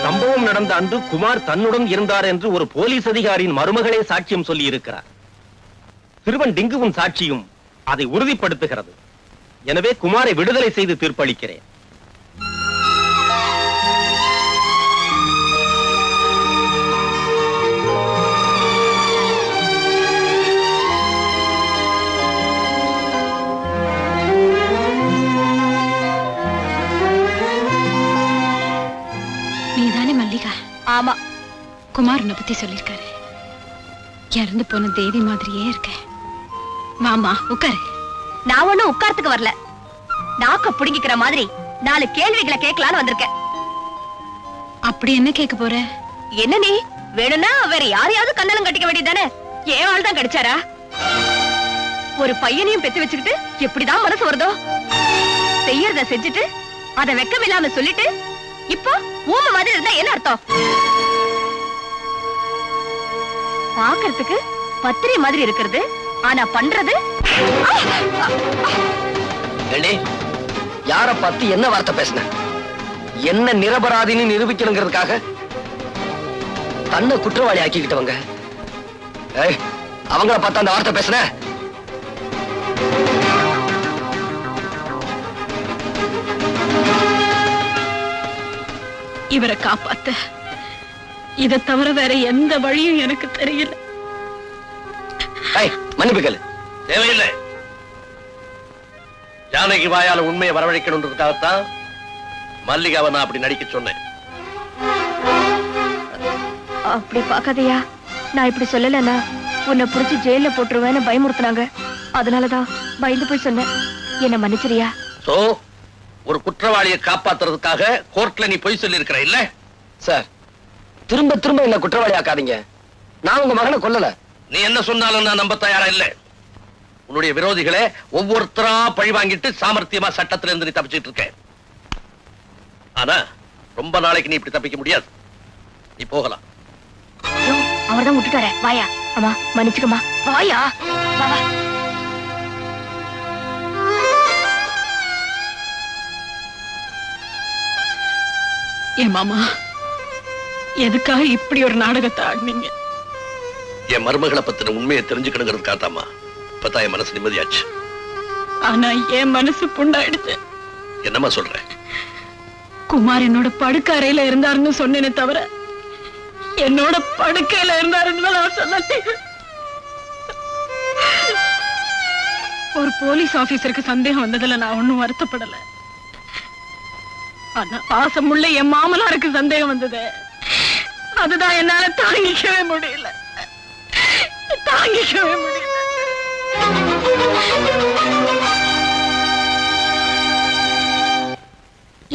சம்பவம் நடந்த அன்று குமார் தன்னுடன் இருந்தார் என்று ஒரு போலீஸ் அதிகாரியின் மருமகளே சாட்சியம் சொல்லி இருக்கிறார். சிறுவன் டிங்குவின் சாட்சியும் அதை உறுதிப்படுத்துகிறது. எனவே குமாரை விடுதலை செய்து தீர்ப்பளிக்கிறேன். நீதானே மல்லிகா? ஆமா. குமார் உன்னை பத்தி சொல்லிருக்காரு. இறந்து போன தேவி மாதிரியே இருக்க. மாமா உட்காரு. நான் ஒண்ணும் உட்கார்த்துக்கு வரல. நாக்க புடுங்கிக்கிற மாதிரி 4 கேள்விகளை கேட்கலான்னு வந்திருக்கேன். அப்படி என்ன கேட்க போற? என்ன நீ வேணும்னா வேற யாரையாவது கண்ணலம் கட்டிக்க வேண்டியதானே? ஏன் ஆள் தான் கிடைச்சாரா? ஒரு பையனையும் பெத்து வச்சுக்கிட்டு எப்படிதான் மனசு வருதோ? செய்யறத செஞ்சுட்டு அத வெக்கமில்லாம சொல்லிட்டு இப்போ ஊம மாதிரி இருந்தா என்ன அர்த்தம்? பாக்குறதுக்கு பத்திரை மாதிரி இருக்கிறது, ஆனா பண்றது. யார பார்த்து என்ன வார்த்தை பேசின? என்ன நிரபராதின்னு நிரூபிக்கணுங்கிறதுக்காக தன்னை குற்றவாளி ஆக்கிக்கிட்டவங்க. அவங்கள பார்த்து அந்த வார்த்தை பேசின? இவரை காப்பாத்த இதை தவிர வேற எந்த வழியும் எனக்கு தெரியல. மன்னிப்புகள் தேவையில்லை. ஜானகி வாயால உண்மையை வரவழைக்கணுன்றதுக்காகத்தான் மல்லிகாவை நான் அப்படி நடிக்க சொன்னேன். அப்படி பாக்காதையா, நான் இப்படி சொல்லலன்னா உன்னை புடிச்சு ஜெயில போட்டுருவேன்னு பயமுறுத்தினாங்க. அதனாலதான் பயந்து போய் சொன்னேன். என்ன மன்னிச்சிரியா? சோ ஒரு குற்றவாளியை காப்பாத்துறதுக்காக கோர்ட்ல நீ பொய் சொல்லி இருக்கிற இல்ல? சார், திரும்ப திரும்ப என்ன குற்றவாளி ஆக்காதீங்க. நான் உங்க மகனை கொல்லல. நீ என்ன சொன்னாலும் நான் நம்ப தயாரா இல்ல. உன்னுடைய விரோதிகளை ஒவ்வொருத்தரா பழி வாங்கிட்டு சாமர்த்தியமா சட்டத்துல இருந்து நீ தப்பிச்சிட்டு இருக்க. ஆனா ரொம்ப நாளைக்கு நீ இப்படி தப்பிக்க முடியாது. நீ போகலாம். அவர்தான் விட்டுட்டார. வாயா. அம்மா மன்னிச்சுக்கமா. வாயா. வா வா. ஏ மாமா, எதுக்காக இப்படி ஒரு நாடகத்தை ஆடினீங்க? என் மருமகளை பத்தின உண்மையை தெரிஞ்சுக்கணுங்கிறதுக்காகத்தாமா இப்பதான் என் மனசு நிம்மதியாச்சு. ஆனா என் மனசு புண்ணாயிடுச்சு. என்னம்மா சொல்ற? குமார் என்னோட படுக்க அறையில இருந்தாருன்னு சொன்னேனே தவிர என்னோட படுக்கையில இருந்தாருன்னு நான் சொன்னேன். ஒரு போலீஸ் ஆபீசருக்கு சந்தேகம் வந்ததுல நான் ஒண்ணும் வருத்தப்படல. ஆனா பாசமுள்ள என் மாமனாருக்கு சந்தேகம் வந்தது. அதுதான் என்னால தாங்கிக்கவே முடியல. தாங்கிக்கவே முடியல.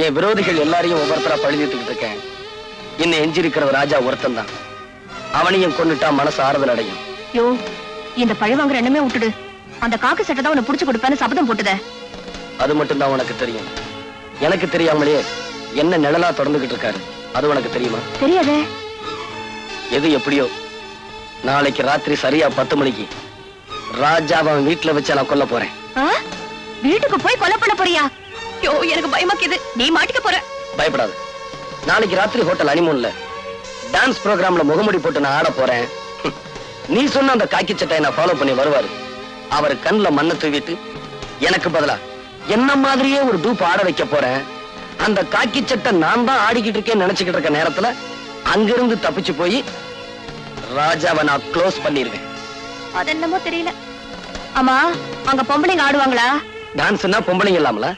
என் விரோதிகள் எல்லாரையும் ஒவ்வொருத்தரா பழுதிட்டுக்கிட்டு இருக்கேன். என்ன எஞ்சிருக்கிறது ராஜா ஒருத்தன் தான். அவனையும் கொண்டுட்டா மனசு ஆறுதல் அடையும். யோ, இந்த பழி வாங்குற எண்ணமே விட்டுடு. அந்த காக்கு சட்டை தான் உன்னை புடிச்சு கொடுப்பேன்னு சபதம் போட்டுத. அது மட்டும் தான் உனக்கு தெரியும். எனக்கு தெரியாமலேயே என்ன நிழலா தொடர்ந்துகிட்டு இருக்காரு. அது உனக்கு தெரியுமா? தெரியாதே. எது எப்படியோ நாளைக்கு ராத்திரி சரியா 10 மணிக்கு ராஜா அவன் வீட்டுல வச்சு நான் கொல்ல போறேன். வீட்டுக்கு போய் கொலை பண்ண போறியா? யோ, எனக்கு பயமாக்குது. நீ மாட்டிக்க போற. பயப்படாது. நாளைக்கு ராத்திரி ஹோட்டல் அனிமூன்ல டான்ஸ் ப்ரோக்ராம்ல முகமுடி போட்டு நான் ஆட போறேன். நீ சொன்ன அந்த காக்கி சட்டையை நான் ஃபாலோ பண்ணி வருவாரு. அவர் கண்ணுல மண்ணை தூவிட்டு எனக்கு பதிலா என்ன மாதிரியே ஒரு டூப் ஆட வைக்க போறேன். அந்த காக்கி சட்டை நான் தான் ஆடிக்கிட்டு இருக்கேன்னு நினைச்சுக்கிட்டு இருக்க நேரத்துல அங்கிருந்து தப்பிச்சு போய் ராஜாவை நான் க்ளோஸ் பண்ணிருவேன். அது என்னமோ தெரியல. ஆமா, அங்க பொம்பளைங்க ஆடுவாங்களா? டான்ஸ்னா பொம்பளைங்க இல்லாமல?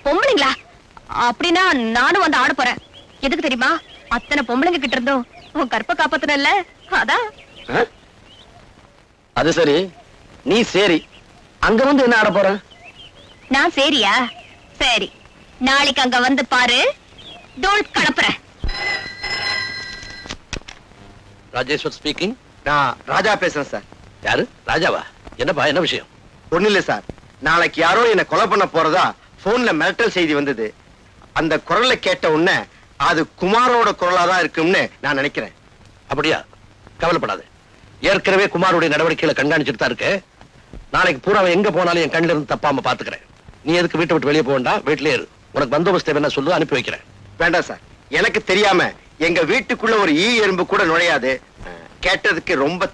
பொம்பளைங்களா? அப்படின்னா நானும் வந்து ஆட போறேன். எதுக்கு தெரியுமா? அத்தனை பொம்பளைங்க கிட்ட இருந்தோம் உன் கற்ப காப்பாத்தனல்ல, அதான். அது சரி, நீ சரி அங்க வந்து என்ன ஆட போற? நான் சரியா? சரி, நாளைக்கு அங்க வந்து பாரு. தோல் கலப்புறேன். ராஜேஸ்வர் ஸ்பீக்கிங். நான் ராஜா பேசுறேன் சார். யாரு? ராஜாவா? என்னப்பா, என்ன விஷயம்? ஒண்ணு இல்ல சார், நாளைக்கு யாரோ என்ன கொலை பண்ண போறதா போன்ல மிரட்டல் செய்தி வந்தது. அந்த குரலை கேட்ட உடனே அது குமாரோட குரலா தான் இருக்கும்னு நான் நினைக்கிறேன். அப்படியா? கவலைப்படாது. ஏற்கனவே குமாரோட நடவடிக்கைகளை கண்காணிச்சுட்டு தான் இருக்கு. நாளைக்கு பூரா எங்க போனாலும் என் கண்ணில இருந்து தப்பாம பாத்துக்கிறேன். நீ எதுக்கு வீட்டை விட்டு வெளியே போக வேண்டாம், வீட்டிலே இரு. உனக்கு பந்தோபஸ்து என்ன சொல்லு, அனுப்பி வைக்கிறேன். வேண்டாம் சார், எனக்கு தெரியாம எங்க வீட்டுக்குள்ள ஒரு ஈ எறும்பு கூட நுழையாது. கேட்டதுக்கு ரொம்ப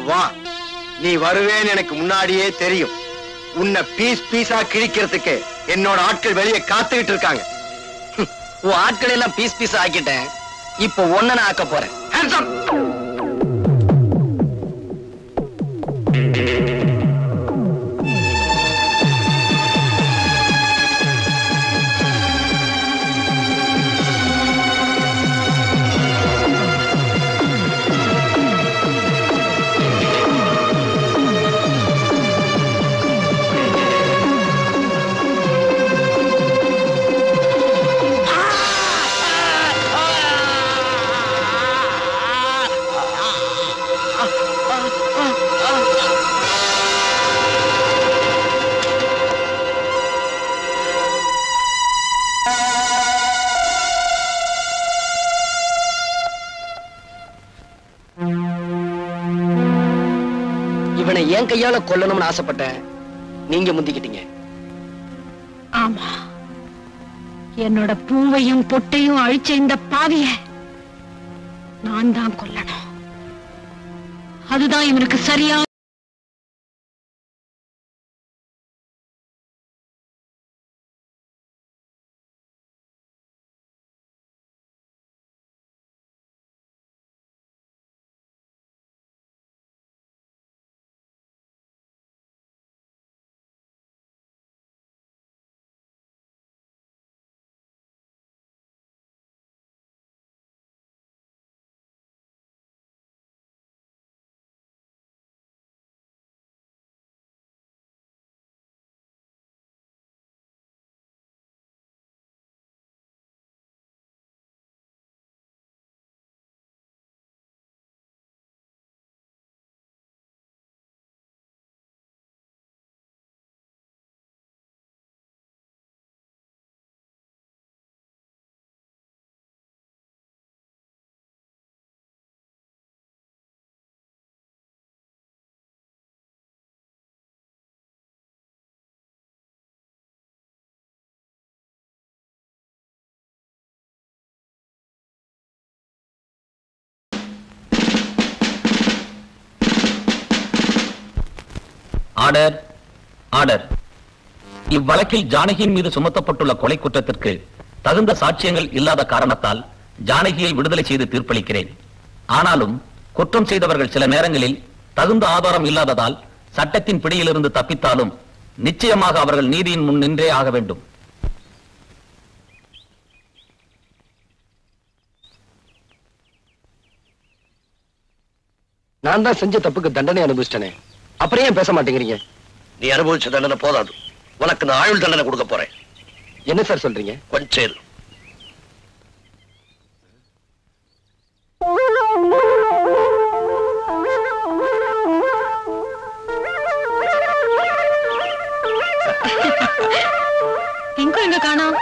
வா, நீ வருவேன்னு எனக்கு முன்னாடியே தெரியும். உன்னை பீஸ் பீஸா கிழிக்கிறதுக்கு என்னோட ஆட்கள் வெளியே காத்துக்கிட்டு இருக்காங்க. உன் ஆட்கள் எல்லாம் பீஸ் பீஸ் ஆக்கிட்டேன். இப்போ ஒன்ன நான் ஆக்க போறேன். Hands up! இவனை என் கையால கொல்லணும்னு ஆசைப்பட்டேன். நீங்க முந்திக்கிட்டீங்க. ஆமா, என்னோட பூவையும் பொட்டையும் அழிச்ச இந்த பாவிய நான் தான் கொல்லணும். அதுதான் இவனுக்கு சரியா. Order, order. இவ்வழக்கில் ஜானகியின் மீது சுமத்தப்பட்டுள்ள கொலை குற்றத்திற்கு தகுந்த சாட்சியங்கள் இல்லாத காரணத்தால் ஜானகியை விடுதலை செய்து தீர்ப்பளிக்கிறேன். ஆனாலும் குற்றம் செய்தவர்கள் சில நேரங்களில் தகுந்த ஆதாரம் இல்லாததால் சட்டத்தின் பிடியிலிருந்து தப்பித்தாலும் நிச்சயமாக அவர்கள் நீதியின் முன் நின்றே ஆக வேண்டும். நான் தான் செஞ்ச தப்புக்கு தண்டனை அனுபவிச்சிட்டேனே, அப்புறம் ஏன் பேச மாட்டேங்கிறீங்க? நீ அனுபவிச்ச தண்டனை போதாது, உனக்கு நான் ஆயுள் தண்டனை கொடுக்க போறேன். என்ன சார் சொல்றீங்க? கொஞ்சம் இரு. எங்க காணோம்?